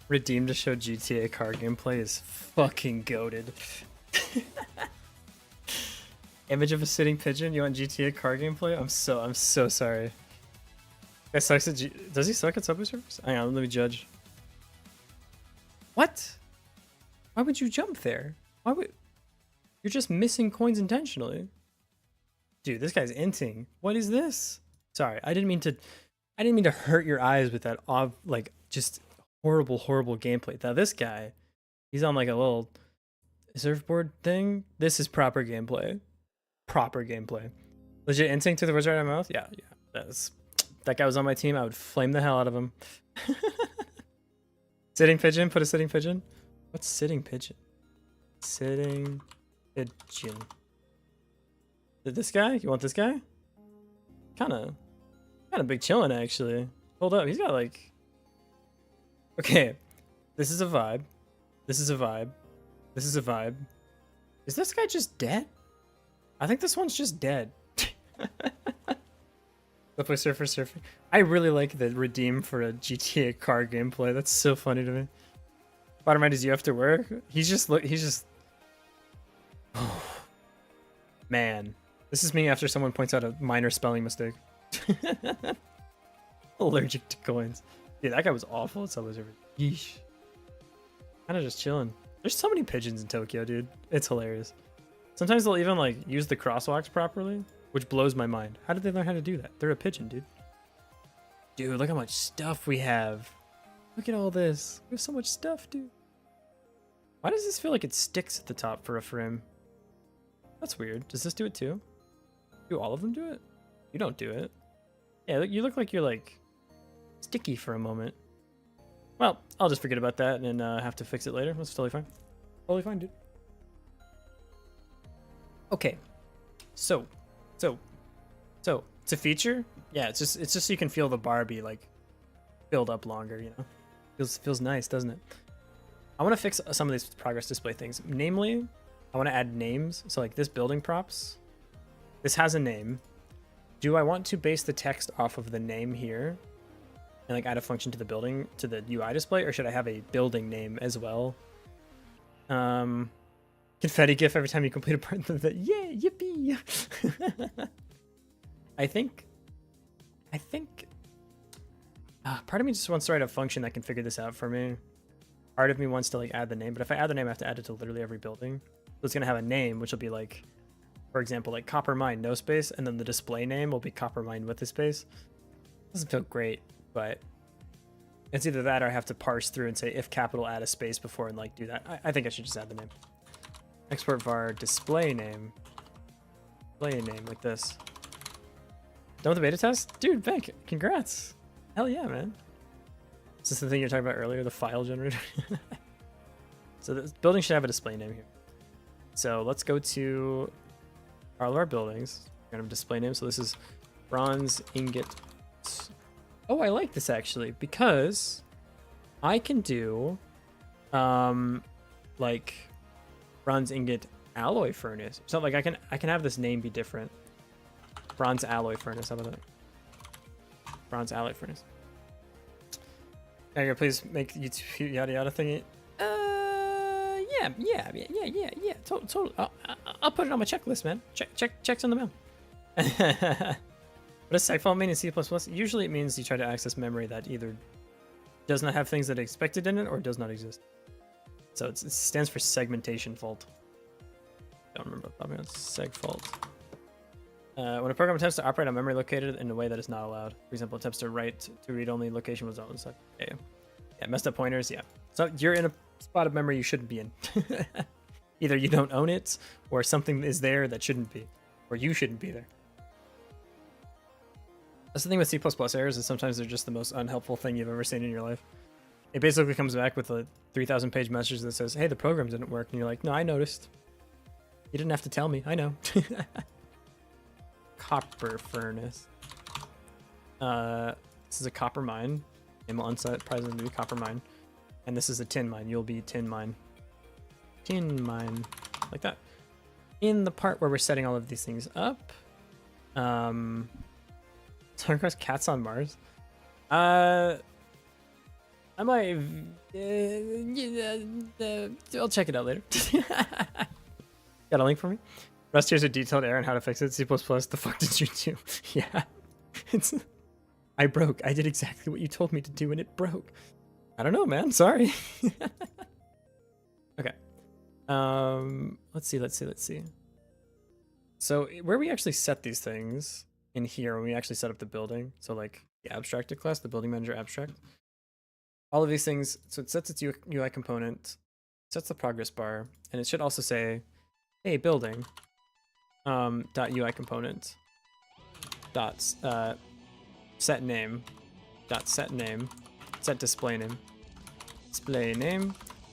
Redeem to show GTA car gameplay is fucking goated. Image of a sitting pigeon. You want GTA car gameplay? I'm so sorry. Guy sucks at does he suck at Subway Surfers? Hang on, let me judge. What? Why would you jump there? Why would? You're just missing coins intentionally. Dude, this guy's inting. What is this? Sorry, I didn't mean to hurt your eyes with that like just horrible gameplay. Now this guy, he's on like a little surfboard thing. This is proper gameplay. Proper gameplay. Legit instinct to the words right in my mouth? Yeah. That guy was on my team, I would flame the hell out of him. Sitting pigeon, put a sitting pigeon. What's sitting pigeon? Sitting pigeon. This guy? You want this guy? Kinda big chillin' actually. Hold up, he's got like... Okay, this is a vibe. This is a vibe. This is a vibe. Is this guy just dead? I think this one's just dead. Subway Surfer surfing. I really like the redeem for a GTA car gameplay. That's so funny to me. Bottom right is you after work. He's just man. This is me after someone points out a minor spelling mistake. Allergic to coins. Dude, that guy was awful at Subway Surfer. Yeesh. Kind of just chilling. There's so many pigeons in Tokyo, dude. It's hilarious. Sometimes they'll even like use the crosswalks properly, which blows my mind. How did they learn how to do that? They're a pigeon, dude. Dude, look how much stuff we have. Look at all this. We have so much stuff, dude. Why does this feel like it sticks at the top for a frame? That's weird. Does this do it too? Do all of them do it? You don't do it. Yeah, you look like you're like sticky for a moment. Well, I'll just forget about that and have to fix it later. That's totally fine. Totally fine, dude. Okay. So it's a feature. Yeah, it's just so you can feel the bar be like filled up longer. You know, feels nice, doesn't it? I want to fix some of these progress display things. Namely, I want to add names. So like this building props, this has a name. Do I want to base the text off of the name here and like add a function to the building, to the UI display, or should I have a building name as well? Confetti gif every time you complete a part of the yeah, yippee. I think part of me just wants to write a function that can figure this out for me. Part of me wants to like add the name, but if I add the name, I have to add it to literally every building. So it's gonna have a name, which will be like, for example, like copper mine, no space, and then the display name will be copper mine with a space. Doesn't feel great, but it's either that or I have to parse through and say if capital add a space before and like do that. I think I should just add the name. Export var display name like this. Done with the beta test? Dude, Beck, congrats. Hell yeah, man. Is this the thing you're talking about earlier, the file generator? So this building should have a display name here. So let's go to all of our buildings. We're gonna have a display name. So this is bronze ingot. Oh, I like this actually because I can do like bronze ingot alloy furnace. So like I can have this name be different. Bronze alloy furnace. How about that? Bronze alloy furnace. Can I please make YouTube yada yada thingy? Yeah. Totally. I'll put it on my checklist, man. Checks on the mail. What does segfault mean in C++? Usually it means you try to access memory that either does not have things that are expected in it or does not exist. So it stands for segmentation fault. Don't remember what that seg fault. When a program attempts to operate on memory located in a way that is not allowed. For example, attempts to write to read-only location was on. So yeah, messed up pointers. Yeah. So you're in a spot of memory you shouldn't be in. Either you don't own it, or something is there that shouldn't be, or you shouldn't be there. That's the thing with C++ errors, is sometimes they're just the most unhelpful thing you've ever seen in your life. It basically comes back with a 3,000 page message that says, hey, the program didn't work. And you're like, no, I noticed. You didn't have to tell me. I know. Copper furnace. This is a copper mine. And we'll unsurprisingly be copper mine. And this is a tin mine. You'll be tin mine. Tin mine. Like that. In the part where we're setting all of these things up. Talking across cats on Mars. I might. I'll check it out later. Got a link for me? Rust, here's a detailed error on how to fix it. C++, the fuck did you do? Yeah. I broke. I did exactly what you told me to do and it broke. I don't know, man. Sorry. Okay. Let's see. So where we actually set these things in here, when we actually set up the building, so like the abstracted class, the building manager abstract, all of these things, so it sets its UI component, sets the progress bar, and it should also say, hey, building, dot UI component, dot set name, dot set name, set display name,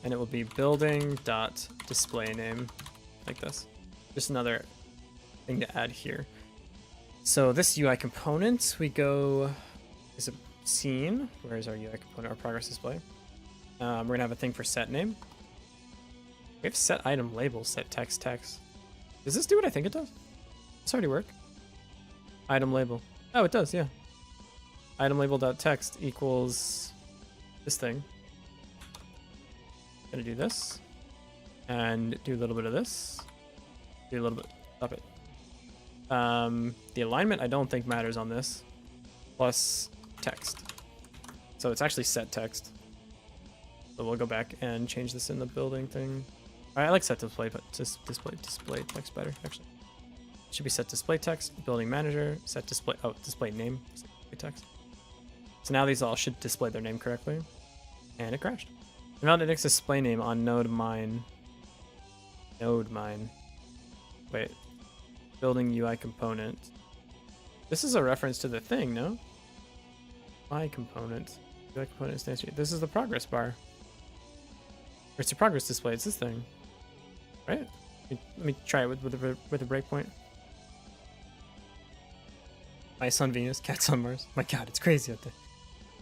and it will be building dot display name, like this. Just another thing to add here. So this UI component, we go, is a scene. Where is our UI component, our progress display? We're gonna have a thing for set name. We have set item label, set text. Does this do what I think it does? This already work. Item label. Oh, it does, yeah. Item label.text equals this thing. Gonna do this. And do a little bit of this. Do a little bit. Stop it. The alignment I don't think matters on this. Plus text. So it's actually set text. So we'll go back and change this in the building thing. I like set display, but just display text better actually. It should be set display text, building manager, set display display name, display text. So now these all should display their name correctly. And it crashed. Invalid index display name on node mine. Node mine. Wait. Building UI component. This is a reference to the thing, no? UI component. UI component stands for. This is the progress bar. Or it's a progress display. It's this thing, right? Let me try it with a breakpoint. Mice on Venus, cats on Mars. My God, it's crazy out there.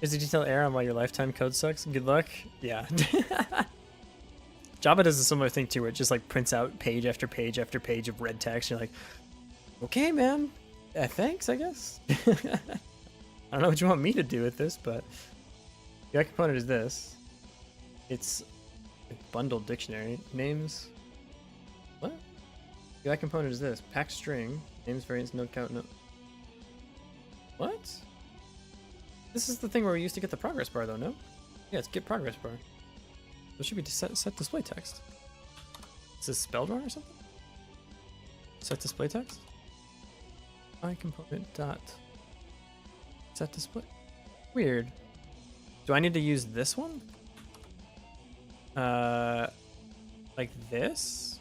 Is a detailed error on why your lifetime code sucks? Good luck. Yeah. Java does a similar thing too, where it just like prints out page after page after page of red text. You're like, okay, man. Thanks, I guess. I don't know what you want me to do with this, but UI component is this. It's a bundled dictionary. Names. What? UI component is this. Packed string. Names, variants, node count, no. What? This is the thing where we used to get the progress bar, though, no? Yeah, it's get progress bar. It should be set display text. Is this spelled wrong or something? Set display text? UI component dot set display. Weird. Do I need to use this one? Like this?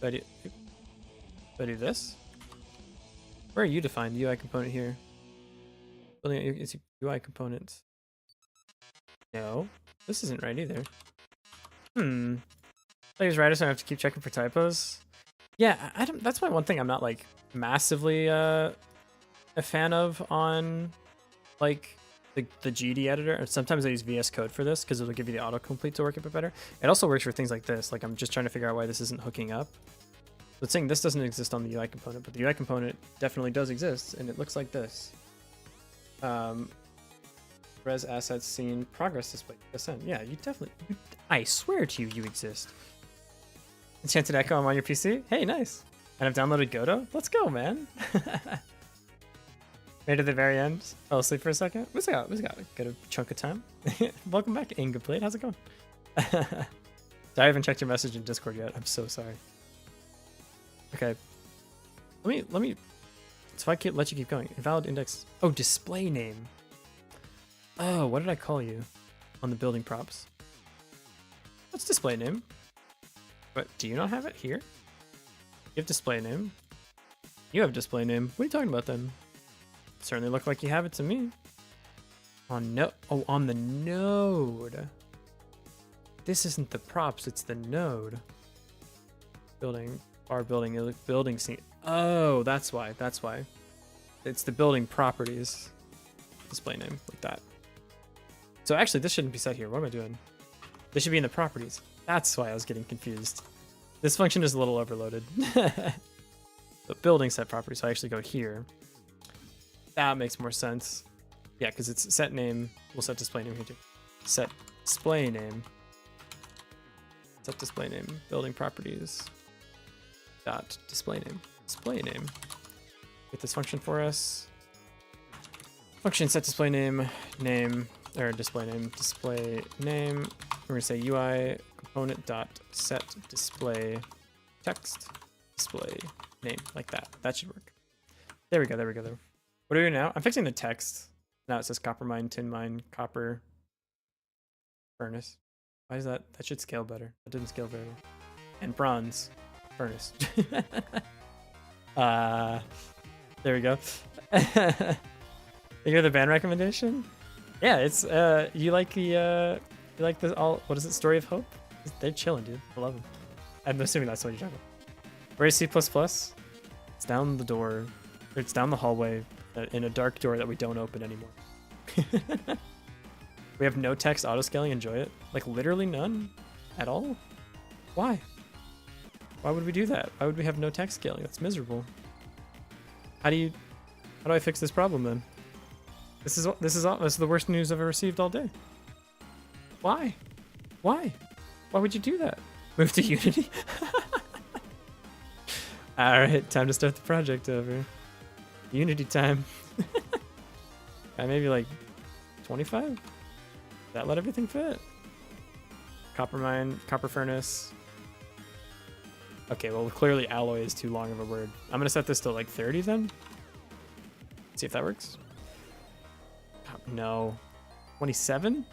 Do I do this? Where are you defined? UI component here. Building it's UI component. No, this isn't right either. Players right, so I have to keep checking for typos. Yeah, I don't. That's my one thing I'm not like massively a fan of on like the GD editor. And sometimes I use VS Code for this because it'll give you the autocomplete to work a bit better. It also works for things like this. Like I'm just trying to figure out why this isn't hooking up. So it's saying this doesn't exist on the UI component, but the UI component definitely does exist, and it looks like this. Res assets scene progress display. SN. Yeah, you definitely. I swear to you, you exist. Enchanted Echo, I'm on your PC. Hey, nice. And I've downloaded Godot. Let's go, man. Made it to the very end. Fell asleep for a second. We got a good chunk of time. Welcome back, Incomplete. How's it going? I haven't checked your message in Discord yet. I'm so sorry. Okay. Let me. So I can't let you keep going. Invalid index. Oh, display name. Oh, what did I call you on the building props? That's display name. But do you not have it here? You have display name. You have display name. What are you talking about then? Certainly look like you have it to me. On no. Oh, on the node. This isn't the props. It's the node. Building. Our building scene. Oh, that's why. That's why. It's the building properties. Display name like that. So actually, this shouldn't be set here. What am I doing? This should be in the properties. That's why I was getting confused. This function is a little overloaded. But building set properties. So I actually go here. That makes more sense. Yeah, because it's set name. We'll set display name here too. Set display name. Set display name. Building properties. Dot display name. Display name. Get this function for us. Function set display name. Name. Or display name. Display name. We're going to say UI component dot set display text display name. Like that. That should work. There we go. There we go. There. What are we doing now? I'm fixing the text. Now it says copper mine, tin mine, copper furnace. Why is that? That should scale better. That didn't scale very well. And bronze furnace. There we go. You hear the band recommendation? Yeah, it's you like the all, what is it, Story of Hope? They're chilling, dude. I love them. I'm assuming that's what you're talking about. Where is C++? It's down the door. Or it's down the hallway in a dark door that we don't open anymore. We have no text auto-scaling. Enjoy it. Like literally none at all. Why? Why would we do that? Why would we have no text scaling? That's miserable. How do you How do I fix this problem then? This is the worst news I've ever received all day. Why? Why? Why would you do that? Move to Unity? Alright, time to start the project over. Unity time. Maybe like 25? Does that let everything fit? Copper mine, copper furnace. Okay, well clearly alloy is too long of a word. I'm gonna set this to like 30 then. See if that works. Oh, no. 27?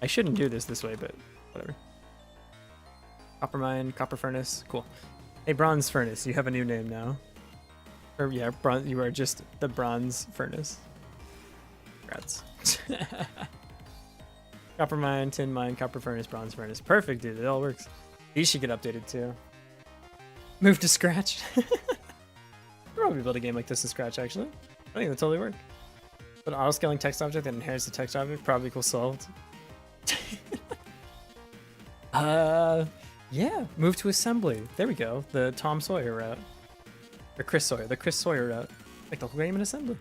I shouldn't do this way, but whatever. Copper mine, copper furnace, cool. Hey, bronze furnace, you have a new name now. Or yeah, you are just the bronze furnace. Congrats. Copper mine, tin mine, copper furnace, bronze furnace. Perfect, dude. It all works. These should get updated too. Move to scratch. We'll probably build a game like this to scratch, actually. I think that'll totally work. But an auto-scaling text object that inherits the text object probably equals solved. Yeah. Move to assembly. There we go. The Tom Sawyer route. Or Chris Sawyer. The Chris Sawyer route. Like the whole game in assembly.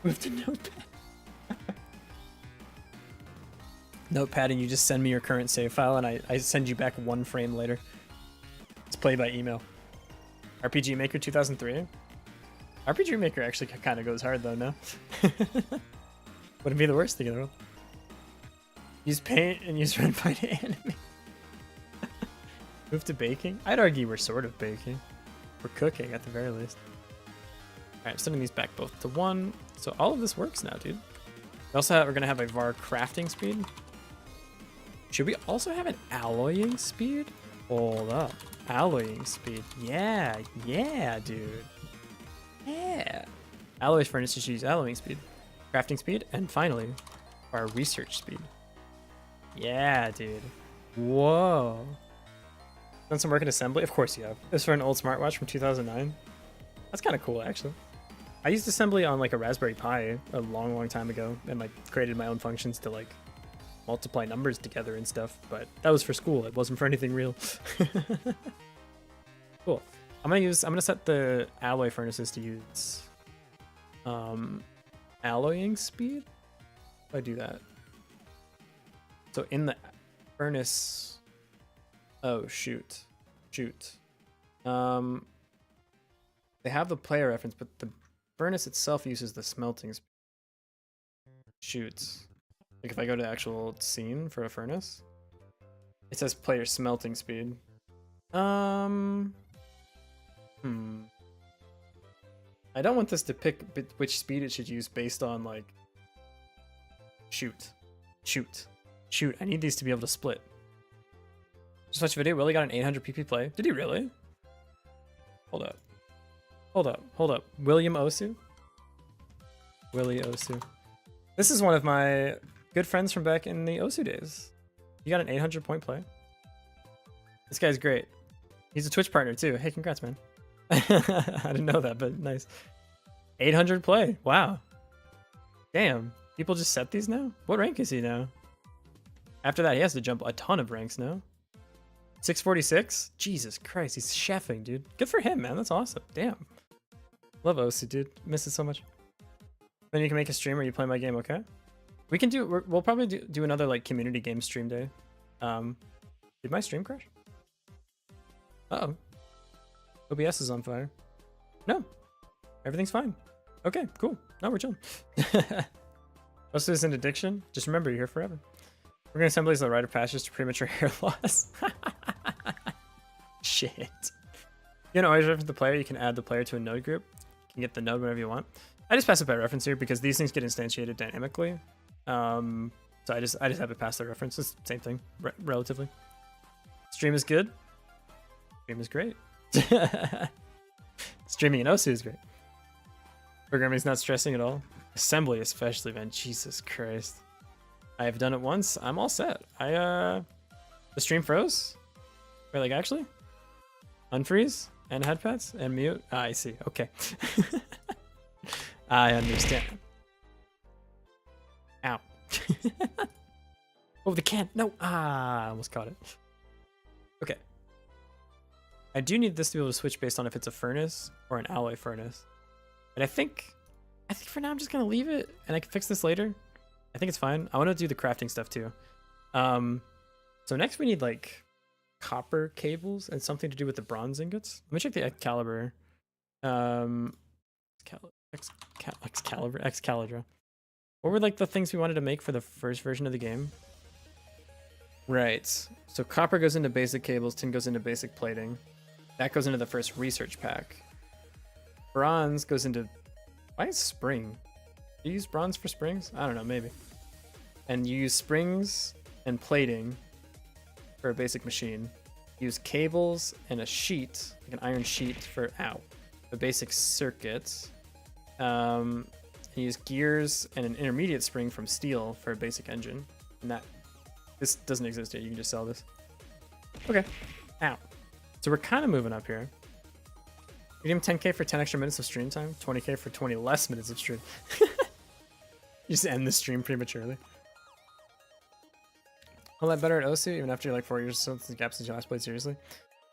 Move to notepad. Notepad, and you just send me your current save file, and I send you back 1 frame later. It's played by email. RPG Maker 2003. RPG Maker actually kind of goes hard though, no? Wouldn't be the worst thing in the world. Use paint and use red pie to animate. Move to baking? I'd argue we're sort of baking. We're cooking at the very least. Alright, I'm sending these back both to 1. So all of this works now, dude. We're gonna have a VAR crafting speed. Should we also have an alloying speed? Hold up. Alloying speed. Yeah, dude. Yeah. Alloy furnaces use alloying speed. Crafting speed, and finally, our research speed. Yeah, dude. Whoa. Done some work in assembly? Of course you have. This is for an old smartwatch from 2009. That's kind of cool, actually. I used assembly on like a Raspberry Pi a long time ago, and like created my own functions to like multiply numbers together and stuff, but that was for school. It wasn't for anything real. Cool. I'm gonna set the alloy furnaces to use alloying speed. If I do that. So in the furnace, oh shoot. They have the player reference, but the furnace itself uses the smelting speed. Shoot. Like if I go to the actual scene for a furnace, it says player smelting speed. I don't want this to pick which speed it should use based on like. Shoot. I need these to be able to split. Just watch a video. Willie got an 800 pp play. Did he really? Hold up. William Osu? Willie Osu. This is one of my good friends from back in the Osu days. You got an 800 point play. This guy's great. He's a Twitch partner too. Hey, congrats, man. I didn't know that, but nice. 800 play. Wow. Damn. People just set these now? What rank is he now? After that, he has to jump a ton of ranks now. 646? Jesus Christ, he's chefing, dude. Good for him, man. That's awesome. Damn. Love Osu, dude. Miss it so much. Then you can make a stream where you play my game, okay? We can do, we'll probably do another like community game stream day. Did my stream crash? Uh-oh. OBS is on fire. No. Everything's fine. Okay, cool. Now we're chilling. Osu is an addiction. Just remember, you're here forever. We're gonna assemble these the rite of passage to premature hair loss. Shit. You can always reference the player. You can add the player to a node group. You can get the node whenever you want. I just pass it by reference here because these things get instantiated dynamically. So I just have it pass the reference. It's the same thing, relatively. Stream is good. Stream is great. Streaming in Osu is great. Programming is not stressing at all. Assembly especially, man. Jesus Christ. I have done it once. I'm all set. The stream froze. Wait, like actually? Unfreeze and headpads and mute. Ah, I see. Okay. I understand. Ow. Oh, the can. No. Ah, I almost caught it. Okay. I do need this to be able to switch based on if it's a furnace or an alloy furnace. But I think for now I'm just gonna leave it, and I can fix this later. I think it's fine. I want to do the crafting stuff too. So next we need like copper cables and something to do with the bronze ingots. Let me check the Excalibur. Excalibur. What were like the things we wanted to make for the first version of the game? Right. So copper goes into basic cables, tin goes into basic plating. That goes into the first research pack. Bronze goes into... Why is spring? Do you use bronze for springs? I don't know, maybe. And you use springs and plating for a basic machine. You use cables and a sheet, like an iron sheet for a basic circuit. You use gears and an intermediate spring from steel for a basic engine. And this doesn't exist yet. You can just sell this. Okay. Ow. So we're kind of moving up here. You give him 10k for 10 extra minutes of stream time, 20k for 20 less minutes of stream. You just end the stream prematurely. A lot better at OSU, even after like 4 years since the gap since you last played seriously.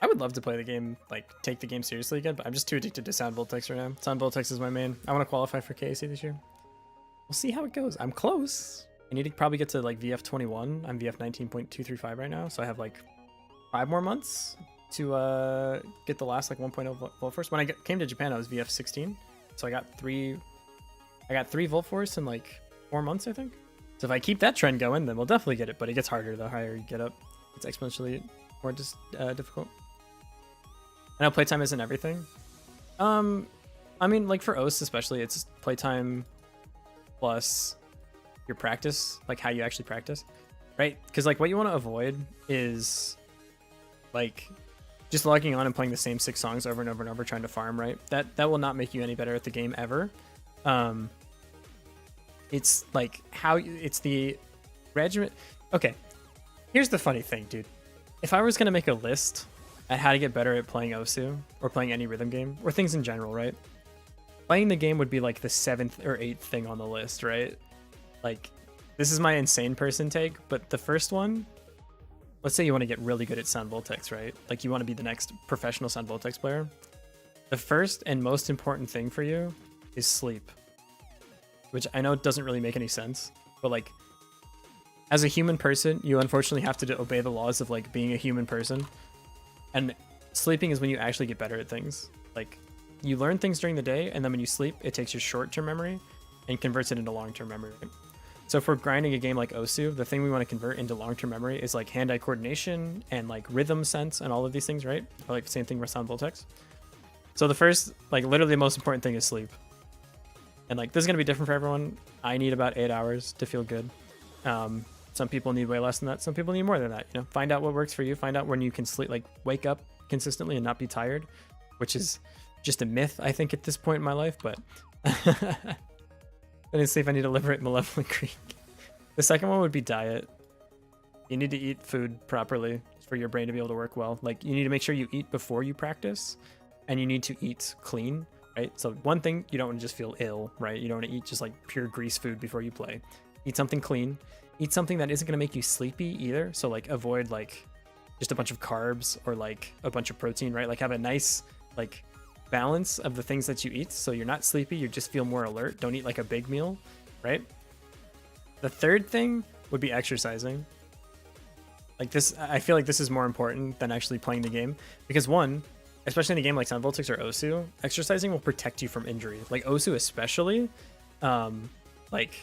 I would love to play the game, like take the game seriously again, but I'm just too addicted to Sound Voltex right now. Sound Voltex is my main. I want to qualify for KAC this year. We'll see how it goes. I'm close. I need to probably get to like VF 21. I'm VF 19.235 right now, so I have like 5 more months to get the last like 1.0 volt force. When I came to Japan, I was VF 16, so I got 3 volt force in like 4 months, I think. So if I keep that trend going, then we'll definitely get it. But it gets harder the higher you get up. It's exponentially more difficult. I know playtime isn't everything. I mean, like for OS especially, it's playtime plus your practice, like how you actually practice, right? Because like what you want to avoid is like just logging on and playing the same 6 songs over and over and over trying to farm, right? That will not make you any better at the game ever. It's like it's the regiment. Okay, here's the funny thing, dude. If I was gonna make a list at how to get better at playing Osu or playing any rhythm game or things in general, right? Playing the game would be like the 7th or 8th thing on the list, right? Like, this is my insane person take, but the first one, let's say you want to get really good at Sound Voltex, right? Like you want to be the next professional Sound Voltex player. The first and most important thing for you is sleep. Which I know doesn't really make any sense, but like, as a human person, you unfortunately have to obey the laws of like being a human person. And sleeping is when you actually get better at things. Like, you learn things during the day, and then when you sleep, it takes your short-term memory and converts it into long-term memory. So if we're grinding a game like Osu, the thing we want to convert into long-term memory is like hand-eye coordination and like rhythm sense and all of these things, right? Or like same thing with Sound Voltex. So the first, like literally the most important thing is sleep. And like, this is going to be different for everyone. I need about 8 hours to feel good. Some people need way less than that. Some people need more than that. You know, find out what works for you. Find out when you can sleep, like wake up consistently and not be tired, which is just a myth, I think, at this point in my life. But I didn't sleep. I need to liberate Malevolent Creek. The second one would be diet. You need to eat food properly for your brain to be able to work well. Like, you need to make sure you eat before you practice, and you need to eat clean. Right? So one thing, you don't want to just feel ill, right? You don't want to eat just like pure grease food before you play. Eat something clean. Eat something that isn't going to make you sleepy either. So like avoid like just a bunch of carbs or like a bunch of protein, right? Like have a nice like balance of the things that you eat. So you're not sleepy. You just feel more alert. Don't eat like a big meal, right? The third thing would be exercising. Like this, I feel like this is more important than actually playing the game because one, especially in a game like Sound Voltex or Osu, exercising will protect you from injury. Like Osu especially, like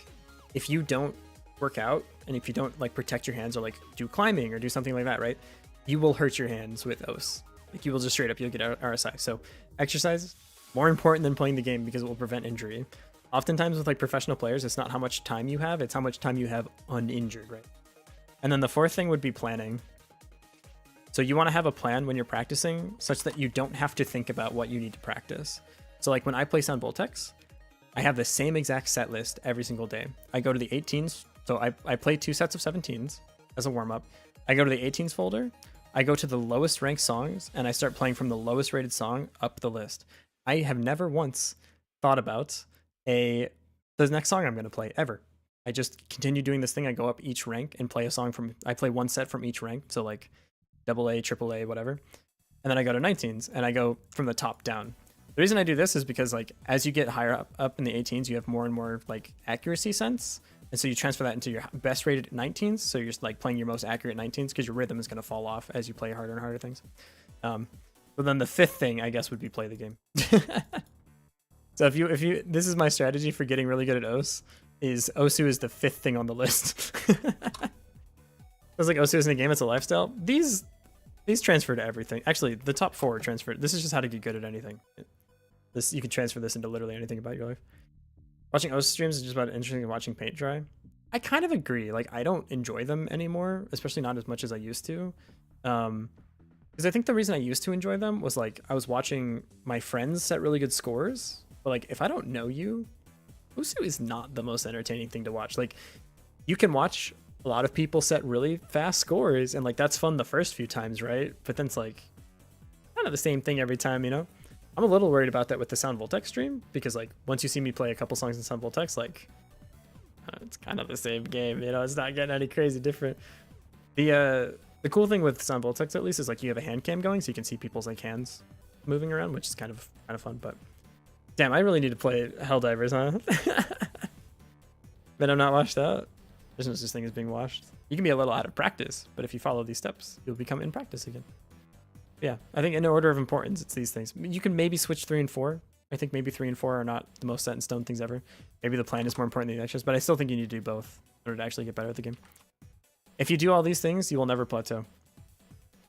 if you don't work out and if you don't like protect your hands or like do climbing or do something like that, right, you will hurt your hands with Os. Like you will just straight up, you'll get RSI. So exercise, more important than playing the game because it will prevent injury. Oftentimes with like professional players, it's not how much time you have, it's how much time you have uninjured, right? And then the fourth thing would be planning. So you want to have a plan when you're practicing such that you don't have to think about what you need to practice. So like when I play Sound Voltex, I have the same exact set list every single day. I go to the 18s. So I play 2 sets of 17s as a warm up. I go to the 18s folder. I go to the lowest ranked songs and I start playing from the lowest rated song up the list. I have never once thought about the next song I'm going to play ever. I just continue doing this thing. I go up each rank and play a song I play 1 set from each rank. So like AA, AAA, whatever. And then I go to 19s and I go from the top down. The reason I do this is because like as you get higher up in the 18s, you have more and more like accuracy sense, and so you transfer that into your best rated 19s. So you're just like playing your most accurate 19s because your rhythm is going to fall off as you play harder and harder things. But then the fifth thing, I guess, would be play the game. So if you this is my strategy for getting really good at OS, is Osu is the fifth thing on the list. I was like, Osu isn't a game, it's a lifestyle. These transfer to everything. Actually, the top 4 transfer. This is just how to get good at anything. This you can transfer this into literally anything about your life. Watching Osu streams is just about interesting than watching paint dry. I kind of agree. Like I don't enjoy them anymore, especially not as much as I used to. Because I think the reason I used to enjoy them was like I was watching my friends set really good scores. But like if I don't know you, Osu is not the most entertaining thing to watch. Like you can watch a lot of people set really fast scores and like that's fun the first few times, right? But then it's like kind of the same thing every time, you know? I'm a little worried about that with the Sound Voltex stream because like once you see me play a couple songs in Sound Voltex, like it's kind of the same game, you know? It's not getting any crazy different. The cool thing with Sound Voltex at least is like you have a hand cam going so you can see people's like hands moving around, which is kind of fun. But damn, I really need to play Helldivers, huh? But I'm not washed out. There's no such thing as being washed. You can be a little out of practice, but if you follow these steps, you'll become in practice again. Yeah, I think in order of importance, it's these things. You can maybe switch 3 and 4. I think maybe 3 and 4 are not the most set in stone things ever. Maybe the plan is more important than the extras, but I still think you need to do both in order to actually get better at the game. If you do all these things, you will never plateau.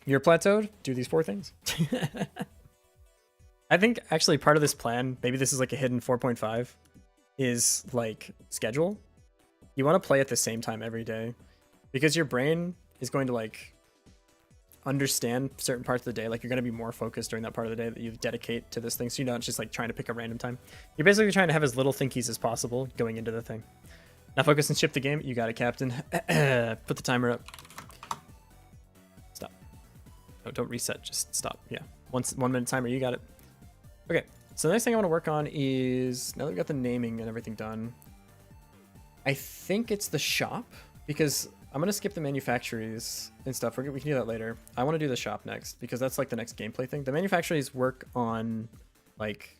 You're plateaued, do these 4 things. I think actually part of this plan, maybe this is like a hidden 4.5, is like schedule. You want to play at the same time every day because your brain is going to like understand certain parts of the day. Like you're going to be more focused during that part of the day that you dedicate to this thing. So you're not just like trying to pick a random time. You're basically trying to have as little thinkies as possible going into the thing. Now focus and ship the game. You got it, Captain. Put the timer up. Stop. No, don't reset. Just stop. Yeah. 1 minute timer. You got it. Okay. So the next thing I want to work on is, now that we've got the naming and everything done, I think it's the shop, because I'm going to skip the manufactories and stuff. We can do that later. I want to do the shop next because that's like the next gameplay thing. The manufactories work on like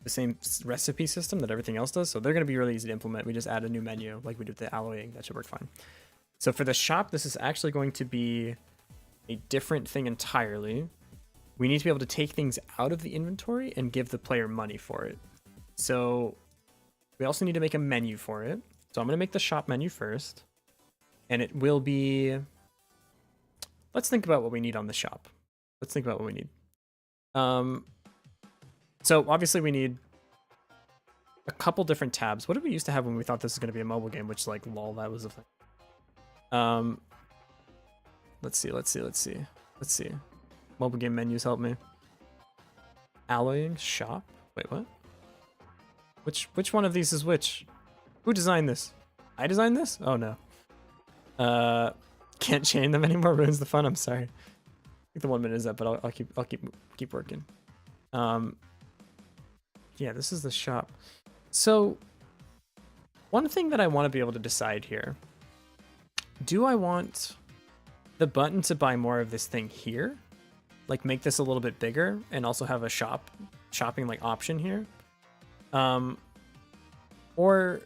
the same recipe system that everything else does. So they're going to be really easy to implement. We just add a new menu like we did with the alloying. That should work fine. So for the shop, this is actually going to be a different thing entirely. We need to be able to take things out of the inventory and give the player money for it. So we also need to make a menu for it. So I'm going to make the shop menu first. And it will be, let's think about what we need on the shop. Let's think about what we need. So obviously we need a couple different tabs. What did we used to have when we thought this was going to be a mobile game, which like, lol, that was a thing. Let's see. Mobile game menus help me. Alloying, shop. Wait, what? Which one of these is which? Who designed this? I designed this? Oh no. Can't chain them anymore. Ruins the fun. I'm sorry. I think the 1 minute is up, but I'll keep working. Yeah, this is the shop. So one thing that I want to be able to decide here, do I want the button to buy more of this thing here? Like make this a little bit bigger and also have a shopping like option here? Or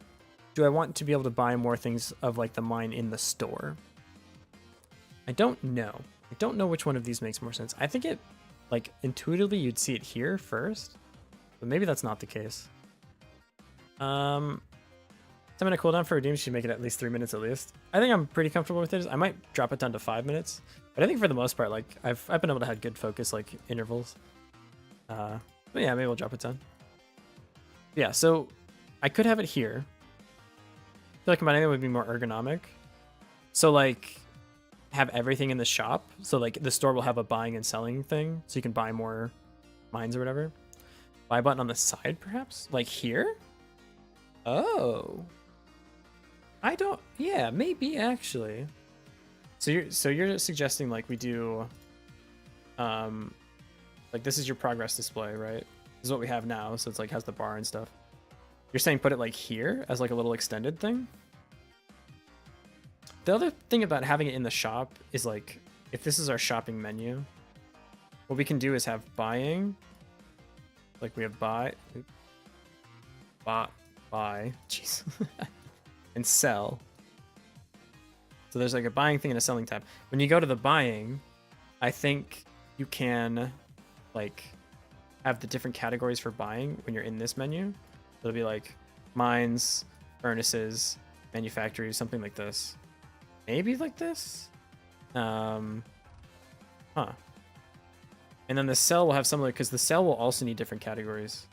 do I want to be able to buy more things of like the mine in the store? I don't know. I don't know which one of these makes more sense. I think it, like intuitively you'd see it here first, but maybe that's not the case. 10-minute cooldown for redeem should make it at least 3 minutes at least. I think I'm pretty comfortable with it. I might drop it down to 5 minutes, but I think for the most part, like I've been able to have good focus like intervals. But yeah, maybe we'll drop it down. Yeah, so I could have it here. I feel like combining it would be more ergonomic. So like have everything in the shop. So like the store will have a buying and selling thing, so you can buy more mines or whatever. Buy button on the side, perhaps, like here. Oh. I don't, yeah, maybe actually. So you're suggesting like we do, like this is your progress display, right? This is what we have now, so it's like has the bar and stuff. You're saying put it like here as like a little extended thing? The other thing about having it in the shop is like, if this is our shopping menu, what we can do is have buying, Like we have buy, jeez, and sell. So there's like a buying thing and a selling tab. When you go to the buying, I think you can like have the different categories for buying when you're in this menu. It'll be like mines, furnaces, manufactories, something like this. Maybe like this? And then the sell will have similar, because the sell will also need different categories.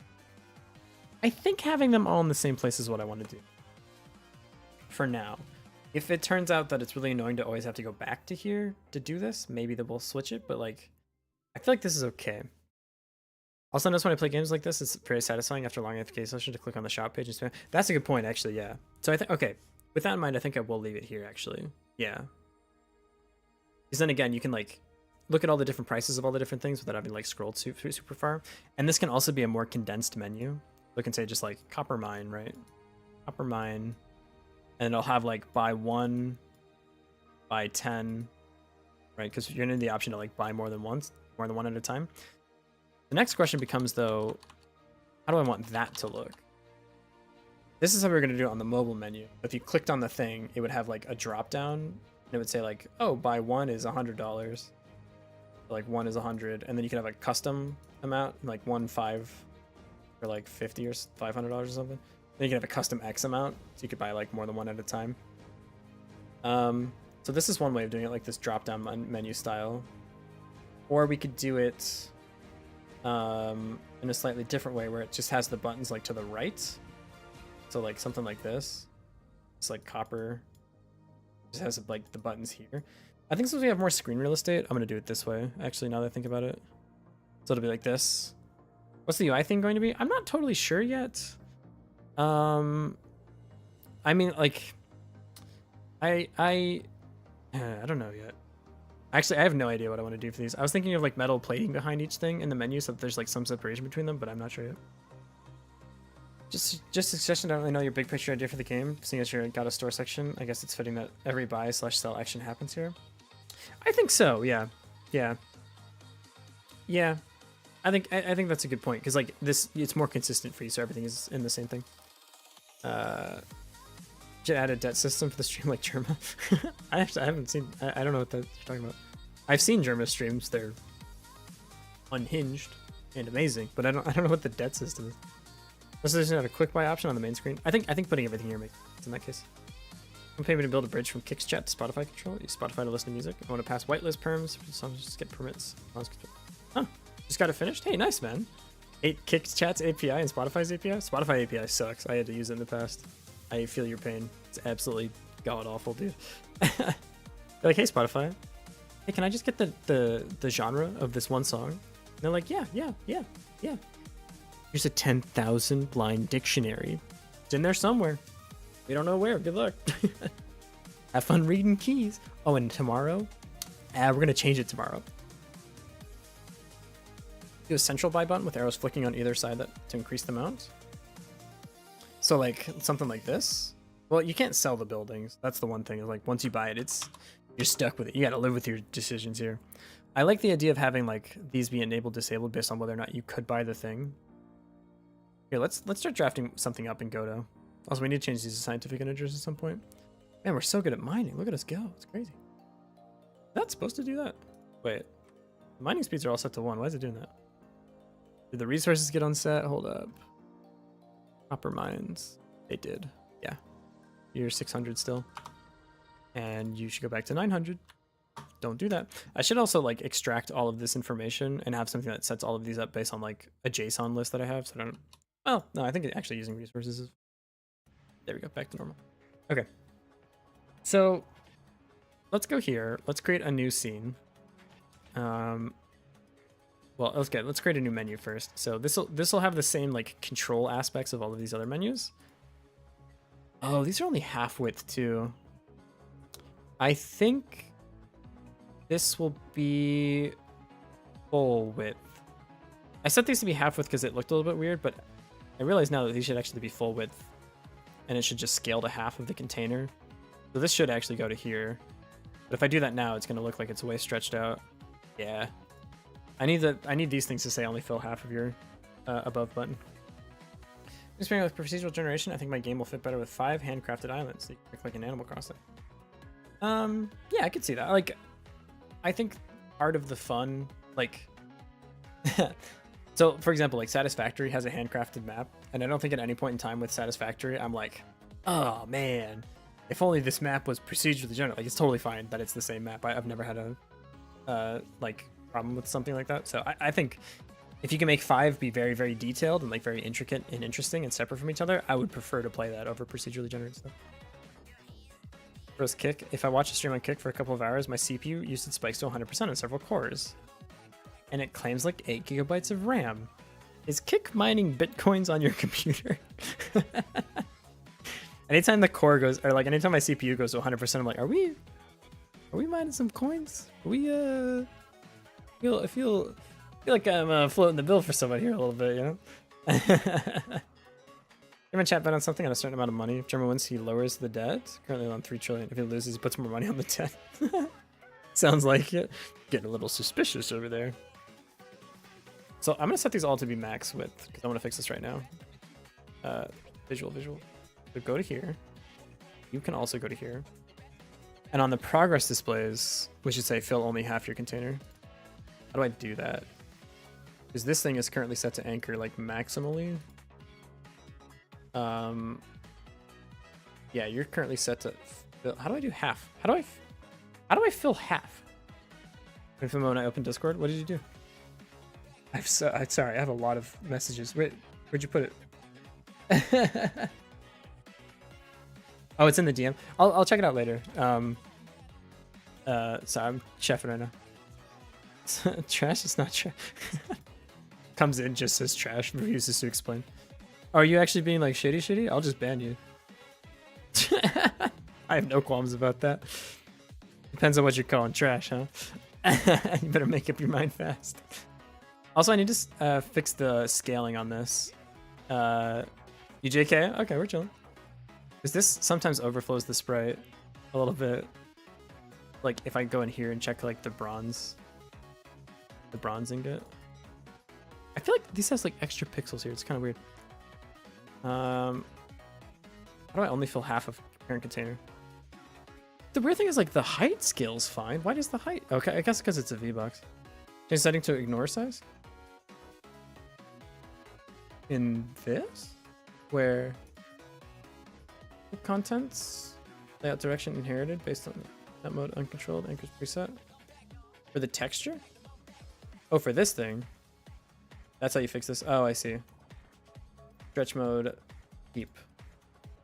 I think having them all in the same place is what I want to do for now. If it turns out that it's really annoying to always have to go back to here to do this, maybe they will switch it, but like, I feel like this is okay. Also, notice when I play games like this, it's very satisfying after a long AFK session to click on the shop page and spam. That's a good point, actually, yeah. So I think, okay, with that in mind, I think I will leave it here, actually. Yeah. Because then again, you can like look at all the different prices of all the different things without having like scrolled super far. And this can also be a more condensed menu. We can say just like copper mine, right? Copper mine. And it'll have like buy 1, buy 10, right? Because you're gonna need the option to like buy more than one at a time. The next question becomes though, how do I want that to look? This is how we're gonna do it on the mobile menu. If you clicked on the thing, it would have like a drop down and it would say like, oh, buy 1 is $100. Like 1 is 100, and then you can have a custom amount, like 1.5 for like 50 or $500 or something. Then you can have a custom X amount, so you could buy like more than one at a time. So this is one way of doing it, like this drop down menu style. Or we could do it in a slightly different way where it just has the buttons like to the right. So like something like this. It's like copper. Just has like the buttons here. I think since we have more screen real estate, I'm gonna do it this way. Actually, now that I think about it, so it'll be like this. What's the UI thing going to be? I'm not totally sure yet. I mean, like, I don't know yet. Actually, I have no idea what I want to do for these. I was thinking of like metal plating behind each thing in the menu so that there's like some separation between them, but I'm not sure yet. Just a suggestion. I don't really know your big picture idea for the game. Seeing as you're got a store section, I guess it's fitting that every buy/sell action happens here. I think so. Yeah. I think that's a good point because like this, it's more consistent for you, so everything is in the same thing. Should add a debt system for the stream like Germa. I haven't seen. I don't know what that you're talking about. I've seen Germa streams. They're unhinged and amazing, but I don't know what the debt system is. Unless there's not a quick buy option on the main screen. I think putting everything here makes sense in that case. I'm paying me to build a bridge from Kicks chat to Spotify control. Use Spotify to listen to music. I want to pass whitelist perms. Songs just get permits. Huh. Just got it finished? Hey, nice, man. 8 Kicks chat's API and Spotify's API? Spotify API sucks. I had to use it in the past. I feel your pain. It's absolutely god-awful, dude. They're like, hey, Spotify. Hey, can I just get the genre of this one song? And they're like, yeah. Here's a 10,000 line dictionary. It's in there somewhere. We don't know where. Good luck. Have fun reading keys. Oh, and tomorrow? We're going to change it tomorrow. Do a central buy button with arrows flicking on either side to increase the amount. So like something like this. Well, you can't sell the buildings. That's the one thing. Is like once you buy it, you're stuck with it. You got to live with your decisions here. I like the idea of having like these be enabled, disabled based on whether or not you could buy the thing. Here, let's start drafting something up in Godot. Also, we need to change these to scientific integers at some point. Man, we're so good at mining. Look at us go. It's crazy. Not supposed to do that. Wait, the mining speeds are all set to 1. Why is it doing that? Did the resources get unset? Hold up. Copper mines. They did. Yeah. You're 600 still. And you should go back to 900. Don't do that. I should also like extract all of this information and have something that sets all of these up based on like a JSON list that I have. So I don't. Oh, no, I think actually using resources is. There we go. Back to normal. Okay. So let's go here. Let's create a new scene. Well, let's create a new menu first. So this will have the same like control aspects of all of these other menus. Oh, these are only half width too. I think this will be full width. I set these to be half width because it looked a little bit weird, but I realize now that these should actually be full width, and it should just scale to half of the container. So this should actually go to here. But if I do that now, it's going to look like it's way stretched out. Yeah. I need these things to say only fill half of your above button. Experimenting with procedural generation, I think my game will fit better with 5 handcrafted islands. So you can make like an Animal Crossing. Yeah, I could see that. Like, I think part of the fun, like, so for example, like Satisfactory has a handcrafted map, and I don't think at any point in time with Satisfactory, I'm like, oh man, if only this map was procedurally generated. Like, it's totally fine that it's the same map. I've never had a like problem with something like that. So I think if you can make 5 be very, very detailed and like very intricate and interesting and separate from each other, I would prefer to play that over procedurally generated stuff. First Kick. If I watch a stream on Kick for a couple of hours, my CPU usage spikes to 100% on several cores. And it claims like 8 gigabytes of RAM. Is Kick mining bitcoins on your computer? Anytime the core goes, or like anytime my CPU goes to 100%, I'm like, are we mining some coins? Are we, I feel like I'm floating the bill for someone here a little bit, you know? German chat bet on something on a certain amount of money. If German wins, he lowers the debt. Currently on 3 trillion. If he loses, he puts more money on the debt. Sounds like it. Getting a little suspicious over there. So I'm gonna set these all to be max width because I want to fix this right now. Visual. So go to here. You can also go to here. And on the progress displays, we should say fill only half your container. How do I do that? Because this thing is currently set to anchor like maximally. Yeah, you're currently set to fill. How do I do half? How do I fill half? When I open Discord, what did you do? I'm sorry, I have a lot of messages. Wait, where'd you put it? Oh, it's in the DM. I'll check it out later. Sorry, I'm chefing right now. Trash is not trash. Comes in, just says trash, refuses to explain. Are you actually being like shitty? I'll just ban you. I have no qualms about that. Depends on what you're calling trash, huh? You better make up your mind fast. Also, I need to fix the scaling on this. You JK? Okay, we're chilling. Because this sometimes overflows the sprite a little bit. Like if I go in here and check like the bronze ingot. I feel like this has like extra pixels here. It's kind of weird. How do I only fill half of parent container? The weird thing is like the height scale's fine. Why does the height? Okay, I guess because it's a V-box. Change setting to ignore size. In this, where contents layout direction inherited based on that mode uncontrolled anchors preset for the texture. Oh, for this thing. That's how you fix this. Oh, I see. Stretch mode, keep.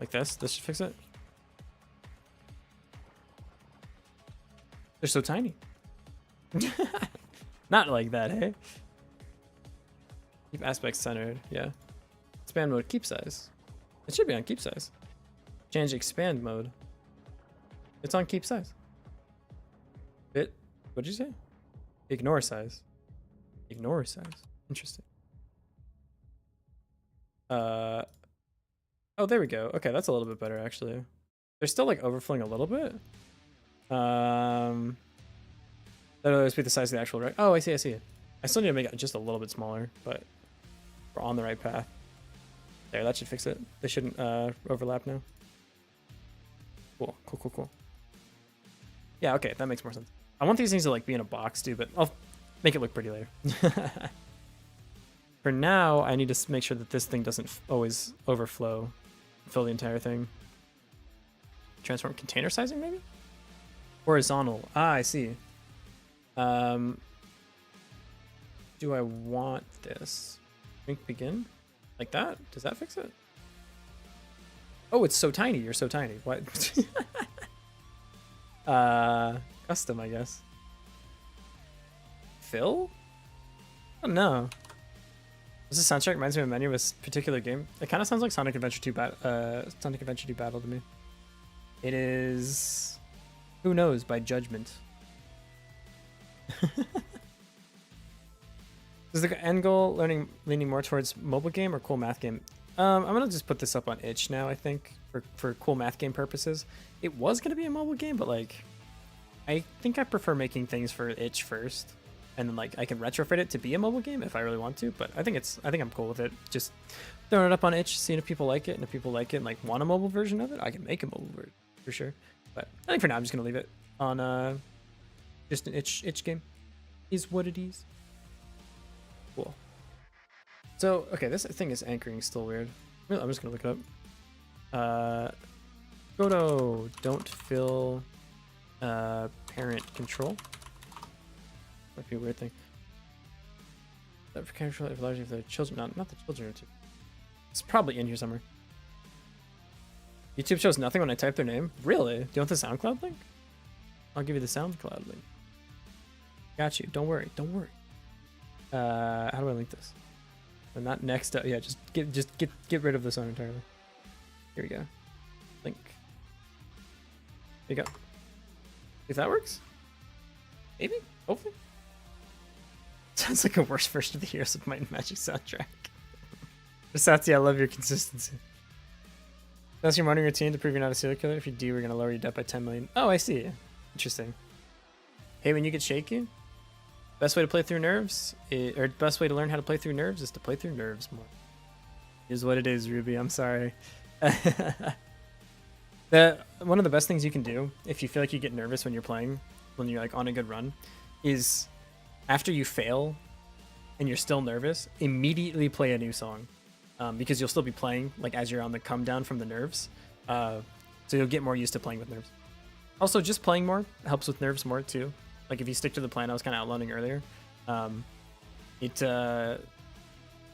Like this? This should fix it? They're so tiny. Not like that, hey? Keep aspect centered, yeah. Expand mode, keep size. It should be on keep size. Change expand mode. It's on keep size. What did you say? Ignore size. Ignore size. Interesting. Oh, there we go. Okay, that's a little bit better actually. They're still like overflowing a little bit. That'll always be the size of the actual right. Oh, I see it. I still need to make it just a little bit smaller, but we're on the right path. There, that should fix it. They shouldn't overlap now. Cool. Yeah, okay, that makes more sense. I want these things to like be in a box too, but I'll make it look pretty later. For now, I need to make sure that this thing doesn't always overflow, fill the entire thing. Transform container sizing, maybe? Horizontal. Ah, I see. Do I want this? Drink begin? Like that? Does that fix it? Oh, it's so tiny. You're so tiny. What? Custom, I guess. Fill? Oh no. This soundtrack reminds me of a menu of a particular game. It kind of sounds like Sonic Adventure 2 Battle to me. It is Who Knows by Judgment. Is the end goal leaning more towards mobile game or cool math game? I'm gonna just put this up on itch now, I think, for cool math game purposes. It was gonna be a mobile game, but like I think I prefer making things for itch first. and then like I can retrofit it to be a mobile game if I really want to. But I think I'm cool with it. Just throwing it up on itch, seeing if people like it, and if people like it and like want a mobile version of it, I can make a mobile version for sure. But I think for now I'm just gonna leave it on just an itch game. Is what it is. Cool. So okay, this thing is anchoring still weird. I'm just gonna look it up. Godot, don't fill parent control. Might be a weird thing. That for control if largely if the children, not the children are too. It's probably in here somewhere. YouTube shows nothing when I type their name. Really? Do you want the SoundCloud link? I'll give you the SoundCloud link. Got you. Don't worry. Don't worry. How do I link this? And not next. Yeah, just get rid of this one entirely. Here we go. Link. There you go. If that works, maybe, hopefully. Sounds like a worse version of the Heroes of Might and Magic soundtrack. Satya, I love your consistency. That's your morning routine to prove you're not a serial killer. If you do, we're gonna lower your debt by 10 million. Oh, I see. Interesting. Hey, when you get shaky, best way to play through nerves, or best way to learn how to play through nerves is to play through nerves more. Is what it is, Ruby. I'm sorry. One of the best things you can do if you feel like you get nervous when you're playing, when you're like on a good run, is after you fail and you're still nervous, immediately play a new song, because you'll still be playing like as you're on the come down from the nerves, so you'll get more used to playing with nerves. Also, just playing more helps with nerves more too. Like if you stick to the plan I was kind of outlining earlier,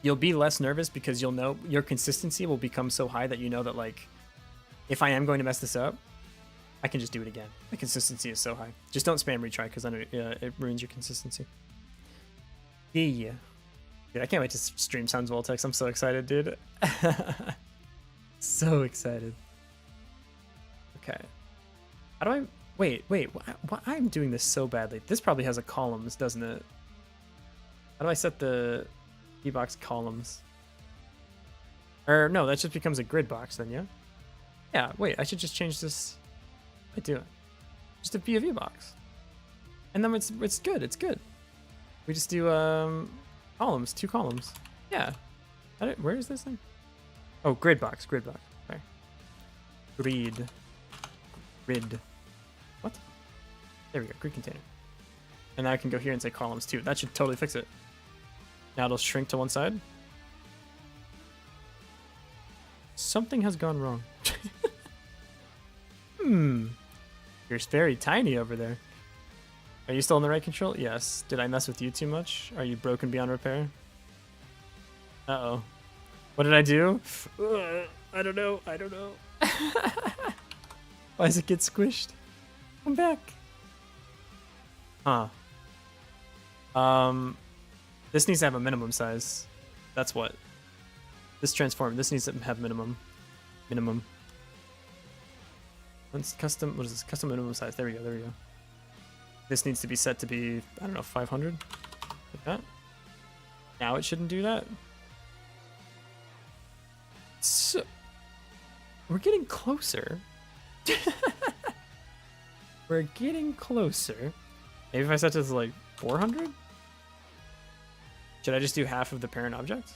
you'll be less nervous because you'll know your consistency will become so high that you know that like if I am going to mess this up, I can just do it again. The consistency is so high. Just don't spam retry because then it ruins your consistency. Yeah. Dude, I can't wait to stream Sounds Voltex. I'm so excited, dude. So excited. Okay. How do I... Wait. Why I'm doing this so badly? This probably has a columns, doesn't it? How do I set the V-box columns? Or no, that just becomes a grid box then, yeah? Yeah, wait, I should just change this. I do. Just a V box. And then it's good, it's good. We just do columns, 2 columns. Yeah. Where is this thing? Oh, grid box. Sorry. Grid. What? There we go, grid container. And now I can go here and say columns too. That should totally fix it. Now it'll shrink to one side. Something has gone wrong. You're very tiny over there. Are you still in the right control? Yes. Did I mess with you too much? Are you broken beyond repair? Uh-oh. What did I do? I don't know. Why does it get squished? Come back. Huh. This needs to have a minimum size. That's what. This needs to have minimum. What's custom? What is this? Custom minimum size. There we go. This needs to be set to be, I don't know, 500. Like that. Now it shouldn't do that. So we're getting closer. We're getting closer. Maybe if I set this to like 400? Should I just do half of the parent object?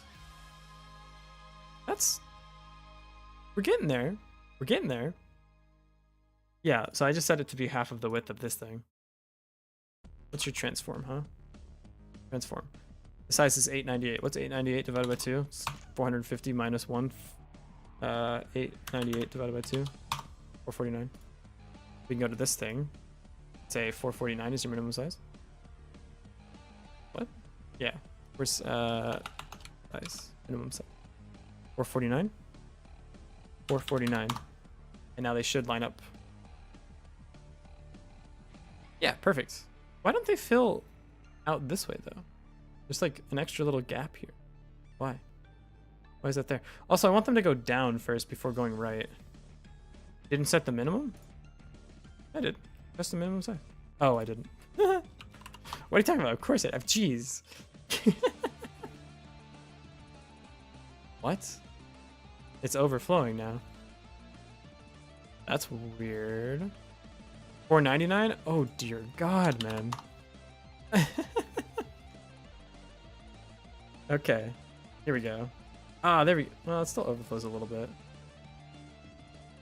We're getting there. Yeah, so I just set it to be half of the width of this thing. What's your transform, huh? Transform. The size is 898. What's 898 divided by 2? It's 450 minus 1. 898 divided by 2. 449. We can go to this thing. Say 449 is your minimum size. What? Yeah. Where's size? Minimum size. 449? 449. And now they should line up. Yeah, perfect. Why don't they fill out this way, though? There's like an extra little gap here. Why? Why is that there? Also, I want them to go down first before going right. Didn't set the minimum? I did. That's the minimum size. Oh, I didn't. What are you talking about? Of course I have. Jeez. What? It's overflowing now. That's weird. 499? Oh dear God, man. Okay, here we go. Ah, there we. Well, it still overflows a little bit.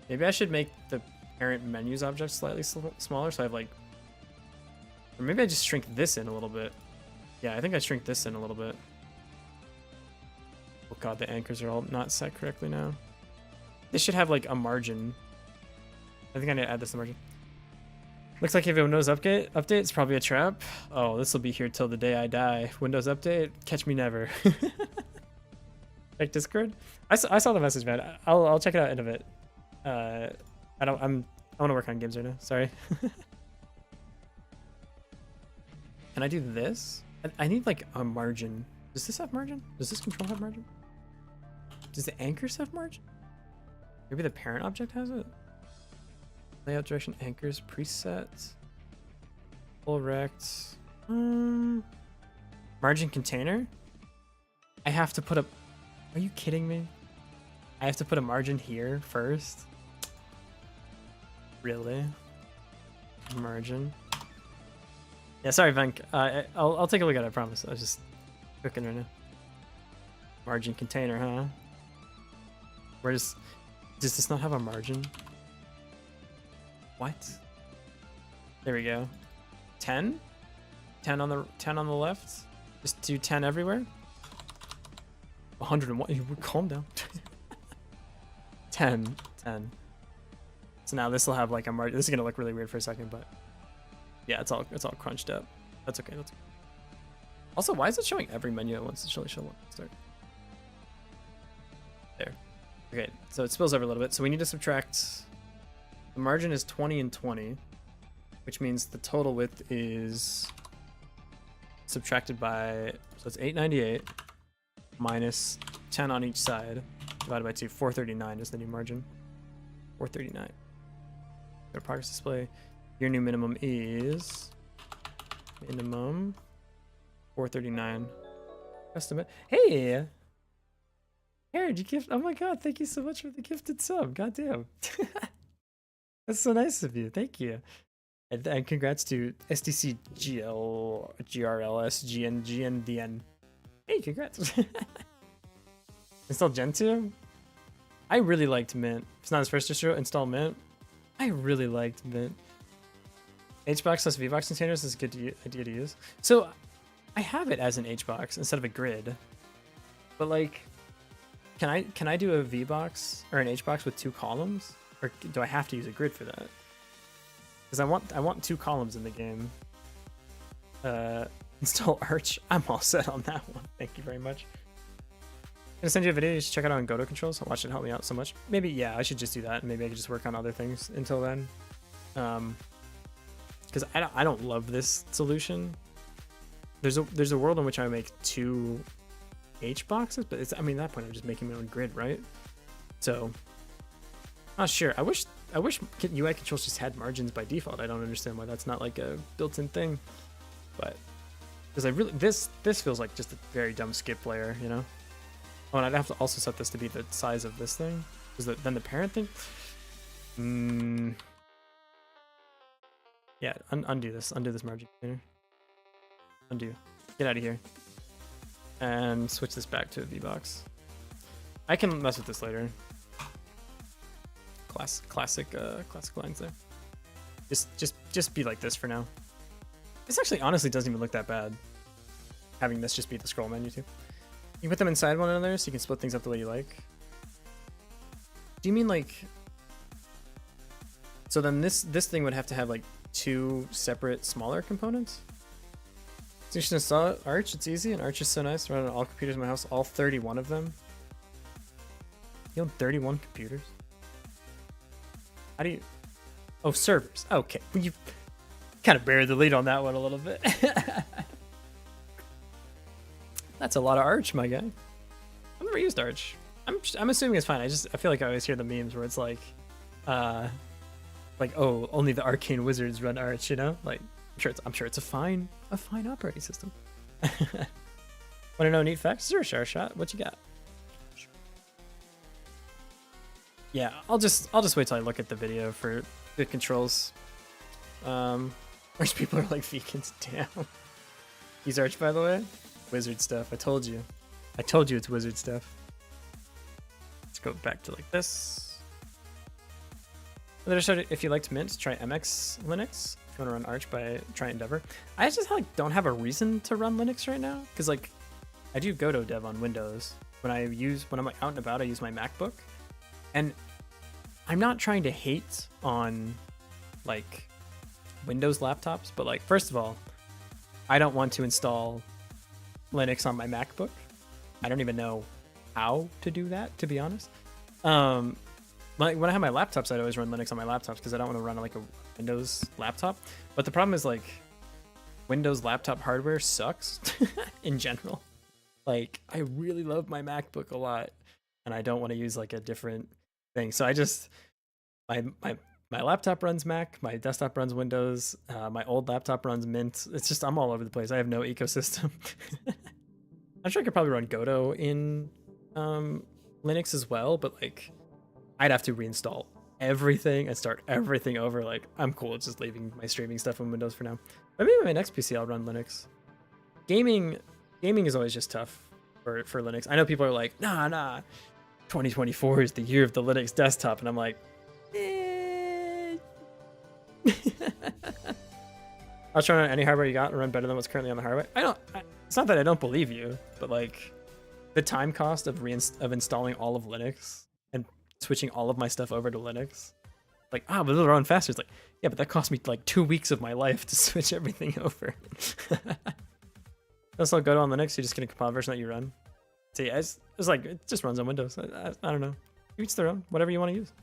Maybe I should make the parent menus object slightly smaller, so I have like. Or maybe I just shrink this in a little bit. Yeah, I think I shrink this in a little bit. Oh god, the anchors are all not set correctly now. This should have like a margin. I think I need to add this to margin. Looks like if Windows update, it's probably a trap. Oh, this will be here till the day I die. Windows update, catch me never. Check Discord. I saw the message, man. I'll check it out in a bit. I want to work on games right now. Sorry. Can I do this? I need like a margin. Does this have margin? Does this control have margin? Does the anchors have margin? Maybe the parent object has it? Layout direction anchors preset. Full rect. Margin container? I have to put a. Are you kidding me? I have to put a margin here first? Really? Margin. Yeah, sorry, Venk. I'll take a look at it, I promise. I was just cooking right now. Margin container, huh? Does this not have a margin? What? There we go. 10? 10 on the left? Just do 10 everywhere? 101. Calm down. 10. So now this will have like a margin. This is gonna look really weird for a second, but yeah, it's all crunched up. That's okay. That's okay. Also, why is it showing every menu at once? It's only showing one. Start. There. Okay, so it spills over a little bit. So we need to subtract. The margin is 20 and 20, which means the total width is subtracted by, so it's 898 minus 10 on each side divided by 2. 439 is the new margin. 439. Go to progress display. Your new minimum is minimum 439. Estimate. Hey, Aaron, you gift. Oh my god, thank you so much for the gifted sub. Goddamn. That's so nice of you. Thank you. And congrats to STC GL GRLS GNDN. Hey, congrats. Install Gentoo? I really liked Mint. It's not his first distro. Install Mint. I really liked Mint. HBox plus VBox containers is a good idea to use. So I have it as an HBox instead of a grid. But like, can I do a VBox or an HBox with 2 columns? Or do I have to use a grid for that? Because I want 2 columns in the game. Install Arch. I'm all set on that one. Thank you very much. I'm gonna send you a video. You should check it out on godot controls. I'll watch it help me out so much. Maybe yeah, I should just do that. And maybe I could just work on other things until then. Because I don't love this solution. There's a world in which I make 2 H boxes, but it's, I mean, at that point I'm just making my own grid, right? So. Not sure. I wish UI controls just had margins by default. I don't understand why that's not like a built-in thing. But because I really this feels like just a very dumb skip layer, you know. Oh, and I'd have to also set this to be the size of this thing. Because then the parent thing. Yeah, undo this. Undo this margin container. Undo. Get out of here. And switch this back to a VBox. I can mess with this later. Classic lines there. Just be like this for now. This actually honestly doesn't even look that bad. Having this just be the scroll menu too. You put them inside one another so you can split things up the way you like. Do you mean like? So then this thing would have to have like 2 separate smaller components. So you should install Arch. It's easy, and Arch is so nice. Run on all computers in my house, all 31 of them. You own 31 computers. How do you? Oh, servers. Okay, well, you kind of buried the lead on that one a little bit. That's a lot of Arch, my guy. I've never used Arch. I'm assuming it's fine. I feel like I always hear the memes where it's like oh, only the arcane wizards run Arch, you know? Like I'm sure it's a fine operating system. Want to know neat facts? Sure, share shot. What you got? Yeah, I'll just wait till I look at the video for good controls. Which people are like vegans. Damn. Use Arch, by the way. Wizard stuff. I told you. I told you it's wizard stuff. Let's go back to like this. If you liked Mint, try MX Linux. If you want to run Arch, try Endeavor. I just like don't have a reason to run Linux right now because like I do godot dev on Windows. When I'm like out and about, I use my MacBook, and I'm not trying to hate on like Windows laptops, but like first of all, I don't want to install Linux on my MacBook. I don't even know how to do that, to be honest. Like when I have my laptops, I'd always run Linux on my laptops because I don't want to run like a Windows laptop. But the problem is like Windows laptop hardware sucks in general. Like I really love my MacBook a lot, and I don't want to use like a different thing. So I just my laptop runs Mac, my desktop runs Windows, my old laptop runs Mint. It's just I'm all over the place. I have no ecosystem. I'm sure I could probably run Godot in Linux as well, but like I'd have to reinstall everything and start everything over. Like I'm cool with just leaving my streaming stuff on Windows for now. But maybe my next PC I'll run Linux. Gaming is always just tough for Linux. I know people are like, nah, 2024 is the year of the Linux desktop, and I'm like, eh. I'll try on any hardware you got and run better than what's currently on the hardware. It's not that I don't believe you, but like the time cost of installing all of Linux and switching all of my stuff over to Linux, like but it'll run faster. It's like, yeah, but that cost me like 2 weeks of my life to switch everything over. That's not Godot on Linux. You're just getting a compile version that you run. See, it's like it just runs on Windows. I don't know. Each their own. Whatever you want to use.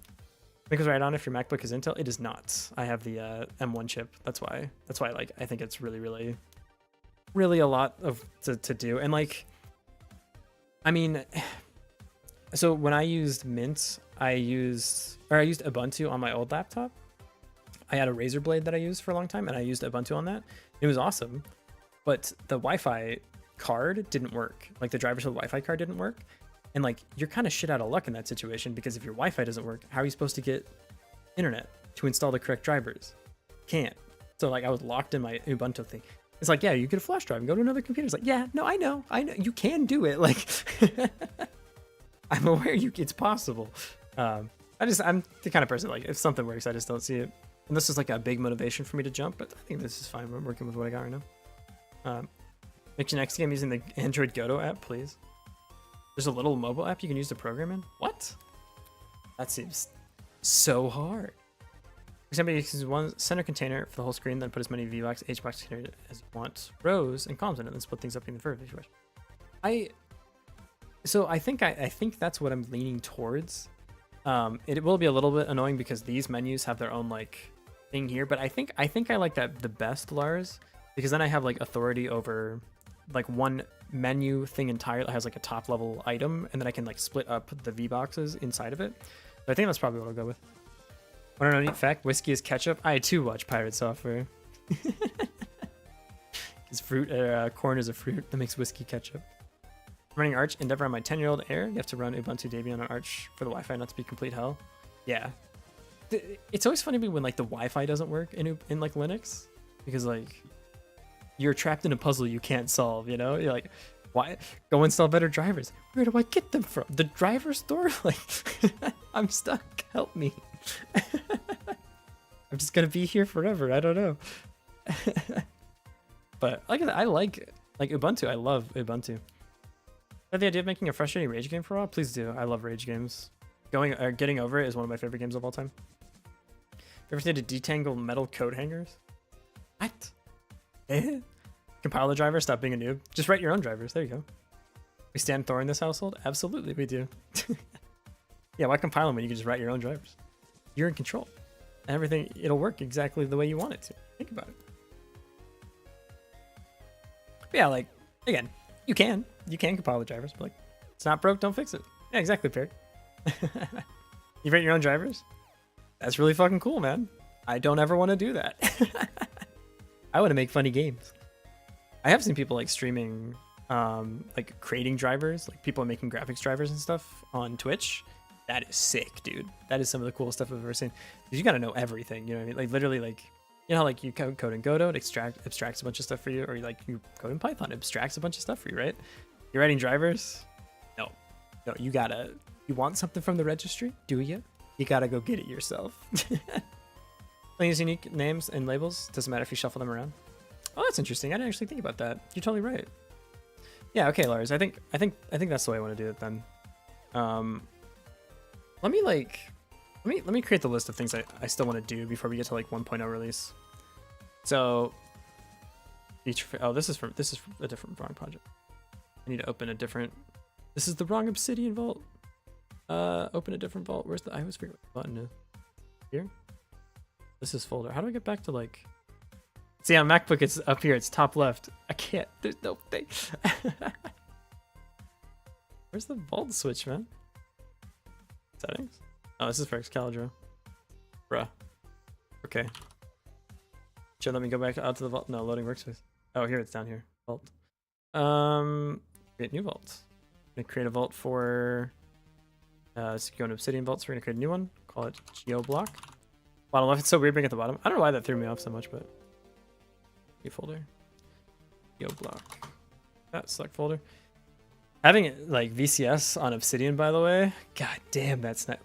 Because right on, if your MacBook is Intel, it is not. I have the M1 chip. That's why. Like I think it's really a lot of to do. And like, I mean, so when I used Mint, I used Ubuntu on my old laptop. I had a Razer Blade that I used for a long time, and I used Ubuntu on that. It was awesome. But the Wi-Fi card didn't work. Like the drivers for the Wi-Fi card didn't work. And like, you're kind of shit out of luck in that situation because if your Wi-Fi doesn't work, how are you supposed to get internet to install the correct drivers? Can't. So like I was locked in my Ubuntu thing. It's like, yeah, you get a flash drive and go to another computer. It's like, yeah, no, I know. You can do it. Like, I'm aware it's possible. I'm the kind of person, like if something works, I just don't see it. And this is like a big motivation for me to jump, but I think this is fine. I'm working with what I got right now. Make your next game using the Android Godot app, please. There's a little mobile app you can use to program in. What? That seems so hard. For example, you can use one center container for the whole screen, then put as many VBox, HBox containers as you want, rows and columns in it, then split things up in the further if you wish. I think that's what I'm leaning towards. It will be a little bit annoying because these menus have their own like thing here, but I think I like that the best, Lars. Because then I have like authority over like one menu thing entirely that has like a top level item, and then I can like split up the V boxes inside of it. So I think that's probably what I'll go with. Want to know a neat fact? Whiskey is ketchup. I too watch Pirate Software. Because corn is a fruit that makes whiskey ketchup. Running Arch Endeavor on my 10-year-old Air. You have to run Ubuntu Debian on Arch for the Wi-Fi not to be complete hell. Yeah. It's always funny to me when like the Wi-Fi doesn't work in like Linux, because like you're trapped in a puzzle you can't solve, you know? You're like, why? Go install better drivers. Where do I get them from? The driver store? Like, I'm stuck. Help me. I'm just gonna be here forever. I don't know. But like I like Ubuntu. I love Ubuntu. But the idea of making a frustrating rage game for a while? Please do. I love rage games. Getting over it is one of my favorite games of all time. You ever tried to detangle metal coat hangers? What? Compile the driver, stop being a noob. Just write your own drivers. There you go. We stand Thor in this household? Absolutely, we do. Yeah, why compile them when you can just write your own drivers? You're in control. And everything, it'll work exactly the way you want it to. Think about it. But yeah, like, again, you can compile the drivers, but like, it's not broke, don't fix it. Yeah, exactly, Perry. You write your own drivers? That's really fucking cool, man. I don't ever want to do that. I want to make funny games. I have seen people like streaming, like creating drivers, like people making graphics drivers and stuff on Twitch. That is sick, dude. That is some of the coolest stuff I've ever seen. Because you got to know everything, you know what I mean? Like literally, like, you know, like you code in Godot, it abstracts a bunch of stuff for you, or like you code in Python, it abstracts a bunch of stuff for you, right? You're writing drivers? No. No, you gotta... You want something from the registry? Do you? You gotta go get it yourself. Playing use unique names and labels. Doesn't matter if you shuffle them around. Oh, that's interesting. I didn't actually think about that. You're totally right. Yeah, okay, Lars. I think that's the way I want to do it then. Let me create the list of things I still want to do before we get to like 1.0 release. So this is a different wrong project. I need to open a different. This is the wrong Obsidian vault. Open a different vault. Where's the? I always forget what the button is. Here. This is folder. How do I get back to like? See, on MacBook it's up here. It's top left. I can't. There's no thing. Where's the vault switch, man? Settings. Oh, this is for Excalibur. Bruh. Okay. Should let me go back out to the vault. No, loading workspace. Oh, here it's down here. Vault. Create new vault. I'm gonna create a vault for. Let's go into Obsidian vaults. We're gonna create a new one. Call it GeoBlock. Bottom left. It's so weird being at the bottom. I don't know why that threw me off so much, but. New folder. GeoBlock. That select folder. Having it like VCS on Obsidian, by the way. God damn, that's not.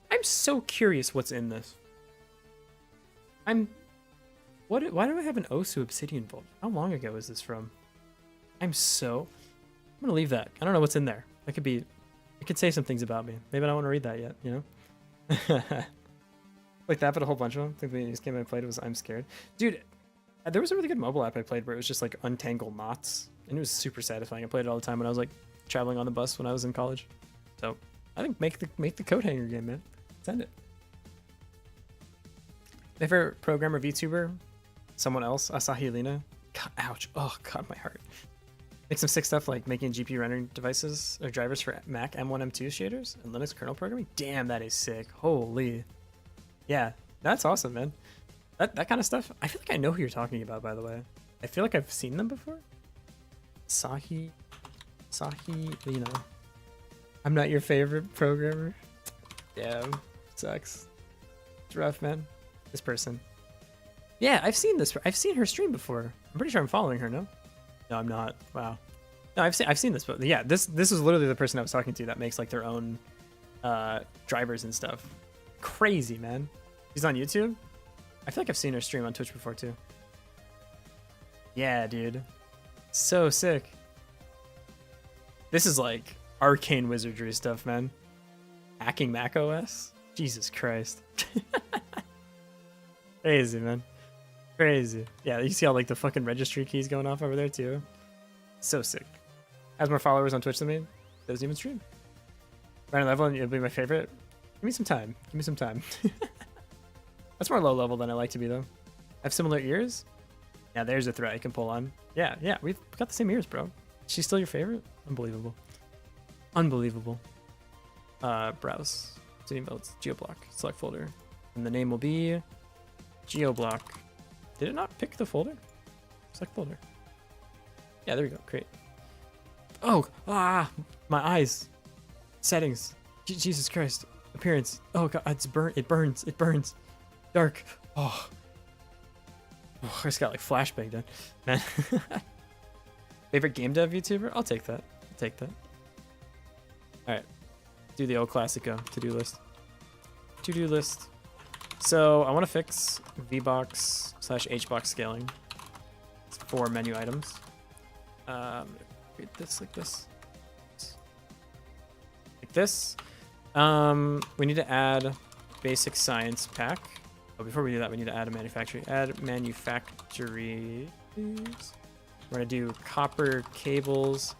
I'm so curious what's in this. Why do I have an Osu Obsidian vault? How long ago is this from? I'm gonna leave that. I don't know what's in there. It could say some things about me. Maybe I don't want to read that yet, you know? Like that, but a whole bunch of them. I think the next game I played was I'm Scared. Dude, there was a really good mobile app I played where it was just like untangle knots. And it was super satisfying. I played it all the time when I was like traveling on the bus when I was in college. So I think make the coat hanger game, man. Send it. Favorite programmer VTuber? Someone else? Asahi Lina? God, ouch. Oh god, my heart. Make some sick stuff like making GPU rendering devices or drivers for Mac M1, M2 shaders and Linux kernel programming. Damn, that is sick. Holy. Yeah, that's awesome, man. That kind of stuff. I feel like I know who you're talking about, by the way. I feel like I've seen them before. Sahi Lina. I'm not your favorite programmer. Damn, sucks. It's rough, man. This person. Yeah, I've seen her stream before. I'm pretty sure I'm following her. No, I'm not. Wow. No, I've seen this, but yeah, this is literally the person I was talking to that makes like their own drivers and stuff. Crazy, man. She's on YouTube. I feel like I've seen her stream on Twitch before too. Yeah, dude. So sick. This is like arcane wizardry stuff, man. Hacking Mac OS? Jesus Christ. Crazy, man. Crazy. Yeah, you see how like the fucking registry keys going off over there too? So sick. Has more followers on Twitch than me. Doesn't even stream. Random level and it'll be my favorite. Give me some time. Give me some time. That's more low level than I like to be though. Have similar ears? Yeah, there's a threat I can pull on. Yeah, we've got the same ears, bro. She's still your favorite? Unbelievable. Unbelievable. Browse. City votes. GeoBlock. Select folder. And the name will be GeoBlock. Did it not pick the folder? Select folder. Yeah, there we go. Great. Oh, my eyes. Settings. Jesus Christ. Appearance. Oh god, it's burnt. It burns. It burns. Dark. Oh, I just got like flashbang done. Man. Favorite game dev YouTuber? I'll take that. I'll take that. Alright. Do the old classico to-do list. To-do list. So I want to fix VBox/HBox scaling for menu items. Create this like this. Like this. We need to add basic science pack. But before we do that, we need to add a manufacturing. Add manufactories. We're gonna do copper cables,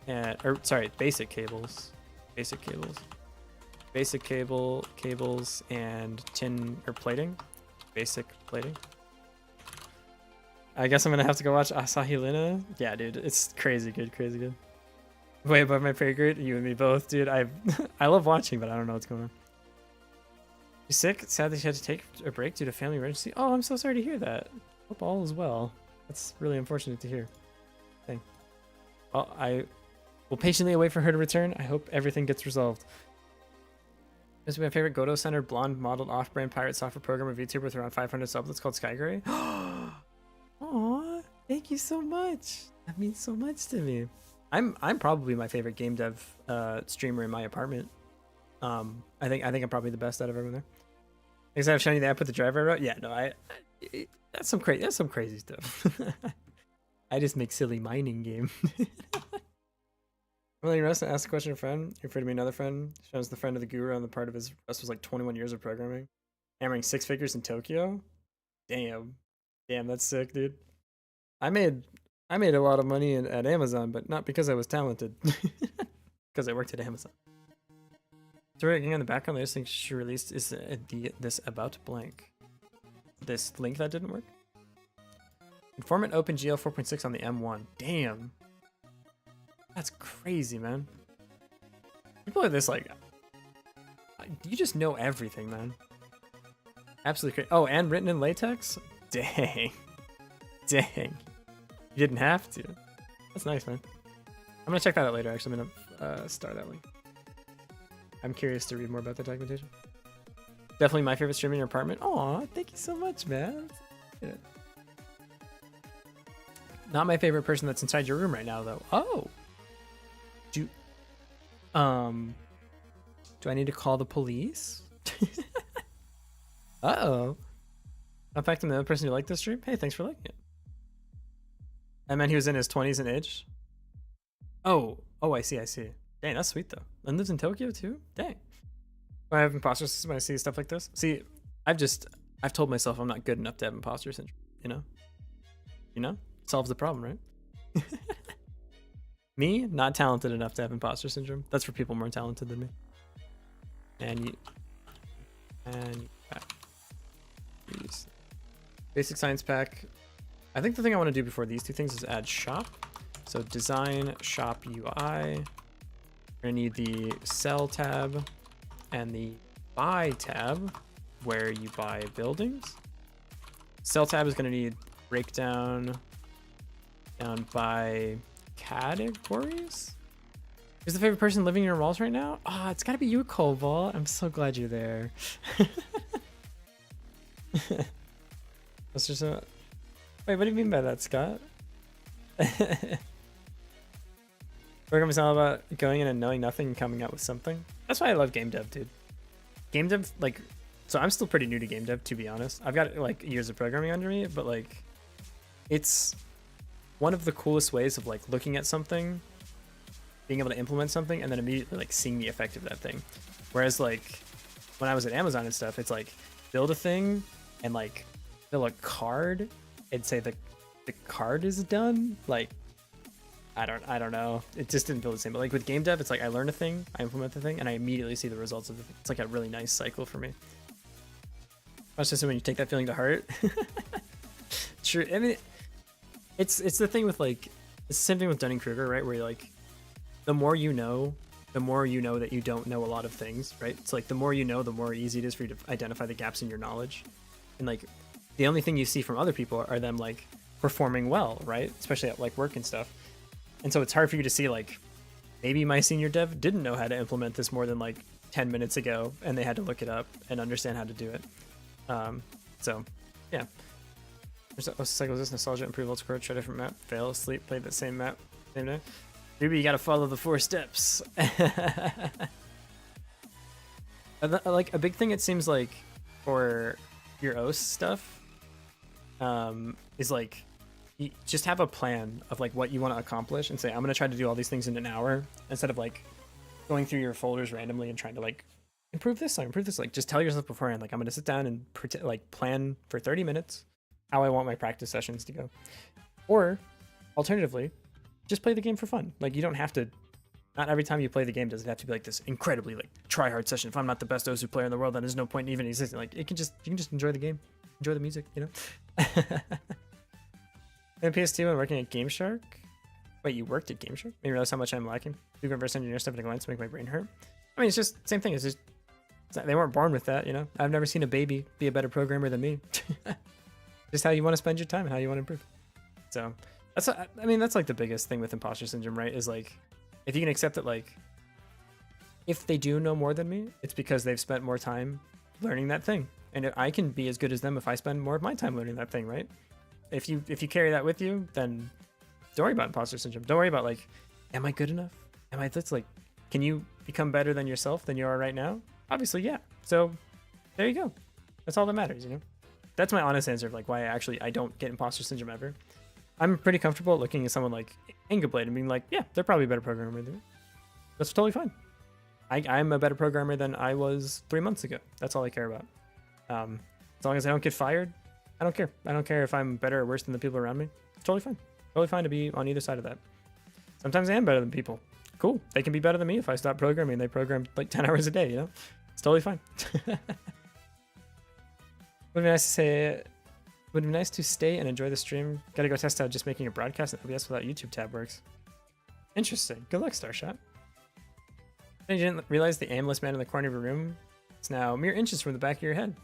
basic cables, basic cables, and tin or plating, basic plating. I guess I'm gonna have to go watch Asahi Lina. Yeah, dude, it's crazy good, crazy good. Way above my pay grade, you and me both, dude. I love watching, but I don't know what's going on. You're sick? It's sad that you had to take a break due to family emergency. Oh, I'm so sorry to hear that. Hope all is well. That's really unfortunate to hear. Dang. Well, I will patiently wait for her to return. I hope everything gets resolved. This is my favorite Godot Center blonde modeled off-brand pirate software programmer VTuber with around 500 subs. It's called Skygray. Aw, thank you so much. That means so much to me. I'm probably my favorite game dev streamer in my apartment. I think I'm probably the best out of everyone there. Because I've shown you the app with the driver I wrote. Yeah, no, that's some crazy stuff. I just make silly mining game. Well, Russ asked a question to a friend. You're free to be another friend. Shows the friend of the guru on the part of his Russ was like 21 years of programming. Hammering 6 figures in Tokyo. Damn, that's sick, dude. I made a lot of money at Amazon, but not because I was talented. Because I worked at Amazon. So again on the background, the latest thing she released is this about blank. This link that didn't work. Informant OpenGL 4.6 on the M1. Damn. That's crazy, man. People are this like, you just know everything, man. Absolutely crazy. Oh, and written in latex? Dang. Dang. You didn't have to. That's nice, man. I'm gonna check that out later, actually. I'm gonna star that link. I'm curious to read more about the documentation. Definitely my favorite stream in your apartment. Aw, thank you so much, man. Yeah. Not my favorite person that's inside your room right now, though. Oh. Do I need to call the police? Uh-oh. In fact, I'm the other person who liked this stream. Hey, thanks for liking it. I meant he was in his 20s in age. Oh, I see. Dang, that's sweet though. And lives in Tokyo too? Dang. I have imposter syndrome when I see stuff like this. See, I've told myself I'm not good enough to have imposter syndrome, you know? You know? Solves the problem, right? Me, not talented enough to have imposter syndrome. That's for people more talented than me. And basic science pack. I think the thing I want to do before these two things is add shop. So design shop UI. We're gonna need the sell tab and the buy tab where you buy buildings. Sell tab is gonna need breakdown down by categories. Who's the favorite person living in your walls right now? Ah, it's gotta be you, Cobalt. I'm so glad you're there. That's just a... Wait, what do you mean by that, Scott? Program is all about going in and knowing nothing and coming out with something. That's why I love game dev, dude. Game dev, like, so I'm still pretty new to game dev, to be honest. I've got like years of programming under me, but like, it's one of the coolest ways of like looking at something, being able to implement something, and then immediately like seeing the effect of that thing. Whereas like when I was at Amazon and stuff, it's like build a thing and like fill a card and say the card is done. Like, I don't know. It just didn't feel the same. But like with game dev, it's like I learn a thing, I implement the thing, and I immediately see the results of the thing. It's like a really nice cycle for me. Much just when you take that feeling to heart. True. I mean, it's the thing with like, it's the same thing with Dunning-Kruger, right? Where you're like, the more you know that you don't know a lot of things, right? It's like the more you know, the more easy it is for you to identify the gaps in your knowledge. And like, the only thing you see from other people are them like performing well, right? Especially at like work and stuff. And so it's hard for you to see like, maybe my senior dev didn't know how to implement this more than like 10 minutes ago, and they had to look it up and understand how to do it. So yeah. There's a cycle this nostalgia, improve old score, try different map, fail, sleep, play that same map, same day. Maybe you gotta follow the 4 steps. Like a big thing it seems like for your OS stuff is like, you just have a plan of like what you want to accomplish and say, I'm going to try to do all these things in an hour, instead of like going through your folders randomly and trying to like improve this, like just tell yourself beforehand, like I'm going to sit down and like plan for 30 minutes how I want my practice sessions to go. Or alternatively, just play the game for fun. Like you don't have to, not every time you play the game does it have to be like this incredibly like try hard session. If I'm not the best Osu player in the world, then there's no point in even existing. Like you can just enjoy the game, enjoy the music, you know? In PS2 and working at Game Shark. Wait, you worked at Game Shark? Maybe realize how much I'm lacking. Do reverse engineer stuff at a glance to make my brain hurt. I mean, it's just same thing. It's just they weren't born with that, you know. I've never seen a baby be a better programmer than me. Just how you want to spend your time and how you want to improve. So that's, I mean, that's like the biggest thing with imposter syndrome, right? Is like, if you can accept that, like, if they do know more than me, it's because they've spent more time learning that thing, and I can be as good as them if I spend more of my time learning that thing, right? If you carry that with you, then Don't worry about imposter syndrome. Don't worry about like, am I good enough? Am I this like, can you become better than yourself than you are right now? Obviously, yeah. So there you go. That's all that matters, you know? That's my honest answer of like why I don't get imposter syndrome ever. I'm pretty comfortable looking at someone like Angerblade and being like, yeah, they're probably a better programmer than me. That's totally fine. I'm a better programmer than I was 3 months ago. That's all I care about. As long as I don't get fired, I don't care. I don't care if I'm better or worse than the people around me. It's totally fine. Totally fine to be on either side of that. Sometimes I am better than people. Cool. They can be better than me if I stop programming. They program like 10 hours a day, you know? It's totally fine. Would be nice to say. Would be nice to stay and enjoy the stream. Gotta go test out just making a broadcast in OBS without YouTube tab works. Interesting. Good luck, Starshot. You didn't realize the aimless man in the corner of your room is now mere inches from the back of your head.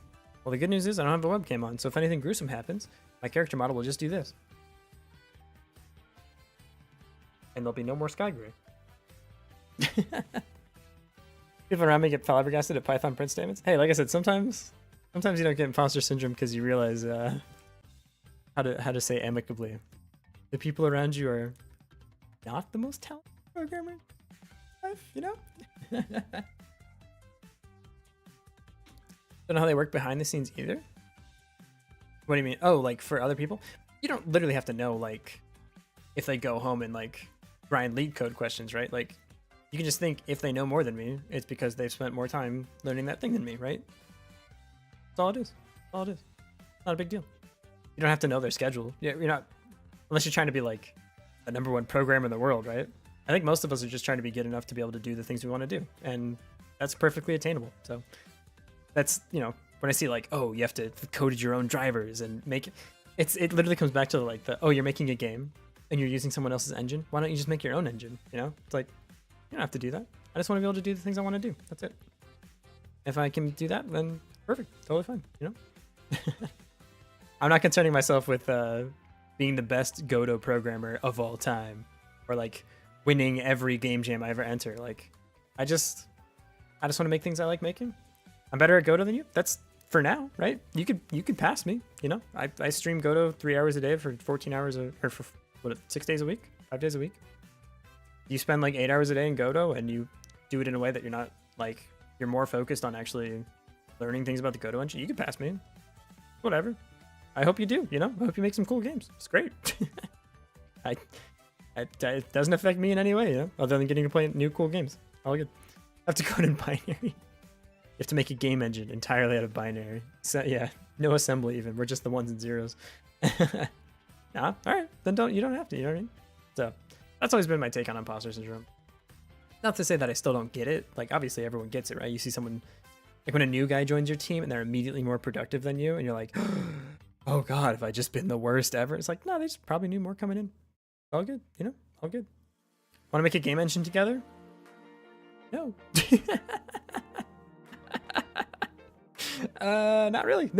Well, the good news is I don't have the webcam on, so if anything gruesome happens, my character model will just do this. And there'll be no more sky gray. People around me get flabbergasted at Python print statements. Hey, like I said, sometimes you don't get imposter syndrome because you realize how to say amicably. The people around you are not the most talented programmer, you know? Don't know how they work behind the scenes either. What do you mean? Oh, like for other people? You don't literally have to know like if they go home and like grind lead code questions, right? Like you can just think if they know more than me, it's because they've spent more time learning that thing than me, right? That's all it is. That's all it is. Not a big deal. You don't have to know their schedule. You're not, unless you're trying to be like the #1 programmer in the world, right? I think most of us are just trying to be good enough to be able to do the things we want to do, and that's perfectly attainable. So that's, you know, when I see like, oh, you have to code your own drivers and make it, it literally comes back to like the, oh, you're making a game and you're using someone else's engine. Why don't you just make your own engine? You know, it's like, you don't have to do that. I just want to be able to do the things I want to do. That's it. If I can do that, then perfect. Totally fine. You know, I'm not concerning myself with being the best Godot programmer of all time or like winning every game jam I ever enter. Like, I just want to make things I like making. I'm better at Godot than you. That's for now, right? You could pass me. You know, I stream Godot 3 hours a day for 14 hours or for what, 6 days a week, 5 days a week. You spend like 8 hours a day in Godot and you do it in a way that you're not like, you're more focused on actually learning things about the Godot engine. You could pass me. Whatever. I hope you do. You know, I hope you make some cool games. It's great. It doesn't affect me in any way, you know, other than getting to play new cool games. All good. I have to code in binary. You have to make a game engine entirely out of binary. So yeah, no assembly even. We're just the ones and zeros. Nah, all right. Then you don't have to. You know what I mean? So that's always been my take on imposter syndrome. Not to say that I still don't get it. Like obviously everyone gets it, right? You see someone like when a new guy joins your team and they're immediately more productive than you, and you're like, oh god, have I just been the worst ever? It's like, no, they just probably knew more coming in. All good, you know, all good. Want to make a game engine together? No. Not really.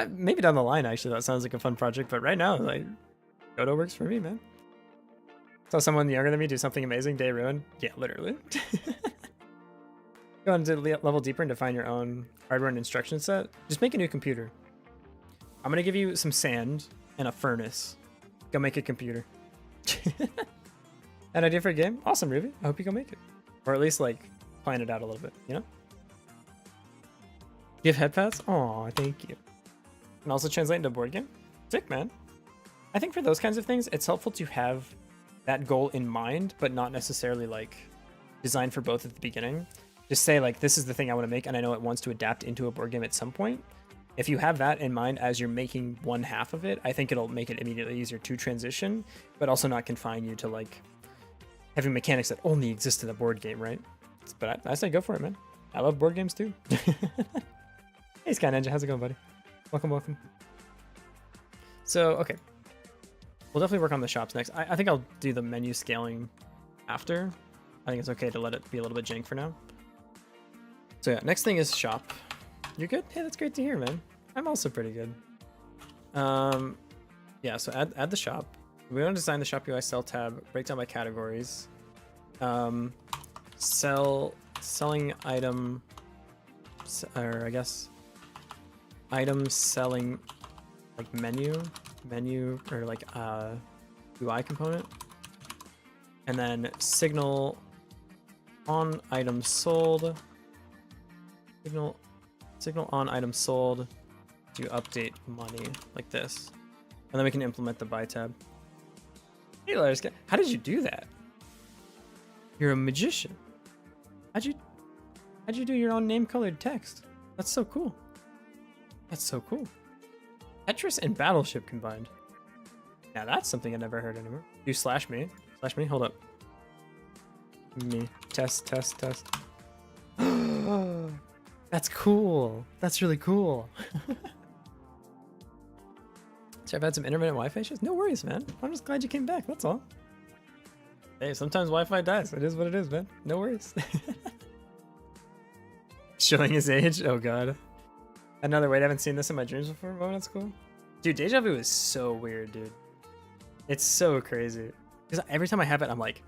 Maybe down the line, actually, that sounds like a fun project, but right now, like, Godot works for me, man. Saw someone younger than me do something amazing, day ruined. Yeah, literally. Go on to level deeper and define your own hardware and instruction set. Just make a new computer. I'm gonna give you some sand and a furnace. Go make a computer. An idea for a game? Awesome, Ruby. I hope you go make it. Or at least, like, plan it out a little bit, you know? You have head pads? Aw, thank you. And also translate into a board game? Sick, man. I think for those kinds of things, it's helpful to have that goal in mind, but not necessarily, like, designed for both at the beginning. Just say, like, this is the thing I want to make, and I know it wants to adapt into a board game at some point. If you have that in mind as you're making one half of it, I think it'll make it immediately easier to transition, but also not confine you to, like, having mechanics that only exist in a board game, right? But I say go for it, man. I love board games, too. Hey, Sky Ninja, how's it going, buddy? Welcome, welcome. So, okay. We'll definitely work on the shops next. I think I'll do the menu scaling after. I think it's okay to let it be a little bit jank for now. So yeah, next thing is shop. You're good? Hey, that's great to hear, man. I'm also pretty good. Yeah, so add the shop. We want to design the shop UI sell tab, break down by categories. Selling item, or I guess item selling, like menu, or like UI component, and then signal on item sold. Signal on item sold to update money like this, and then we can implement the buy tab. Hey, Larska, how did you do that? You're a magician. How'd you do your own name-colored text? That's so cool. That's so cool. Tetris and Battleship combined. Now that's something I never heard anymore. You slash me. Slash me. Hold up. Me. Test. That's cool. That's really cool. So I've had some intermittent Wi-Fi issues. No worries, man. I'm just glad you came back. That's all. Hey, sometimes Wi-Fi dies. It is what it is, man. No worries. Showing his age. Oh god. Another wait. I haven't seen this in my dreams before. Oh, that's cool. Dude, deja vu is so weird, dude. It's so crazy. Because every time I have it, I'm like,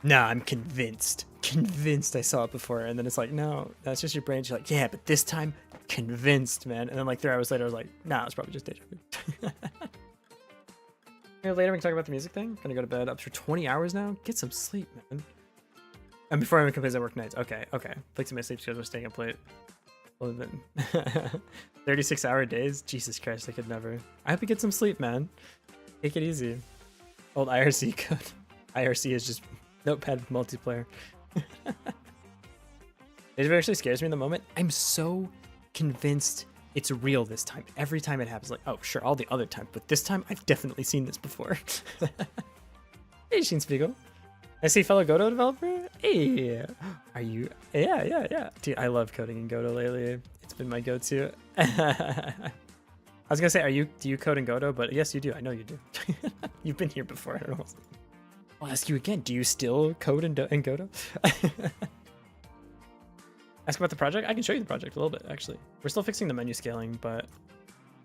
nah, I'm convinced. Convinced I saw it before. And then it's like, no, that's just your brain. You're like, yeah, but this time, convinced, man. And then like 3 hours later, I was like, nah, it's probably just deja vu. Later we can talk about the music thing. Gonna go to bed up for 20 hours now. Get some sleep, man. And before I even complain, I work nights. Okay. Fixing my sleep schedule, staying up late. 36-hour days. Jesus Christ, I could never. I hope you get some sleep, man. Take it easy. Old IRC code. IRC is just notepad multiplayer. It actually scares me in the moment. I'm so convinced it's real this time. Every time it happens, like, oh, sure, all the other time, but this time I've definitely seen this before. Hey, Sheen Spiegel. I see fellow Godot developer. Hey, are you? Yeah. Dude, I love coding in Godot lately. It's been my go-to. I was gonna say, do you code in Godot? But yes, you do. I know you do. You've been here before. I don't know. I'll ask you again. Do you still code in Godot? Ask about the project. I can show you the project a little bit. Actually, we're still fixing the menu scaling, but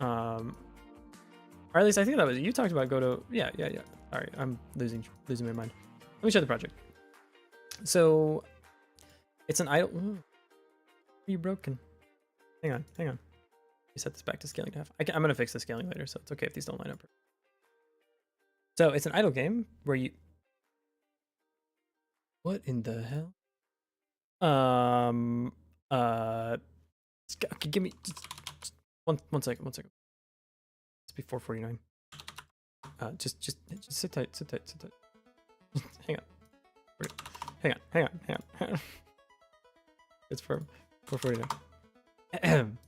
or at least I think that was you talked about Godot. Yeah. All right, I'm losing my mind. Let me show the project. So it's an idle. Ooh, are you broken? Hang on. You set this back to scaling to half. I'm gonna fix the scaling later, so it's okay if these don't line up. So it's an idle game where you. What in the hell? Okay, give me one second. It's before 49. Just sit tight. Hang on. It's for 449.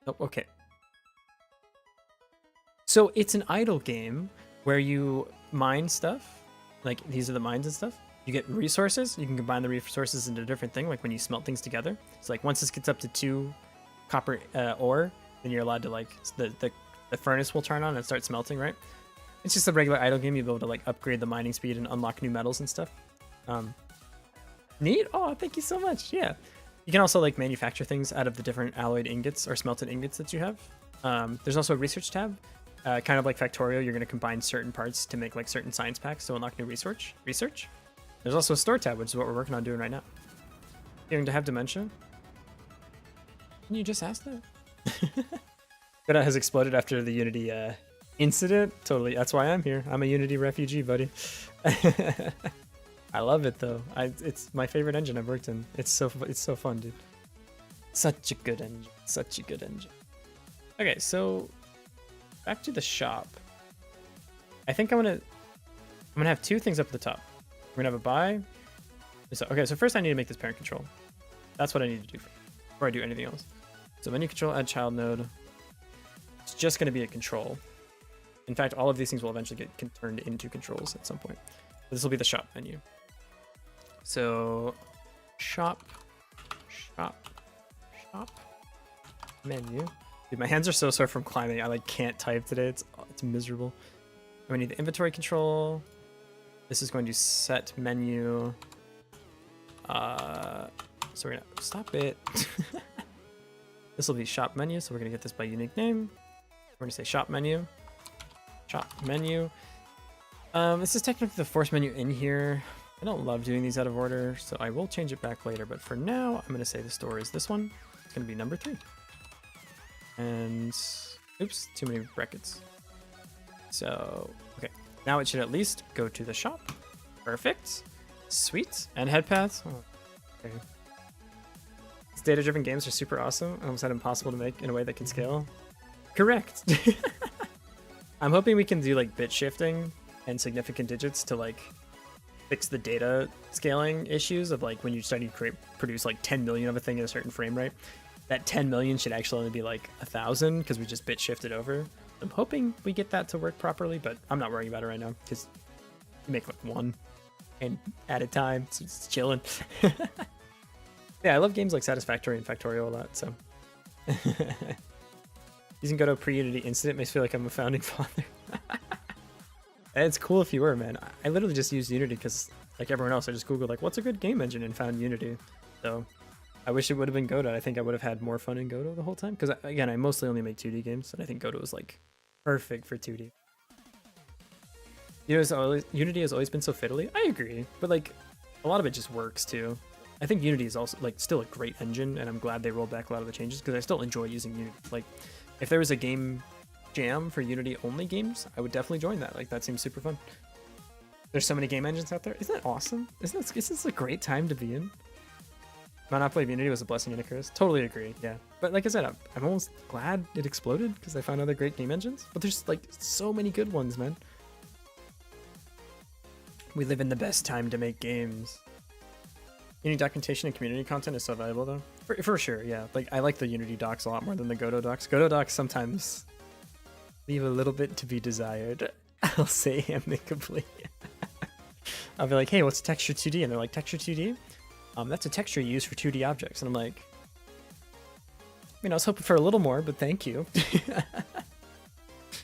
Oh, okay. So it's an idle game where you mine stuff. Like these are the mines and stuff. You get resources. You can combine the resources into a different thing. Like when you smelt things together. So like once this gets up to 2 copper ore, then you're allowed to like the furnace will turn on and start smelting, right? It's just a regular idle game. You'll be able to like upgrade the mining speed and unlock new metals and stuff. Neat. Oh, thank you so much. Yeah. You can also like manufacture things out of the different alloyed ingots or smelted ingots that you have. There's also a research tab. Kind of like Factorio, you're going to combine certain parts to make like certain science packs to unlock new research. There's also a store tab, which is what we're working on doing right now. Going to have dementia? Can you just ask that? Godot has exploded after the Unity incident. Totally. That's why I'm here. I'm a Unity refugee, buddy. I love it though. It's my favorite engine I've worked in. It's so fun, dude. Such a good engine. Okay, so back to the shop. I think I'm gonna have 2 things up at the top. We're gonna have a buy. So first I need to make this parent control. That's what I need to do before I do anything else. So menu control, add child node. It's just gonna be a control. In fact, all of these things will eventually get turned into controls at some point. But this will be the shop menu. So shop menu. Dude, my hands are so sore from climbing. I like can't type today. It's miserable. And we need the inventory control. This is going to set menu. So we're gonna stop it. This will be shop menu. So we're gonna get this by unique name. We're gonna say shop menu. This is technically the force menu in here. I don't love doing these out of order, so I will change it back later. But for now, I'm gonna say the store is this one. It's gonna be number 3. And oops, too many brackets. So, okay. Now it should at least go to the shop. Perfect. Sweet. And head paths. Oh, okay. These data-driven games are super awesome. Almost had impossible to make in a way that can scale. Correct. I'm hoping we can do like bit shifting and significant digits to like fix the data scaling issues of like when you're starting to produce like 10 million of a thing at a certain frame rate. That 10 million should actually only be like 1,000 because we just bit shifted over. I'm hoping we get that to work properly, but I'm not worrying about it right now because you make like one and at a time, so it's chilling. Yeah, I love games like Satisfactory and Factorial a lot, so. Using Godot pre-Unity incident makes me feel like I'm a founding father. It's cool if you were, man. I literally just used Unity because, like everyone else, I just Googled, like, what's a good game engine and found Unity. So I wish it would have been Godot. I think I would have had more fun in Godot the whole time. Because, again, I mostly only make 2D games, and I think Godot is, like, perfect for 2D. Unity has always been so fiddly. I agree. But, like, a lot of it just works, too. I think Unity is also, like, still a great engine, and I'm glad they rolled back a lot of the changes because I still enjoy using Unity. Like, if there was a game jam for Unity only games, I would definitely join that. Like, that seems super fun. There's so many game engines out there. Isn't that awesome? Isn't this a great time to be in? Monopoly of Unity was a blessing and a curse. Totally agree, yeah. But like I said, I'm almost glad it exploded because I found other great game engines. But there's like so many good ones, man. We live in the best time to make games. Unity documentation and community content is so valuable though. For sure, yeah. Like I like the Unity docs a lot more than the Godot docs. Godot docs sometimes leave a little bit to be desired. I'll say amicably. I'll be like, hey, what's texture 2D? And they're like, texture 2D? That's a texture used for 2D objects. And I'm like, I mean, I was hoping for a little more, but thank you.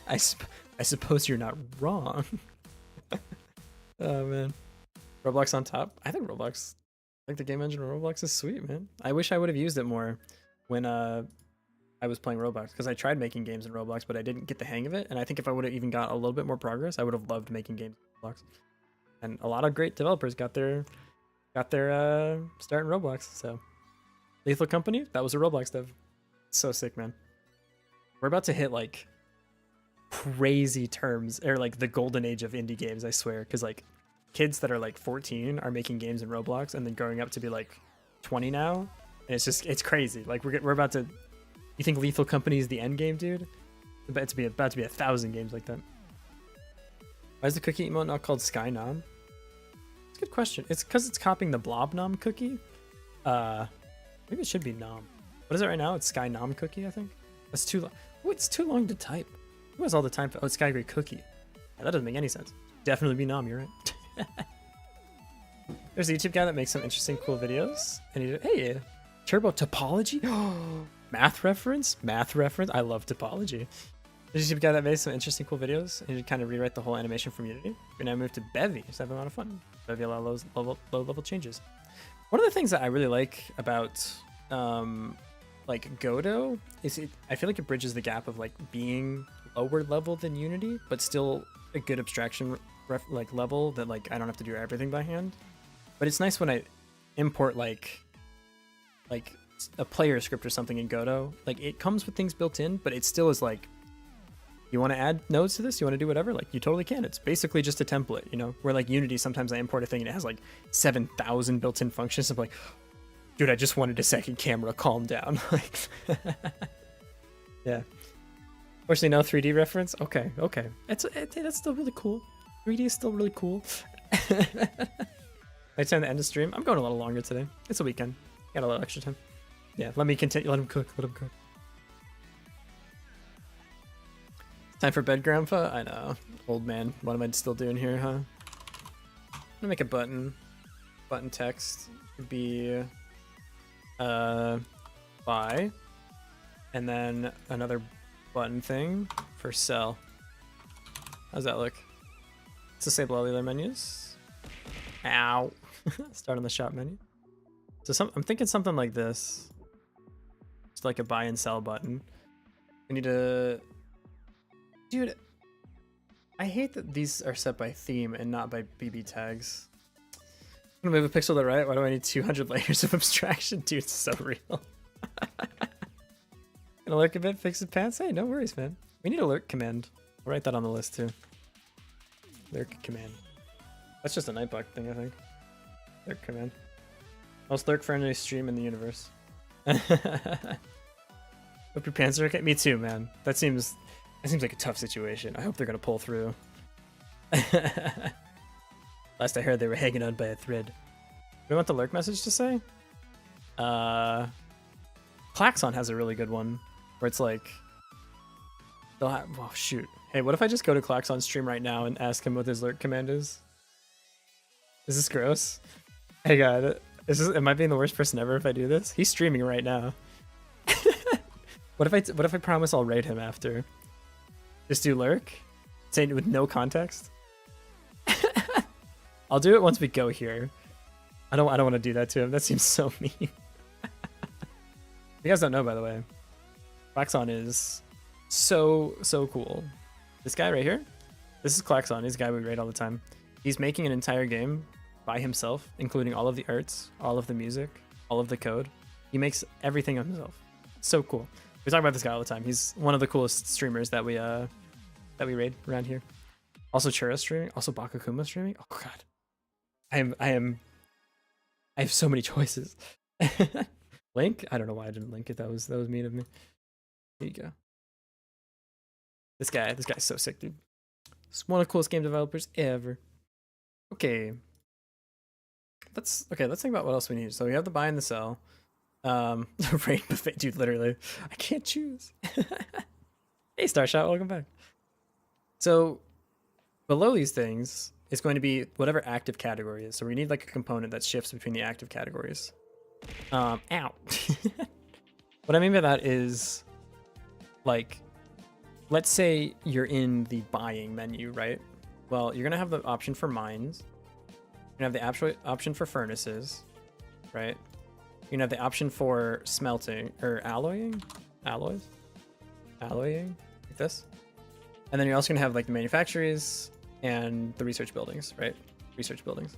I suppose you're not wrong. Oh, man. Roblox on top? I think the game engine of Roblox is sweet, man. I wish I would have used it more when I was playing Roblox, because I tried making games in Roblox, but I didn't get the hang of it. And I think if I would have even got a little bit more progress, I would have loved making games in Roblox. And a lot of great developers got their start in Roblox. So Lethal Company, that was a Roblox dev. So sick, man. We're about to hit like crazy terms, or like the golden age of indie games, I swear, because like kids that are like 14 are making games in Roblox and then growing up to be like 20 now, and it's crazy. Like we're about to. You think Lethal Company is the end game, dude? It's about to be 1,000 games like that. Why is the cookie emote not called Sky Nom? It's a good question. It's because it's copying the Blob Nom cookie. Maybe it should be Nom. What is it right now? It's Sky Nom cookie, I think. That's too long. Oh, it's too long to type. Who has all the time for? Oh, it's Sky Gray cookie. Yeah, that doesn't make any sense. Definitely be Nom. You're right. There's a YouTube guy that makes some interesting, cool videos. And he did, hey, Turbo Topology. Math reference. I love topology. There's a YouTube guy that made some interesting, cool videos. And he did kind of rewrite the whole animation from Unity. And I moved to Bevy. Just having a lot of fun. Bevy a lot of low level changes. One of the things that I really like about like Godot is I feel like it bridges the gap of like being lower level than Unity, but still a good abstraction like level that like I don't have to do everything by hand. But it's nice when I import like a player script or something in Godot. Like it comes with things built in, but it still is like, you want to add nodes to this? You want to do whatever? Like you totally can. It's basically just a template, you know? Where like Unity, sometimes I import a thing and it has like 7,000 built-in functions. I'm like, dude, I just wanted a second camera. Calm down. Like, yeah. Fortunately, no 3D reference. Okay. That's still really cool. 3D is still really cool. I time to end the stream. I'm going a little longer today. It's a weekend. Got a little extra time. Yeah, let me continue. Let him cook. Time for bed, Grandpa? I know. Old man. What am I still doing here, huh? I'm gonna make a button. Button text would be buy. And then another button thing for sell. How's that look? Let's disable all the other menus. Ow. Start on the shop menu. So I'm thinking something like this. It's like a buy and sell button. We need to... Dude, I hate that these are set by theme and not by BB tags. I'm gonna move a pixel to the right. Why do I need 200 layers of abstraction? Dude, it's so real. Gonna lurk a bit, fix the pants? Hey, no worries, man. We need a lurk command. I'll write that on the list too. Lurk command. That's just a Nightblock thing, I think. Lurk command. Most lurk-friendly stream in the universe. Hope your pants are okay. Me too, man. That seems like a tough situation. I hope they're gonna pull through. Last I heard, they were hanging on by a thread. What do you want the lurk message to say? Klaxon has a really good one where it's like they'll have. Oh shoot! Hey, what if I just go to Klaxon's stream right now and ask him what his lurk command is? Is this gross? Hey God, am I being the worst person ever if I do this? He's streaming right now. What if I promise I'll raid him after? Just do lurk, saying it with no context. I'll do it once we go here. I don't want to do that to him. That seems so mean. You guys don't know, by the way, Klaxon is so cool. This guy right here, this is Klaxon. He's a guy we raid all the time. He's making an entire game by himself, including all of the arts, all of the music, all of the code. He makes everything himself. So cool. We talk about this guy all the time. He's one of the coolest streamers that we raid around here. Also Churra streaming, also Bakakuma streaming. Oh God, I have so many choices. Link? I don't know why I didn't link it. That was mean of me. Here you go. This guy's so sick, dude. He's one of the coolest game developers ever. Okay. Let's think about what else we need. So we have the buy and the sell. The raid buffet, dude, literally. I can't choose. Hey Starshot, welcome back. So below these things is going to be whatever active category is. So we need like a component that shifts between the active categories. Ow. What I mean by that is, like, let's say you're in the buying menu, right? Well, you're gonna have the option for mines. You're gonna have the option for furnaces, right? You're gonna have the option for smelting or alloying, like this. And then you're also gonna have like the manufactories and the research buildings, right? Research buildings.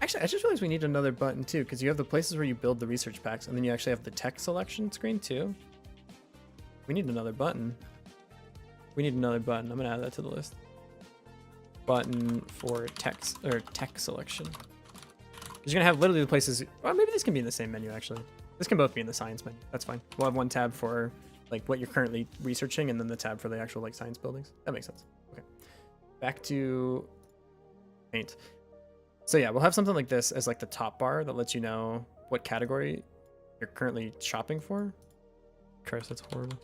Actually, I just realized we need another button too, because you have the places where you build the research packs, and then you actually have the tech selection screen too. We need another button. I'm gonna add that to the list. Button for text or tech selection. You're gonna have literally the places. Well, maybe this can be in the same menu actually. This can both be in the science menu. That's fine. We'll have one tab for like what you're currently researching, and then the tab for the actual like science buildings. That makes sense. Okay. Back to paint. So yeah, we'll have something like this as like the top bar that lets you know what category you're currently shopping for. Curse, that's horrible.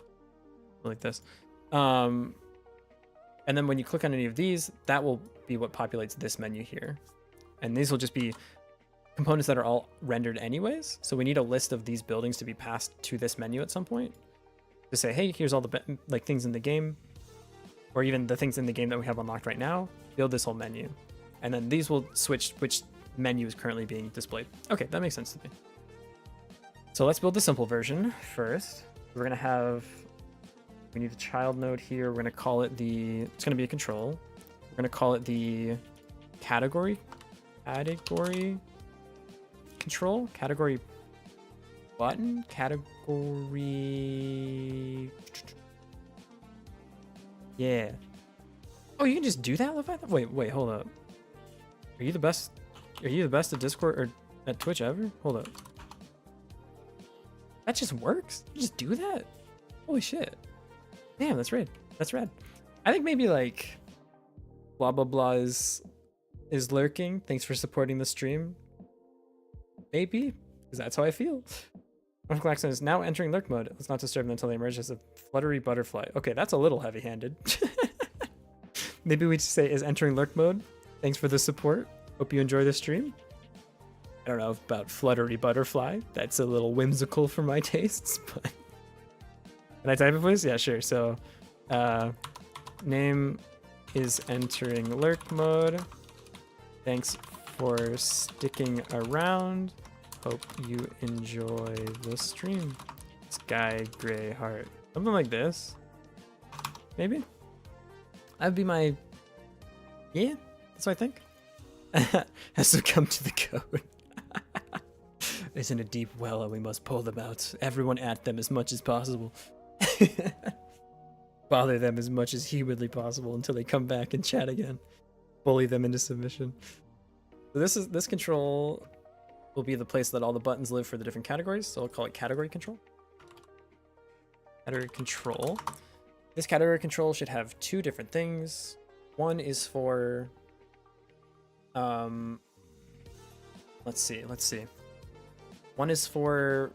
Like this. And then when you click on any of these, that will be what populates this menu here. And these will just be components that are all rendered anyways. So we need a list of these buildings to be passed to this menu at some point to say, hey, here's all the like things in the game, or even the things in the game that we have unlocked right now. Build this whole menu. And then these will switch which menu is currently being displayed. Okay, that makes sense to me. So let's build the simple version first. We're gonna have, we need a child node here. We're gonna call it it's gonna be a control. We're gonna call it the category control, category button, category. Yeah. Oh, you can just do that, Leviathan? Wait, hold up. Are you the best at Discord or at Twitch ever? Hold up. That just works? You just do that? Holy shit. Damn, that's rad. That's rad. I think maybe like blah blah blah is lurking. Thanks for supporting the stream. Maybe, because that's how I feel. Klaxon is now entering lurk mode. Let's not disturb them until they emerge as a fluttery butterfly. Okay, that's a little heavy-handed. Maybe we just say is entering lurk mode. Thanks for the support. Hope you enjoy the stream. I don't know about fluttery butterfly. That's a little whimsical for my tastes, but can I type it, please? Yeah, sure. So, name is entering lurk mode. Thanks for sticking around. Hope you enjoy the stream. Sky Gray Heart. Something like this. Maybe? That'd be my... Yeah, that's what I think. Has succumbed to the code. It's in a deep well and we must pull them out. Everyone at them as much as possible. bother them as much as humanly possible until they come back and chat again. Bully them into submission. So this control will be the place that all the buttons live for the different categories. So I'll call it category control. Category control. This category control should have two different things. One is for, let's see. One is for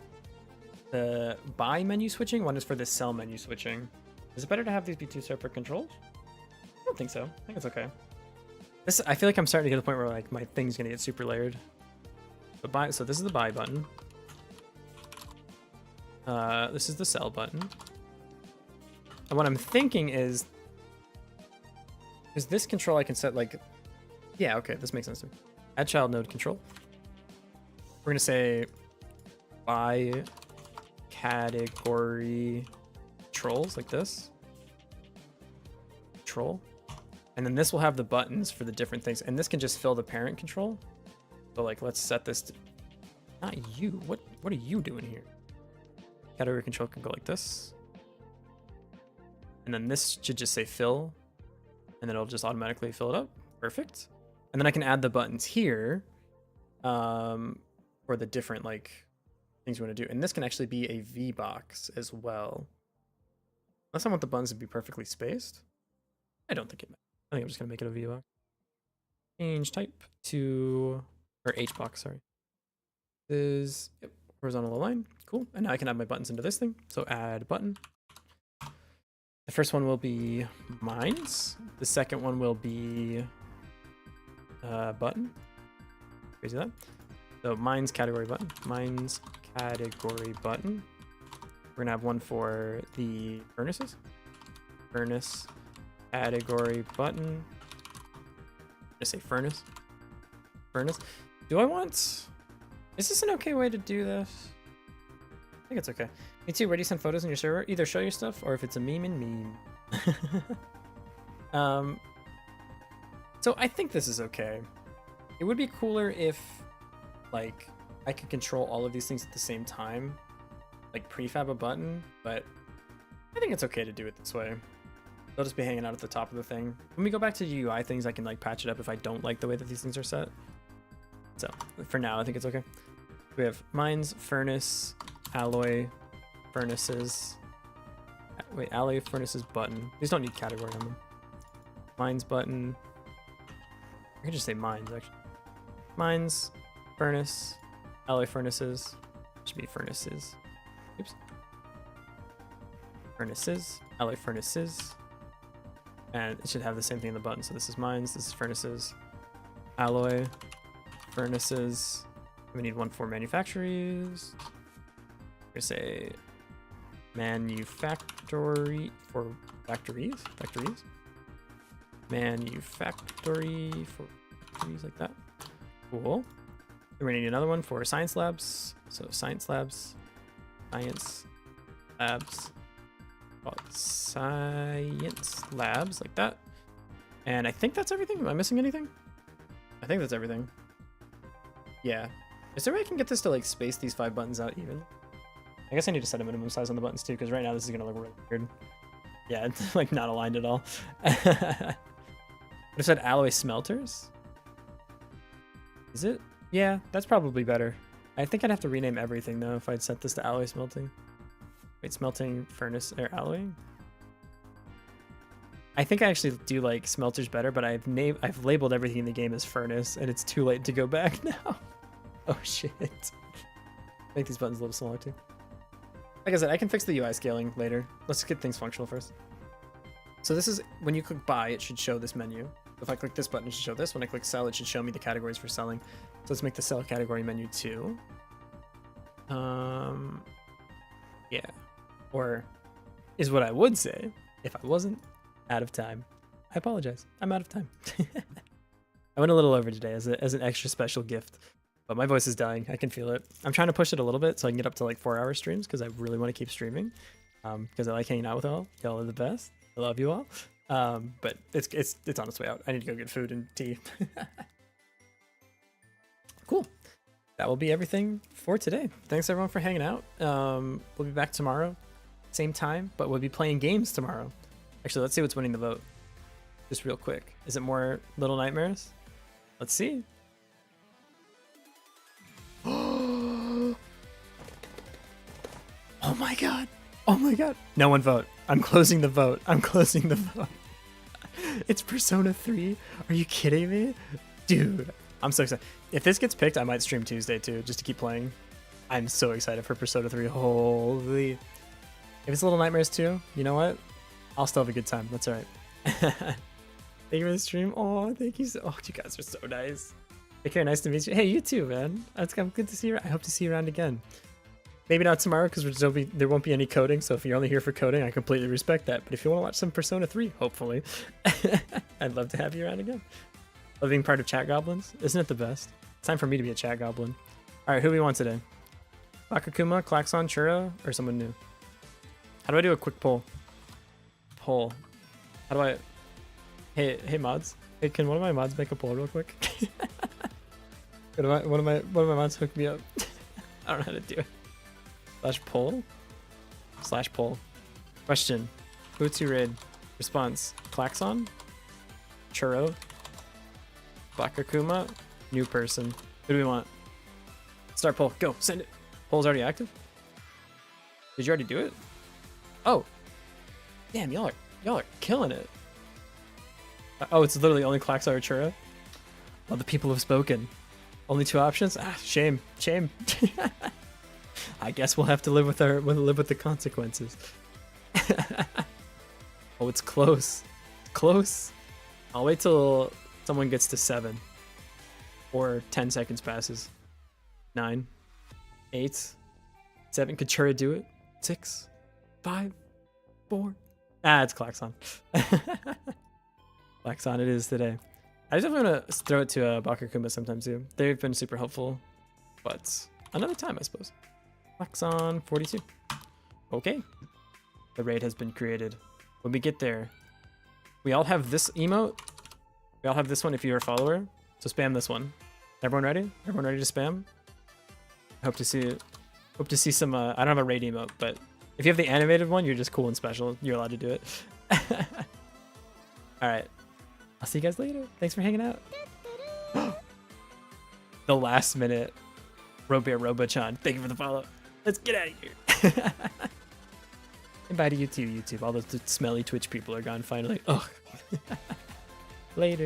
the buy menu switching. One is for the sell menu switching. Is it better to have these be two separate controls? I don't think so. I think it's okay. I feel like I'm starting to get to the point where like my thing's gonna get super layered. But buy, so this is the buy button. This is the sell button. And what I'm thinking is this control I can set like, yeah, okay, this makes sense to me. Add child node control. We're gonna say buy category controls like this. Control. And then this will have the buttons for the different things. And this can just fill the parent control. So like, let's set this to, not you. What are you doing here? Category control can go like this. And then this should just say fill. And then it'll just automatically fill it up. Perfect. And then I can add the buttons here for the different like things we want to do. And this can actually be a V box as well. Unless I want the buttons to be perfectly spaced. I don't think it matters. I think I'm just gonna make it a V box. Change type to, or H box, sorry. This is, yep, horizontal align, cool. And now I can add my buttons into this thing. So add button. The first one will be mines. The second one will be button. Crazy that. So mines category button. Mines category button. We're gonna have one for the furnaces. Furnace category button. I say furnace. Furnace. Do I want? Is this an okay way to do this? I think it's okay. Me too. Where do you send photos in your server? Either show your stuff or if it's a meme in meme. So I think this is okay. It would be cooler if like I could control all of these things at the same time, like prefab a button, but I think it's okay to do it this way. They'll just be hanging out at the top of the thing. When we go back to UI things, I can like patch it up if I don't like the way that these things are set. So for now, I think it's okay. We have mines, furnace, alloy, furnaces. Wait, alloy, furnaces, button. These don't need category on them. Mines, button. I can just say mines, actually. Mines, furnace, alloy, furnaces. Should be furnaces. Oops. Furnaces, alloy, furnaces. And it should have the same thing in the button. So this is mines, this is furnaces, alloy, furnaces. We need one for manufactories. We're gonna say manufactory for factories. Manufactory for factories like that. Cool. Then we're gonna need another one for science labs. So science labs, science labs. Science labs like that. And I think that's everything. Am I missing anything? I think that's everything. Yeah. Is there a way I can get this to like space these 5 buttons out even? I guess I need to set a minimum size on the buttons too, because right now this is gonna look really weird. Yeah, it's like not aligned at all. But it said alloy smelters. Is it? Yeah, that's probably better. I think I'd have to rename everything though if I'd set this to alloy smelting. Wait, smelting, furnace, or alloy? I think I actually do like smelters better, but I've labeled everything in the game as furnace, and it's too late to go back now. Oh shit. Make these buttons a little smaller too. Like I said, I can fix the UI scaling later. Let's get things functional first. So this is, when you click buy, it should show this menu. If I click this button, it should show this. When I click sell, it should show me the categories for selling. So let's make the sell category menu too. Yeah. Or is what I would say if I wasn't out of time. I apologize. I'm out of time. I went a little over today as an extra special gift, but my voice is dying. I can feel it. I'm trying to push it a little bit so I can get up to like 4-hour streams because I really want to keep streaming because I like hanging out with y'all. Y'all are the best. I love you all. But it's on its way out. I need to go get food and tea. Cool. That will be everything for today. Thanks everyone for hanging out. We'll be back tomorrow. Same time, but we'll be playing games tomorrow. Actually, let's see what's winning the vote. Just real quick. Is it more Little Nightmares? Let's see. Oh my god. Oh my god. No one vote. I'm closing the vote. I'm closing the vote. It's Persona 3? Are you kidding me? Dude, I'm so excited. If this gets picked, I might stream Tuesday too, just to keep playing. I'm so excited for Persona 3. Holy. If it's Little Nightmares too, you know what? I'll still have a good time. That's alright. Thank you for the stream. Oh, thank you. Oh, you guys are so nice. Take care. Nice to meet you. Hey, you too, man. I'm good to see you. I hope to see you around again. Maybe not tomorrow because there won't be any coding. So if you're only here for coding, I completely respect that. But if you want to watch some Persona 3, hopefully, I'd love to have you around again. Love being part of Chat Goblins. Isn't it the best? It's time for me to be a Chat Goblin. All right, who do we want today? Bakakuma, Klaxon, Churro, or someone new? How do I do a quick poll? Poll. How do I... Hey mods. Hey, can one of my mods make a poll real quick? One of my mods hook me up. I don't know how to do it. /poll? /poll. Question. Who to raid? Response. Klaxon? Churro? Bakakuma? New person. Who do we want? Start poll. Go. Send it. Poll's already active? Did you already do it? Oh. Damn, y'all are killing it. Oh, it's literally only Klaxon or Churro? Well, the people have spoken. Only 2 options? Ah, shame. Shame. I guess we'll have to live with the consequences. Oh, it's close. Close. I'll wait till someone gets to 7. Or 10 seconds passes. 9. 8. 7. Could Churro do it? 6. 5. 4. Ah, it's Klaxon. Klaxon it is today. I just want to throw it to Bakakuma sometime too. They've been super helpful. But another time, I suppose. Klaxon 42. Okay. The raid has been created. When we get there, we all have this emote. We all have this one if you're a follower. So spam this one. Everyone ready? Everyone ready to spam? Hope to see some, I don't have a raid emote, but if you have the animated one, you're just cool and special. You're allowed to do it. Alright. I'll see you guys later. Thanks for hanging out. The last minute. Robear Robochan. Thank you for the follow. Let's get out of here. And bye to you too, YouTube. All those smelly Twitch people are gone finally. Ugh. Later.